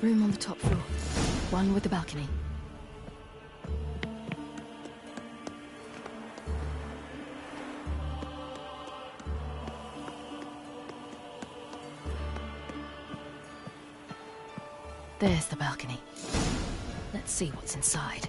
Speaker 16: Room on the top floor. One with the balcony. There's the balcony. Let's see what's inside.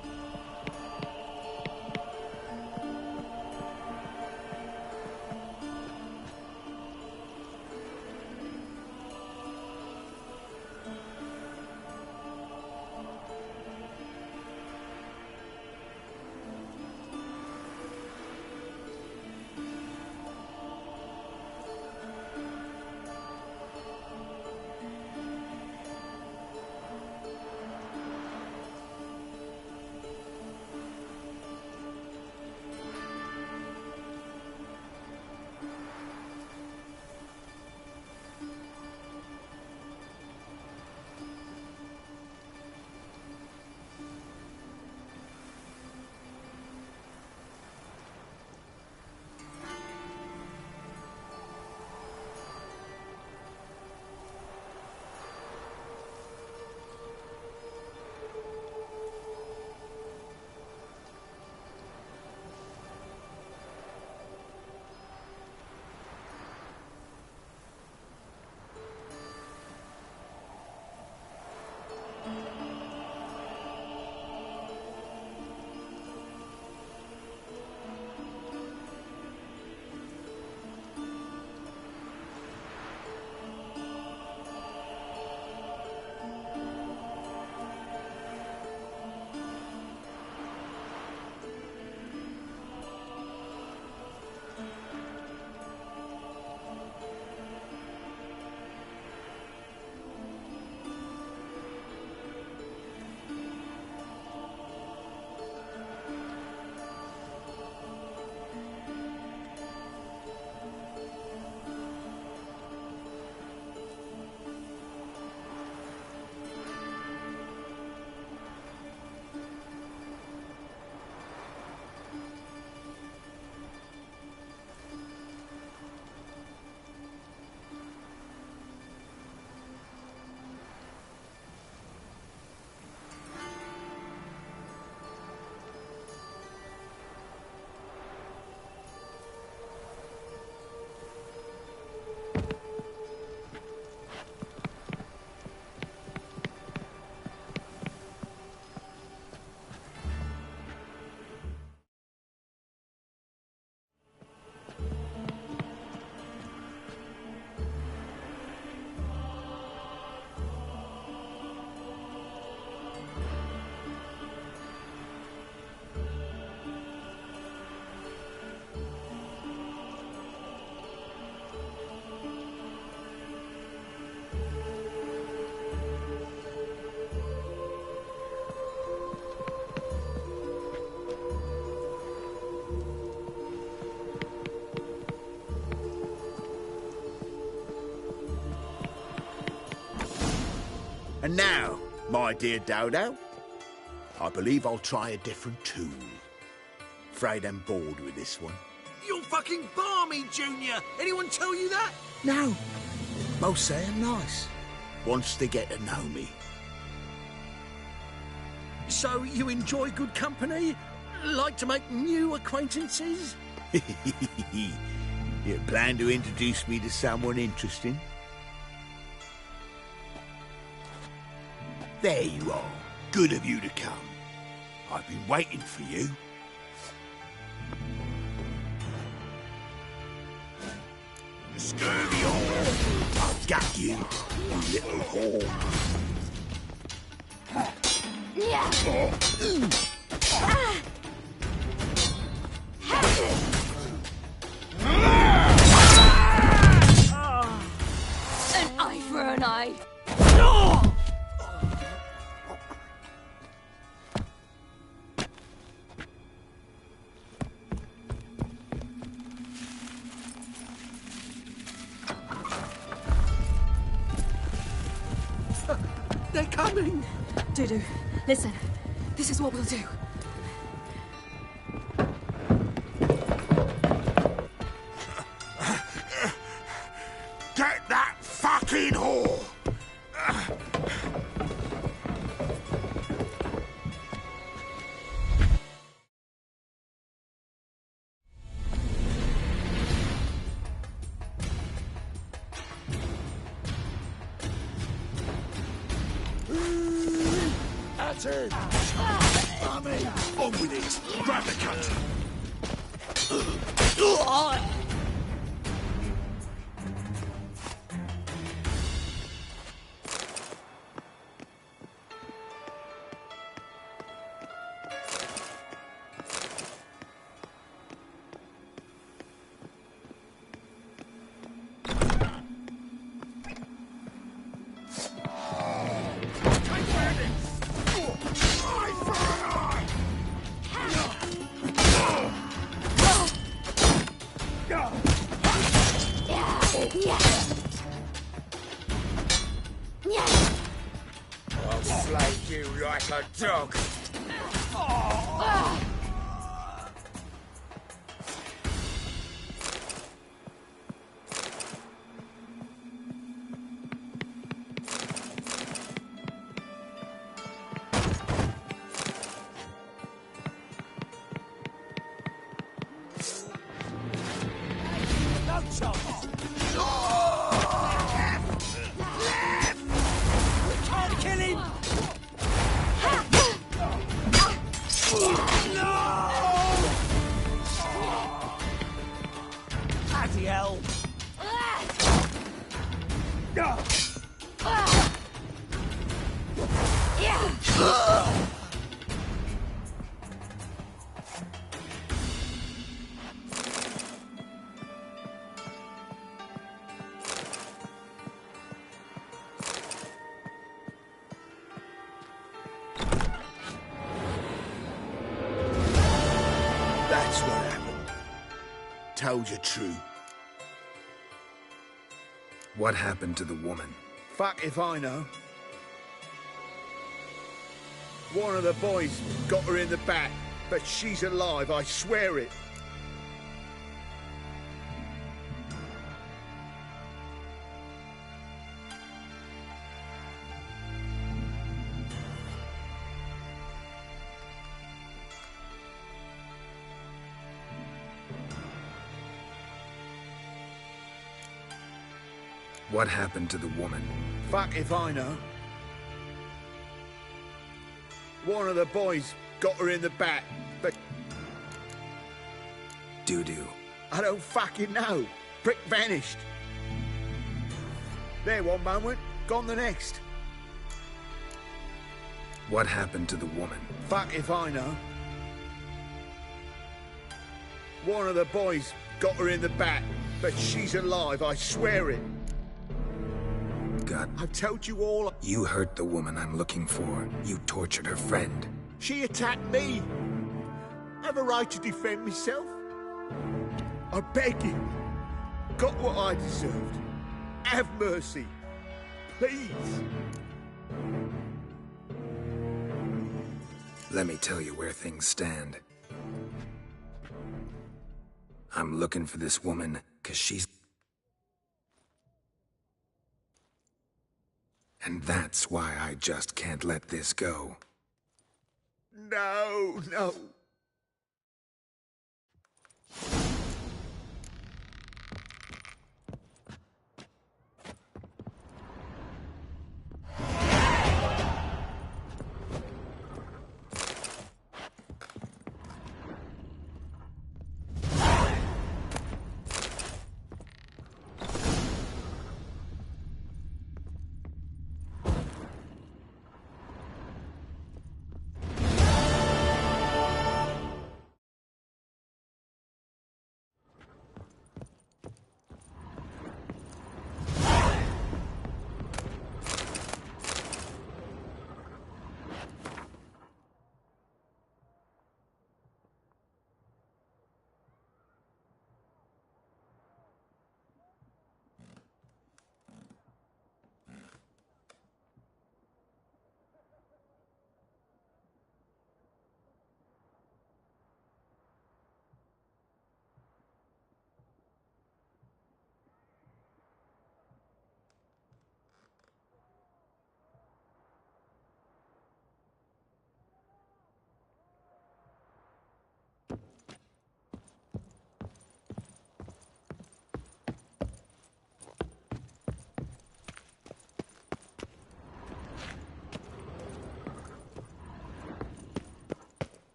Speaker 22: And now, my dear Dodo, I believe I'll try a different tool. Afraid I'm bored with this one.
Speaker 2: You're fucking balmy, Junior! Anyone tell you that?
Speaker 22: No. Most say I'm nice. Wants to get to know me.
Speaker 2: So you enjoy good company? Like to make new acquaintances?
Speaker 22: You plan to introduce me to someone interesting? There you are. Good of you to come. I've been waiting for you. Scurvy whore! I've got you, you little whore.
Speaker 16: An eye for an eye.
Speaker 2: They're coming!
Speaker 9: Dudu, listen. This is what we'll do.
Speaker 22: Get that fucking whore! That's it! Mummy! On with it! Grab the cunt!
Speaker 2: I'll slay you like a dog.
Speaker 6: No chance! Can't kill him! Bloody hell!
Speaker 22: That's what happened. Told you true.
Speaker 4: What happened to the woman?
Speaker 22: Fuck if I know. One of the boys got her in the back, but she's alive, I swear it.
Speaker 4: What happened to the woman?
Speaker 22: Fuck if I know. One of the boys got her in the back, but
Speaker 4: Doo-doo.
Speaker 22: I don't fucking know. Prick vanished. There one moment, gone the next.
Speaker 4: What happened to the woman?
Speaker 22: Fuck if I know. One of the boys got her in the back, but she's alive, I swear it.
Speaker 4: God.
Speaker 22: I've told you all.
Speaker 4: You hurt the woman I'm looking for. You tortured her friend.
Speaker 22: She attacked me. Have a right to defend myself. I beg you. Got what I deserved. Have mercy. Please.
Speaker 4: Let me tell you where things stand. I'm looking for this woman, 'cause she's... And that's why I just can't let this go.
Speaker 22: No, no.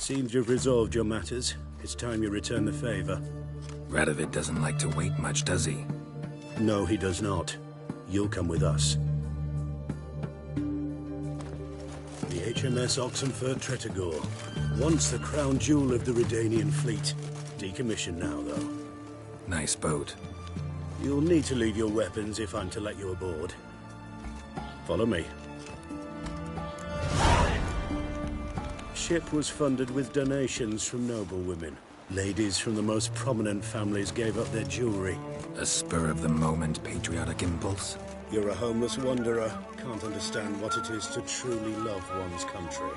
Speaker 2: Seems you've resolved your matters. It's time you return the favor.
Speaker 4: Radovid doesn't like to wait much, does he?
Speaker 2: No, he does not. You'll come with us. The HMS Oxenford Tretogor. Once the crown jewel of the Redanian fleet. Decommissioned now, though.
Speaker 4: Nice boat.
Speaker 2: You'll need to leave your weapons if I'm to let you aboard. Follow me. Ship was funded with donations from noblewomen. Ladies from the most prominent families gave up their jewelry.
Speaker 4: A spur-of-the-moment patriotic impulse?
Speaker 2: You're a homeless wanderer. Can't understand what it is to truly love one's country.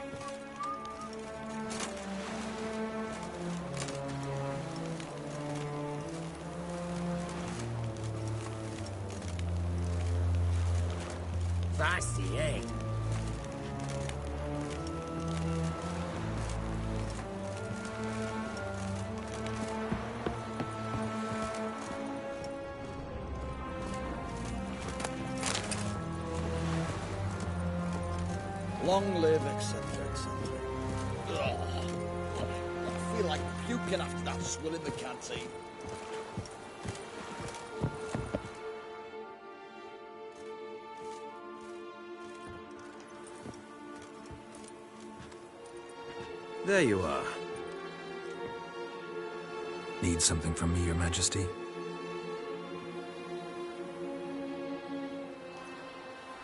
Speaker 11: Feisty, eh?
Speaker 1: Long live etc. Ugh. I feel like puking after that swill in the canteen.
Speaker 15: There you are.
Speaker 4: Need something from me, Your Majesty?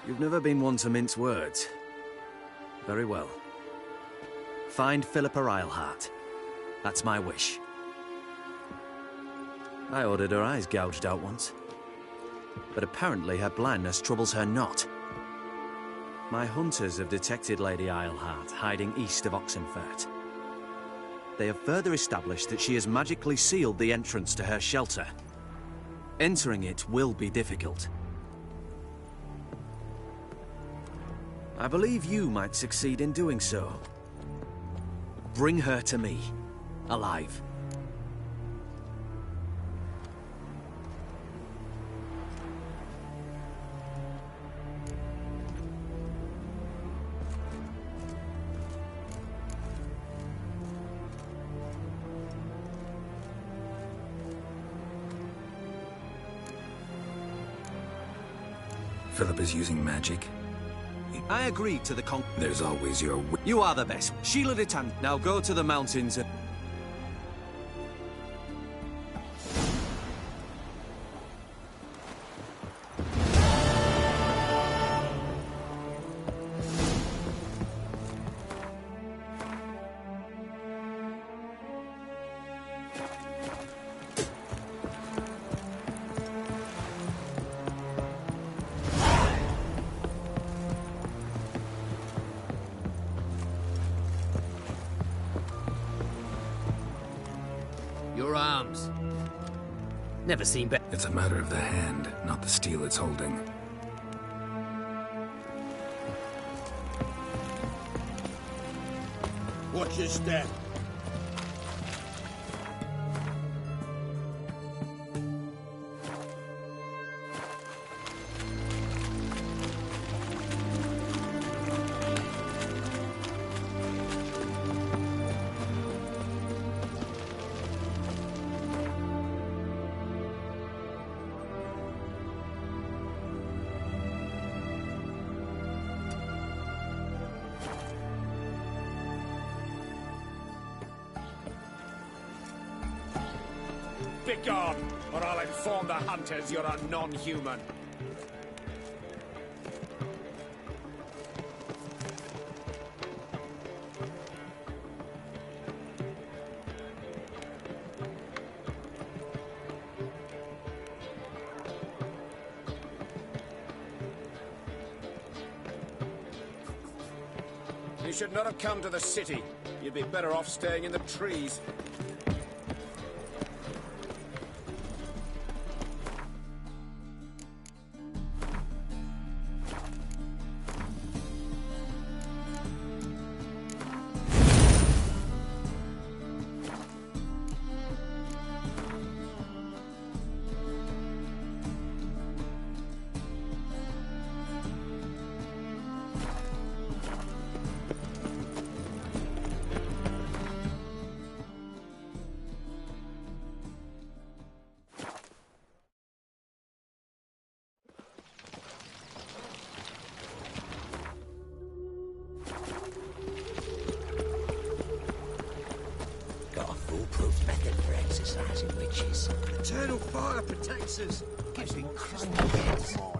Speaker 15: You've never been one to mince words. Very well. Find Philippa Eilhart. That's my wish. I ordered her eyes gouged out once. But apparently her blindness troubles her not. My hunters have detected Lady Eilhart hiding east of Oxenfurt. They have further established that she has magically sealed the entrance to her shelter. Entering it will be difficult. I believe you might succeed in doing so. Bring her to me, alive.
Speaker 4: Philippa's using magic.
Speaker 15: I agreed to the
Speaker 4: There's always your
Speaker 15: You are the best. Sheila de Tan. Now go to the mountains and...
Speaker 10: Your arms. Never seen better.
Speaker 4: It's a matter of the hand, not the steel it's holding.
Speaker 1: Watch your step.
Speaker 5: Begone, or I'll inform the hunters you're a non-human. You should not have come to the city. You'd be better off staying in the trees.
Speaker 2: bitches.
Speaker 1: Eternal fire protects us.
Speaker 2: Gives me cranky this morning.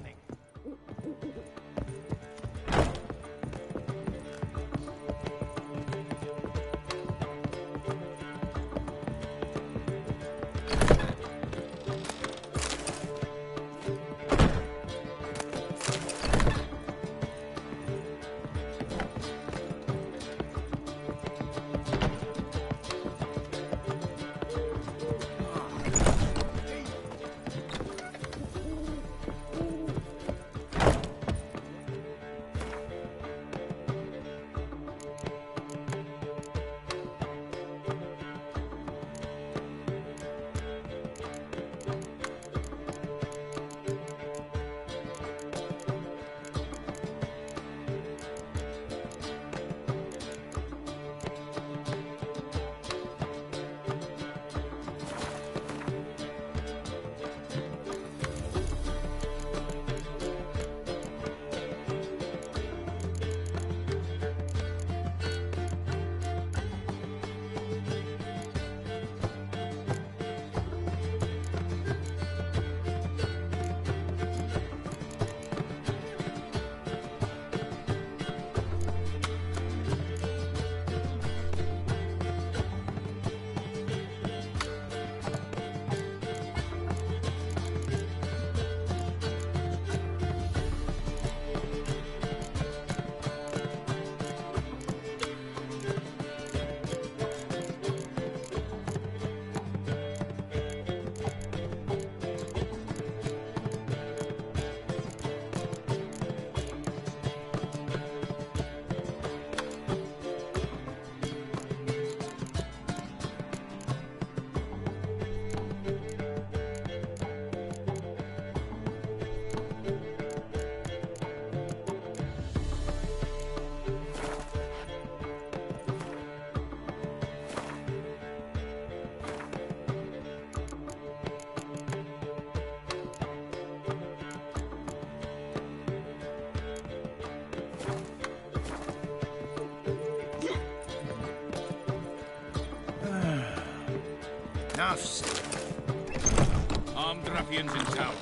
Speaker 21: Armed ruffians in town.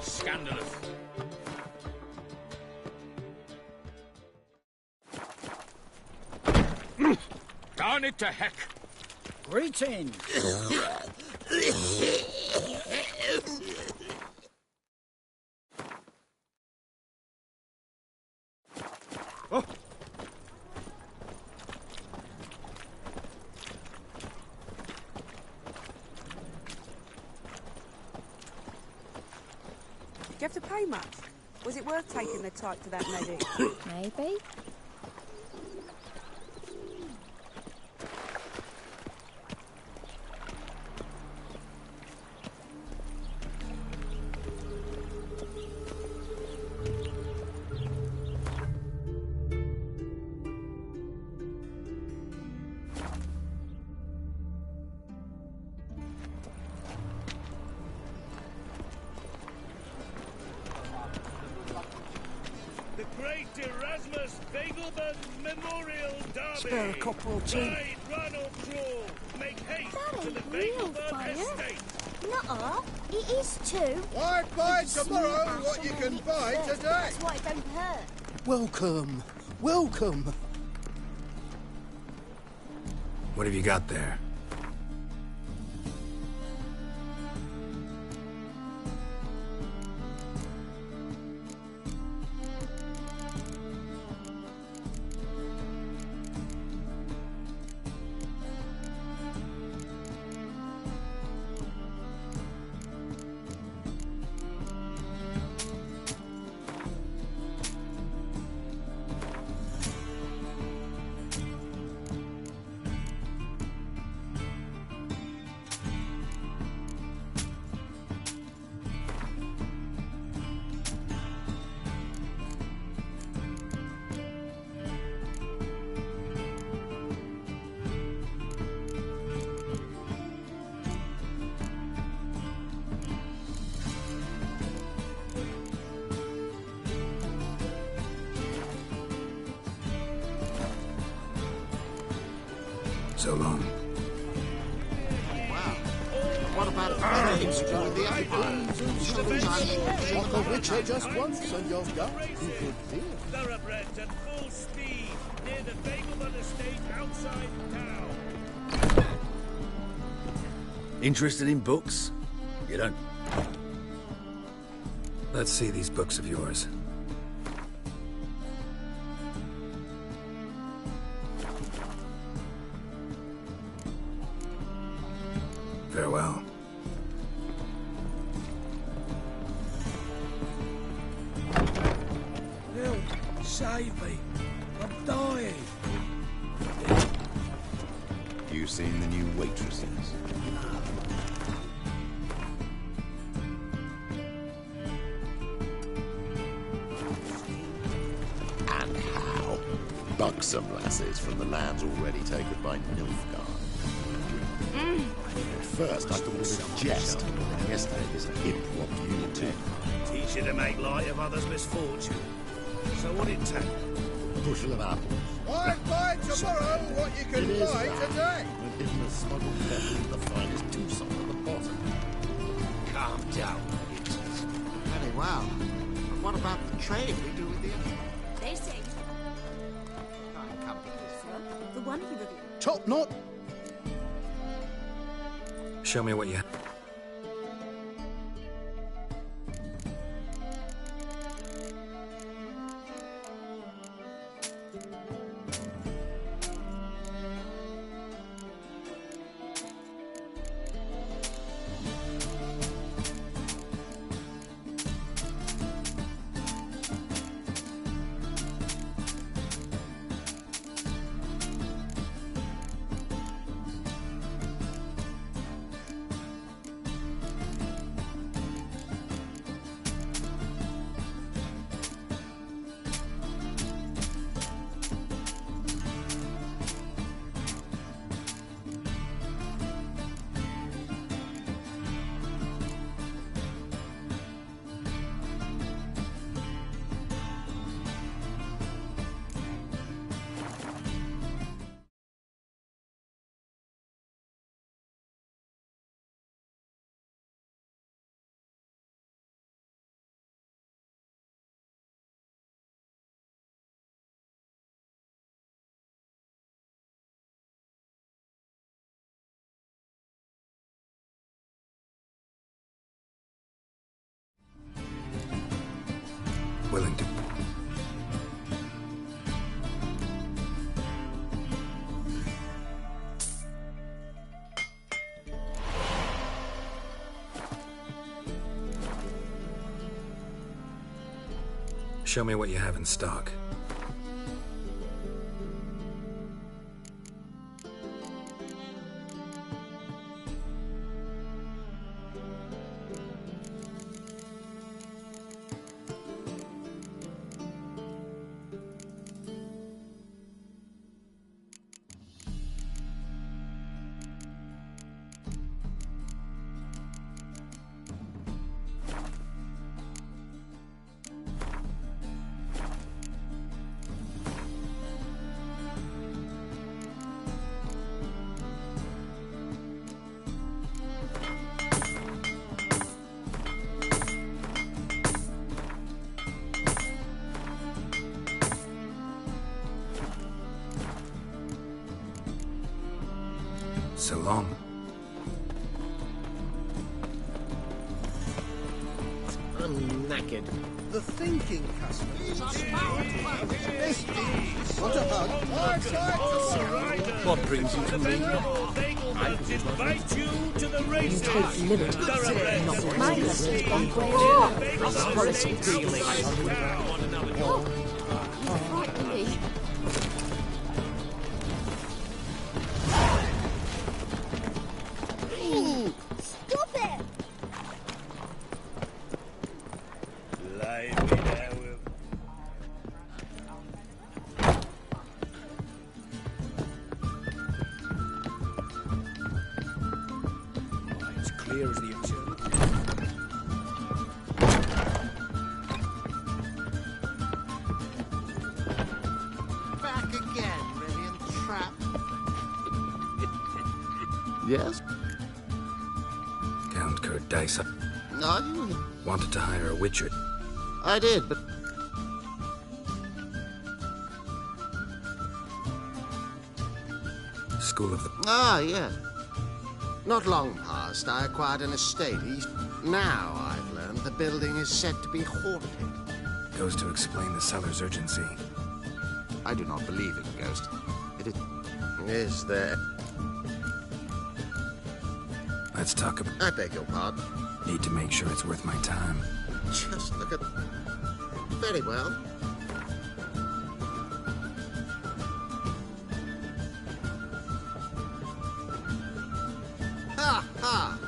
Speaker 21: Scandalous. Darn it to heck!
Speaker 1: Greetings!
Speaker 21: Oh.
Speaker 7: Do you have to pay much? Was it worth taking the type to that medic?
Speaker 8: Maybe.
Speaker 21: The Great Erasmus Begelman Memorial Derby.
Speaker 2: Spare a couple, Chief.
Speaker 21: Ride, run or crawl. Make haste to the
Speaker 20: real
Speaker 21: Begelman
Speaker 20: fire.
Speaker 21: estate.
Speaker 20: Nuh-uh, it is too.
Speaker 2: Why buy tomorrow what you can buy today?
Speaker 20: That's why it don't hurt.
Speaker 2: Welcome. Welcome.
Speaker 4: What have you got there? So long.
Speaker 11: Wow. What a
Speaker 2: about trades during the Empire? Walk a witcher just once and you've got good beer.
Speaker 21: Thoroughbreds at full speed near the Fableman estate outside town.
Speaker 3: Interested in books? You don't.
Speaker 4: Let's see these books of yours. Farewell.
Speaker 21: Help! Save me! I'm dying!
Speaker 13: You seen the new waitresses? And how? Buxom lasses from the lands already taken by Nilfgaard. At first, I thought it was a jest. Yesterday's imp robbed you too.
Speaker 21: Teach you to make light of others' misfortune. So what it take?
Speaker 13: Bushel of apples.
Speaker 2: I'll buy tomorrow what you can buy today.
Speaker 13: We're given a smuggled pepper with the finest Tucson at the bottom.
Speaker 21: Calm down,
Speaker 11: Very well. But what about the trade we do with the Empire?
Speaker 20: They say
Speaker 9: The one he revealed.
Speaker 2: Top knot.
Speaker 4: Show me what you have. Willing to. Show me what you have in stock. So long.
Speaker 10: I'm knackered.
Speaker 2: The thinking customer. What a hug.
Speaker 21: What brings you to me? Invite you to the race.
Speaker 9: Take liberty. Not my husband's gone crazy.
Speaker 10: Really?
Speaker 20: Oh, you frightened me. Stop it!
Speaker 21: Lie me there, Will. It's clear as the eternal.
Speaker 11: Back again, Rivian Trap.
Speaker 13: Yes?
Speaker 4: dice up.
Speaker 11: No,
Speaker 4: Wanted to hire a witcher.
Speaker 11: I did, but...
Speaker 4: School of the...
Speaker 11: Ah, yes. Not long past, I acquired an estate east. Now, I've learned the building is said to be haunted.
Speaker 4: Goes to explain the seller's urgency.
Speaker 11: I do not believe in ghosts. Is there...
Speaker 4: Let's talk about...
Speaker 11: I beg your pardon.
Speaker 4: Need to make sure it's worth my time.
Speaker 11: Just look at... Very well. Ha ha!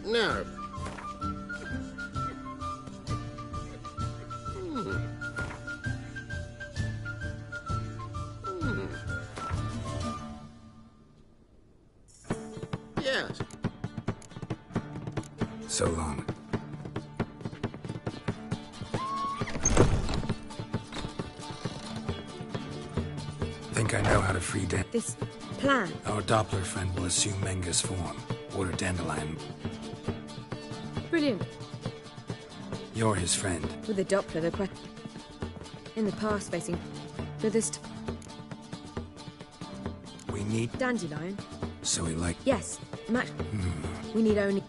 Speaker 11: No. Yes.
Speaker 4: So long. Think I know how to free Dan.
Speaker 17: This plan.
Speaker 4: Our Doppler friend will assume Menga's form. Order Dandelion.
Speaker 17: Brilliant.
Speaker 4: You're his friend.
Speaker 17: With the Doppler, the question. In the past, facing. With this.
Speaker 4: We need.
Speaker 17: Dandelion.
Speaker 4: So we like.
Speaker 17: Yes. Max. We need only.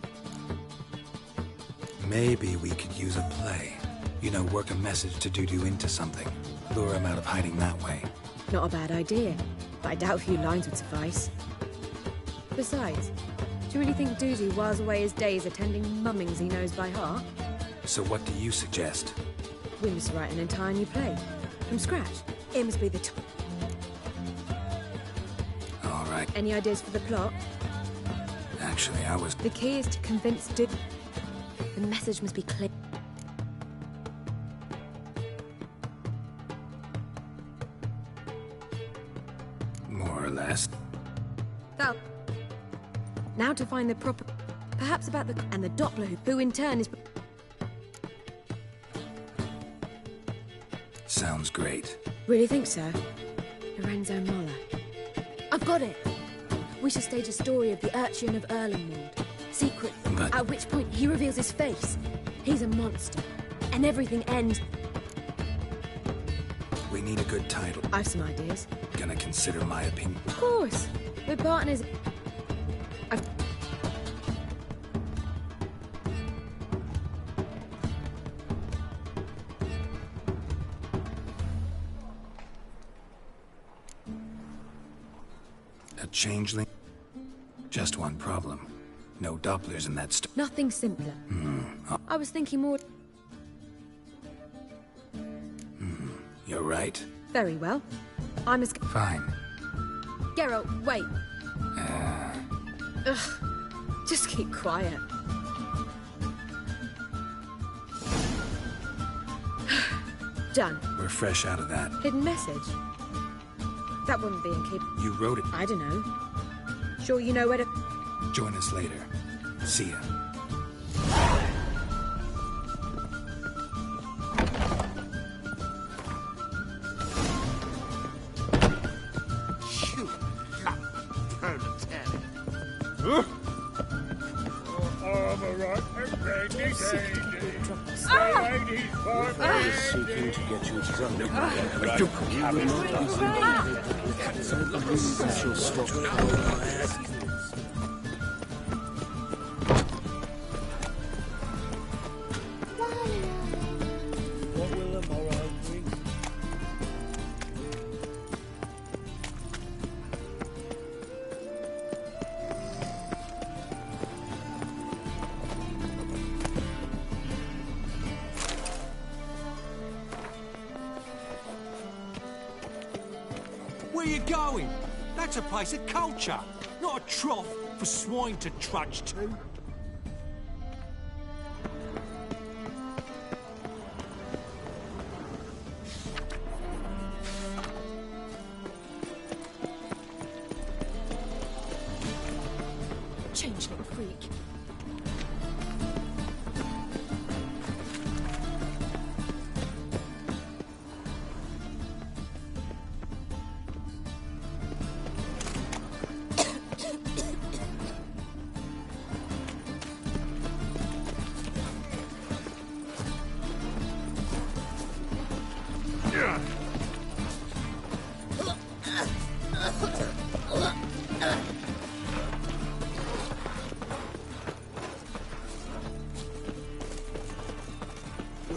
Speaker 4: Maybe we could use a play. You know, work a message to Dudu into something. Lure him out of hiding that way.
Speaker 17: Not a bad idea, but I doubt a few lines would suffice. Besides, do you really think Dudu whiles away his days attending mummings he knows by heart?
Speaker 4: So what do you suggest?
Speaker 17: We must write an entire new play. From scratch. It must be the
Speaker 4: All right.
Speaker 17: Any ideas for the plot?
Speaker 4: Actually, I was...
Speaker 17: The key is to convince Dudu. The message must be clear.
Speaker 4: More or less.
Speaker 17: Now to find the proper... Perhaps about the... And the Doppler who in turn is...
Speaker 4: Sounds great.
Speaker 17: Really think so? Lorenzo Moller. I've got it! We should stage a story of the Urchin of Erlenwald. Secret.
Speaker 4: But...
Speaker 17: At which point he reveals his face. He's a monster. And everything ends...
Speaker 4: We need a good title.
Speaker 17: I've some ideas.
Speaker 4: Gonna consider my opinion.
Speaker 17: Of course. We're partners.
Speaker 4: A changeling? Just one problem. No Dopplers in that
Speaker 17: Nothing simpler. I was thinking more...
Speaker 4: You're right.
Speaker 17: Very well. I'm as...
Speaker 4: Fine.
Speaker 17: Geralt, wait. Ugh. Just keep quiet. Done.
Speaker 4: We're fresh out of that.
Speaker 17: Hidden message? That wouldn't be in keep...
Speaker 4: You wrote it.
Speaker 17: I don't know. Sure you know where to...
Speaker 4: Join us later. See ya.
Speaker 11: You lump proletariat.
Speaker 1: Armor and ready,
Speaker 2: Seeking to get you drunk. She'll stop.
Speaker 1: What will the morrow bring?
Speaker 6: Where you going? That's a place of culture, not a trough for swine to trudge to.
Speaker 16: Changeling freak.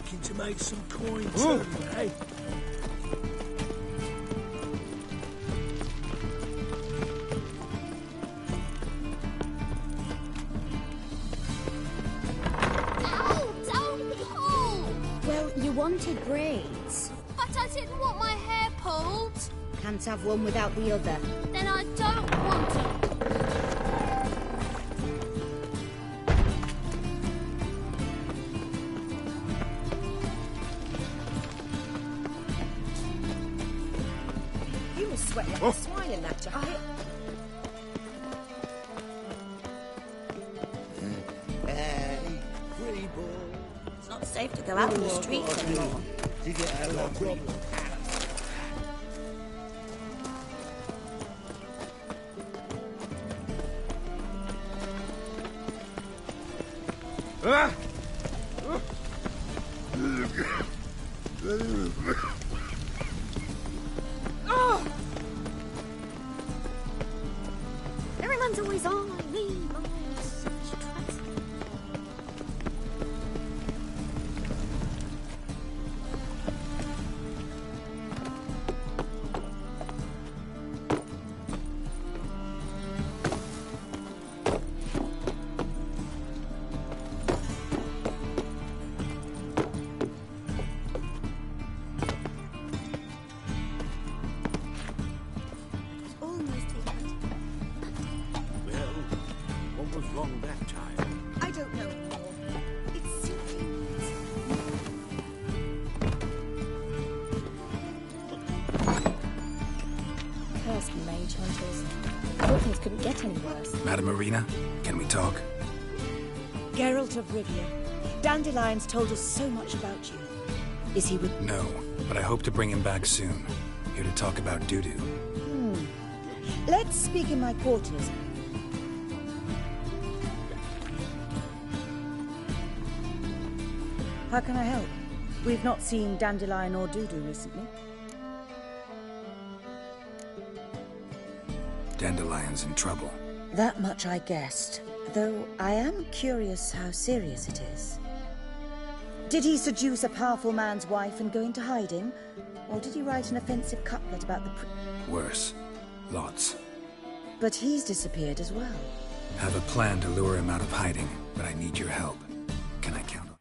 Speaker 2: looking to make some coin too, eh?
Speaker 20: Ow! Don't pull!
Speaker 8: Well, you wanted braids.
Speaker 20: But I didn't want my hair pulled.
Speaker 8: Can't have one without the other.
Speaker 20: Then I don't want them.
Speaker 17: You must sweat like a swine in that jacket.
Speaker 2: Hey, free ball.
Speaker 17: It's not safe to go out in the streets anymore.
Speaker 2: To get a lovely
Speaker 17: Oh! Everyone's always on me.
Speaker 2: Well, what was wrong that time?
Speaker 17: I don't know anymore. It's simply...
Speaker 8: Cursed mage hunters. I thought things couldn't get any worse.
Speaker 4: Madame Marina, can we talk?
Speaker 12: Geralt of Rivia. Dandelion's told us so much about you. Is he with...
Speaker 4: No, but I hope to bring him back soon. Here to talk about Dudu.
Speaker 12: Let's speak in my quarters. How can I help? We've not seen Dandelion or Dudu recently.
Speaker 4: Dandelion's in trouble.
Speaker 12: That much I guessed, though I am curious how serious it is. Did he seduce a powerful man's wife and go into hiding? Or did he write an offensive couplet about the
Speaker 4: Worse. Lots.
Speaker 12: But he's disappeared as well.
Speaker 4: Have a plan to lure him out of hiding, but I need your help. Can I count on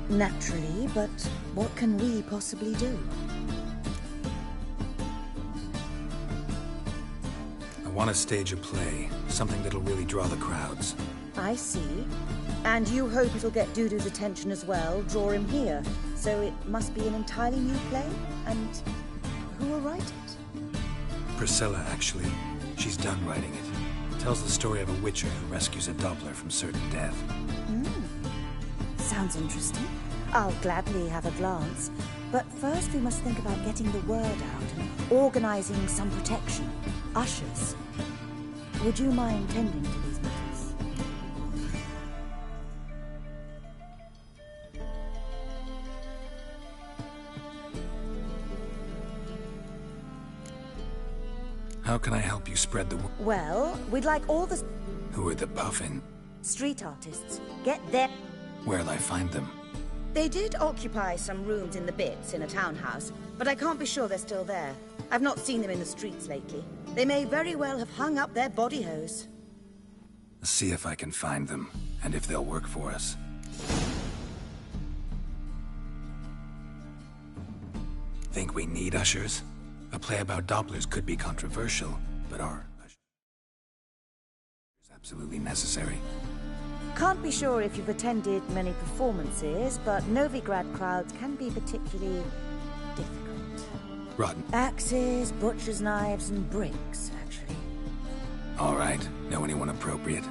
Speaker 12: Naturally, but what can we possibly do?
Speaker 4: I want to stage a play, something that'll really draw the crowds.
Speaker 12: I see. And you hope it'll get Dudu's attention as well, draw him here. So it must be an entirely new play? And who will write it?
Speaker 4: Priscilla, actually. She's done writing it. Tells the story of a witcher who rescues a Doppler from certain death.
Speaker 12: Sounds interesting. I'll gladly have a glance. But first we must think about getting the word out and organizing some protection. Ushers. Would you mind tending to these matters?
Speaker 4: How can I help you spread the word?
Speaker 12: Well, we'd like all the...
Speaker 4: Who are the puffin?
Speaker 12: street artists. Get them.
Speaker 4: Where'll I find them?
Speaker 12: They did occupy some rooms in the Bits in a townhouse, but I can't be sure they're still there. I've not seen them in the streets lately. They may very well have hung up their body hose.
Speaker 4: See if I can find them, and if they'll work for us. Think we need ushers? A play about Dopplers could be controversial, but are ushers absolutely necessary?
Speaker 12: Can't be sure if you've attended many performances, but Novigrad crowds can be particularly difficult.
Speaker 4: Rotten.
Speaker 12: Axes, butcher's knives, and bricks, actually.
Speaker 4: All right. Know anyone appropriate?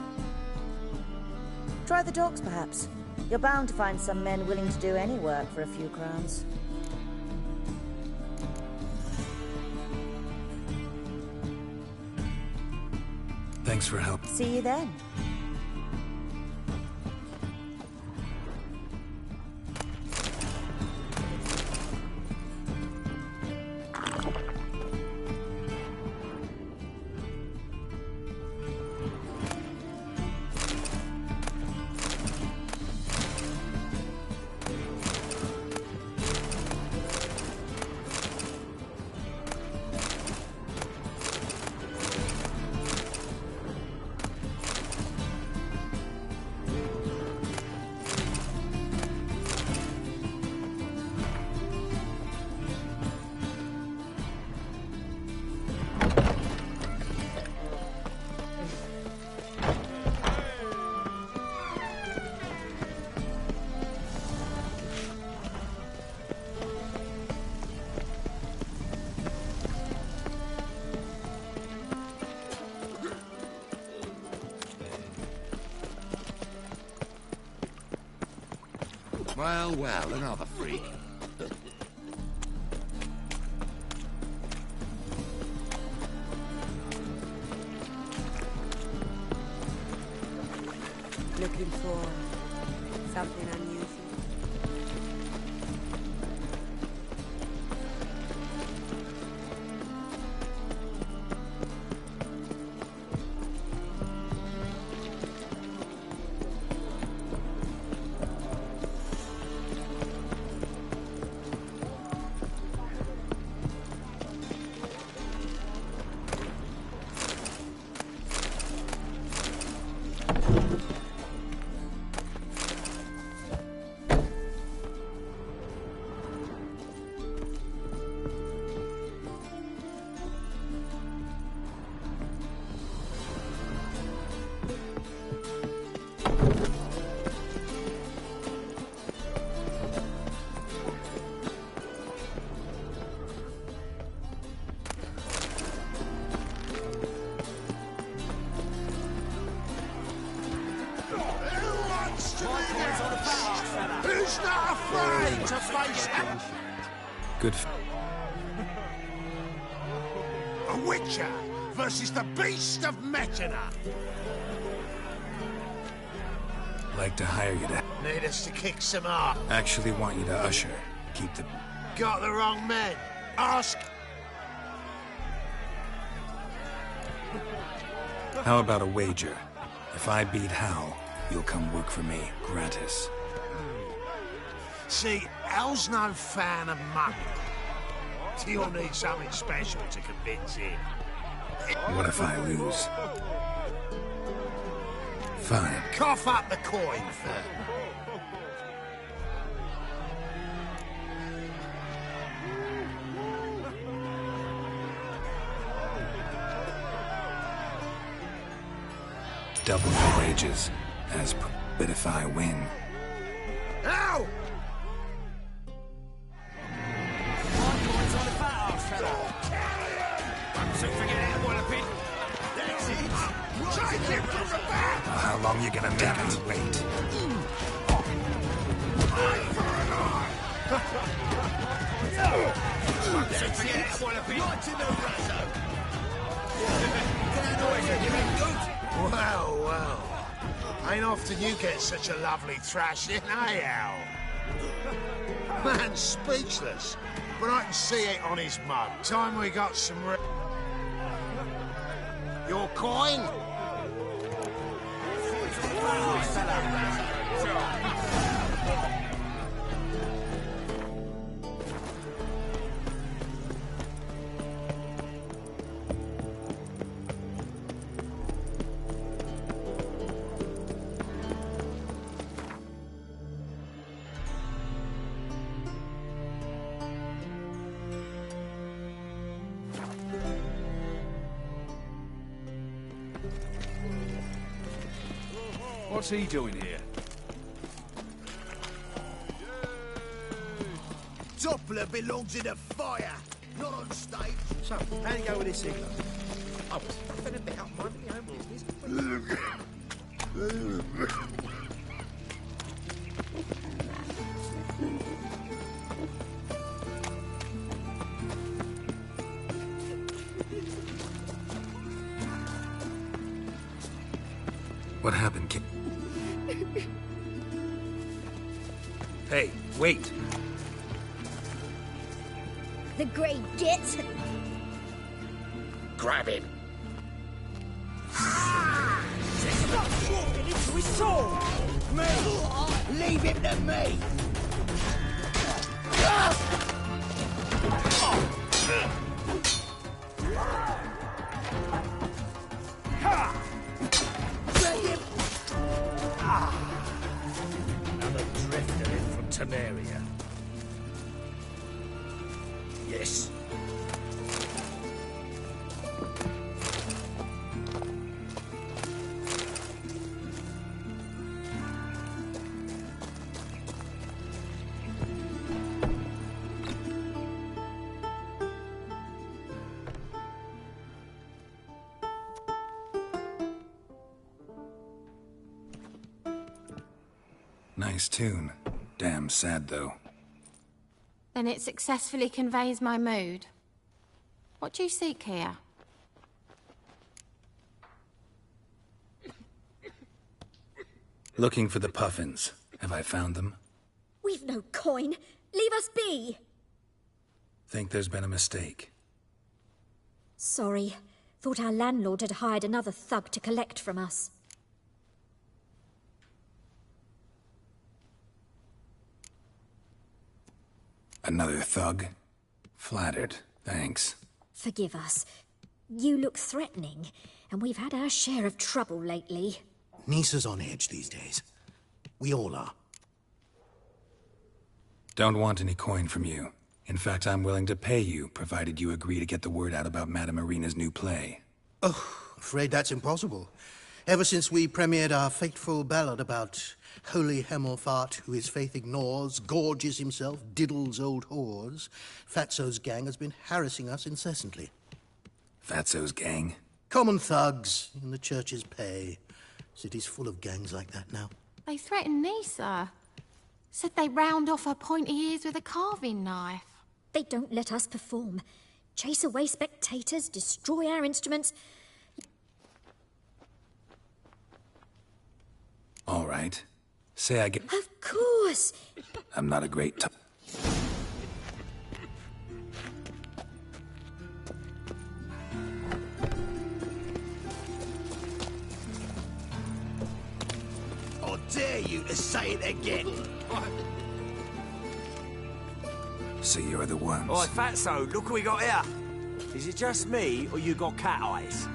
Speaker 12: Try the docks, perhaps. You're bound to find some men willing to do any work for a few crowns.
Speaker 4: Thanks for help.
Speaker 12: See you then.
Speaker 13: Well, well, another freak.
Speaker 17: Looking for something unusual.
Speaker 22: Who's not afraid to face
Speaker 4: Good.
Speaker 22: a witcher versus the beast of Metina?
Speaker 4: Like to hire you to...
Speaker 22: Need us to kick some ass.
Speaker 4: Actually want you to usher. Keep the...
Speaker 22: Got the wrong men. Ask.
Speaker 4: How about a wager? If I beat Hal, you'll come work for me, gratis.
Speaker 22: See, Hal's no fan of money. You'll need something special to convince him.
Speaker 4: What if I lose? Fine.
Speaker 22: Cough up the coin first.
Speaker 4: double the wages, but if I win...
Speaker 22: Ow!
Speaker 4: How long you gonna make me wait?
Speaker 22: Well, well. Ain't often you get such a lovely thrashing, eh, Al? Man's speechless, but I can see it on his mug. Time we got some Your coin?
Speaker 14: What's he doing here?
Speaker 22: Doppler belongs in a fire, not on stage. So, how do you go with this England? I was puffing a bit out minding my own business.
Speaker 4: What happened, kid? Hey, wait!
Speaker 8: The Grey Git!
Speaker 13: Grab him!
Speaker 22: Stop walking into his soul! Me! Leave him to me!
Speaker 21: Another drifter in from Temeria. Yes.
Speaker 4: Nice tune. Damn sad, though.
Speaker 20: Then it successfully conveys my mood. What do you seek here?
Speaker 4: Looking for the Puffins. Have I found them?
Speaker 8: We've no coin. Leave us be.
Speaker 4: Think there's been a mistake.
Speaker 8: Sorry. Thought our landlord had hired another thug to collect from us.
Speaker 4: Another thug? Flattered. Thanks.
Speaker 8: Forgive us. You look threatening, and we've had our share of trouble lately.
Speaker 2: Nisa's on edge these days. We all are.
Speaker 4: Don't want any coin from you. In fact, I'm willing to pay you, provided you agree to get the word out about Madame Irina's new play.
Speaker 2: Oh, afraid that's impossible. Ever since we premiered our fateful ballad about Holy Hemelfart, who his faith ignores, gorges himself, diddles old whores, Fatso's gang has been harassing us incessantly.
Speaker 4: Fatso's gang?
Speaker 2: Common thugs in the church's pay. City's full of gangs like that now.
Speaker 20: They threatened Nisa. Said they round off her pointy ears with a carving knife.
Speaker 8: They don't let us perform. Chase away spectators, destroy our instruments.
Speaker 4: All right. Say I get...
Speaker 8: Of course!
Speaker 4: I'm not a great
Speaker 22: I dare you to say it again.
Speaker 4: So you're the ones.
Speaker 18: Oi, Fatso, look what we got here. Is it just me, or you got cat eyes?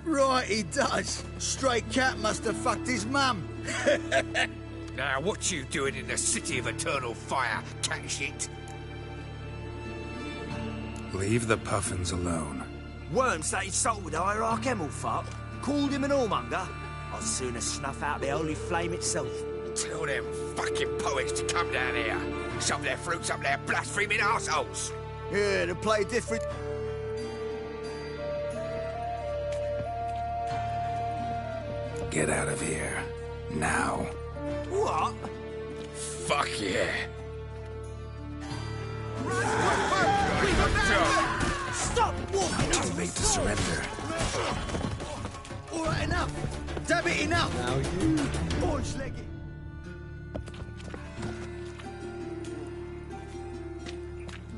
Speaker 22: Right, he does. Stray cat must have fucked his mum.
Speaker 23: Now, what you doing in the City of Eternal Fire, cat shit?
Speaker 4: Leave the Puffins alone.
Speaker 18: Worms that he sold with Hierarch Hemelfart? called him an whoremonger, I'd sooner snuff out the holy flame itself.
Speaker 23: Tell them fucking poets to come down here. Shove their fruits up their blaspheming arseholes.
Speaker 18: Yeah, to play different...
Speaker 4: Get out of here. Now.
Speaker 18: What?
Speaker 23: Fuck yeah.
Speaker 18: Stop walking!
Speaker 4: Too late to surrender.
Speaker 22: All right, enough. Damn it, enough.
Speaker 18: Now you...
Speaker 22: Boys, leggy.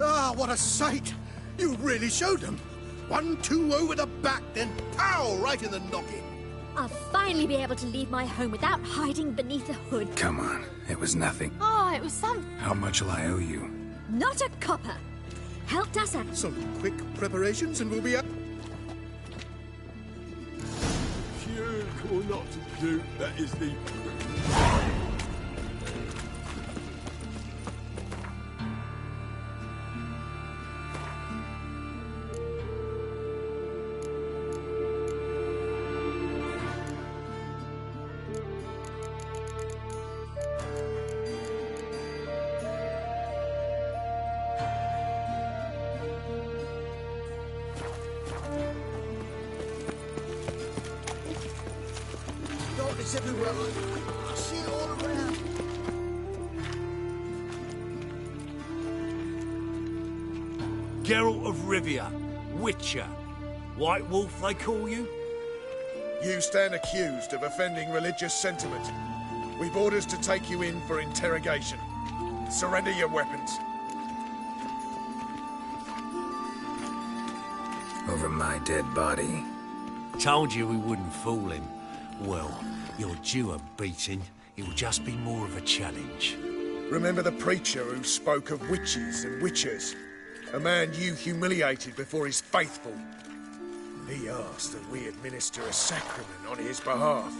Speaker 22: Ah, what a sight! You really showed them. 1-2 over the back, then pow, right in the noggin.
Speaker 20: I'll finally be able to leave my home without hiding beneath a hood.
Speaker 4: Come on. It was nothing.
Speaker 20: Oh, it was some...
Speaker 4: How much will I owe you?
Speaker 20: Not a copper. Helped us out.
Speaker 22: Some quick preparations and we'll be up.
Speaker 18: Pure or not to do, that is the...
Speaker 22: Darkness everywhere. I see it all around.
Speaker 18: Geralt of Rivia, Witcher. White Wolf, they call you?
Speaker 5: You stand accused of offending religious sentiment. We've orders to take you in for interrogation. Surrender your weapons.
Speaker 4: Over my dead body.
Speaker 18: Told you we wouldn't fool him. Well, you're due a beating. It'll just be more of a challenge.
Speaker 5: Remember the preacher who spoke of witches and witchers? A man you humiliated before his faithful. He asked that we administer a sacrament on his behalf.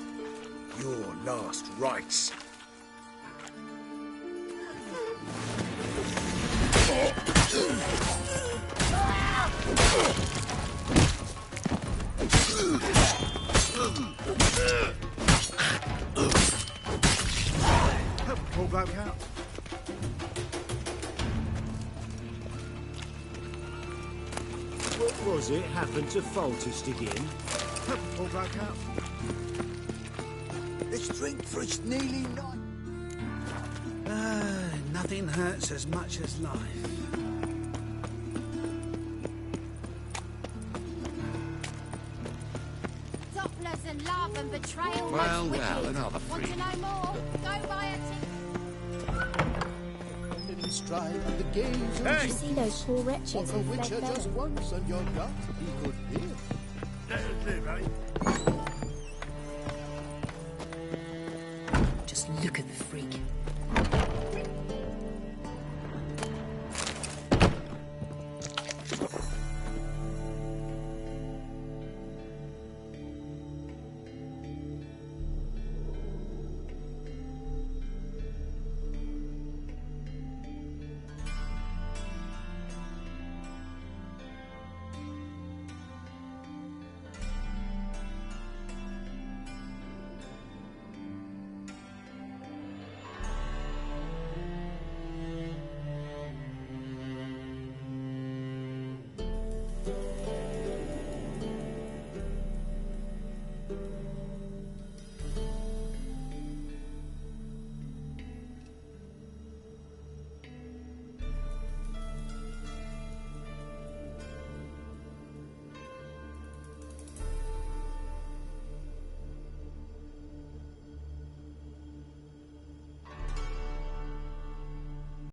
Speaker 5: Your last rites.
Speaker 22: Pull back out.
Speaker 18: What was it happened to Foltest again?
Speaker 22: Pull back out. Let's drink for it's nearly night. Nothing hurts as much as life.
Speaker 20: Dopplers and love and betrayal.
Speaker 13: Well,
Speaker 20: most
Speaker 13: well,
Speaker 20: wicked.
Speaker 13: another
Speaker 20: Want to
Speaker 13: freak.
Speaker 20: know more? Go buy a ticket.
Speaker 2: Stride the gaze of
Speaker 20: Did you see those poor wretches
Speaker 2: Walk a
Speaker 20: who fled
Speaker 2: witcher just
Speaker 20: there?
Speaker 2: once and your gut he could hear.
Speaker 22: Let us live, eh?
Speaker 15: Just look at the freak.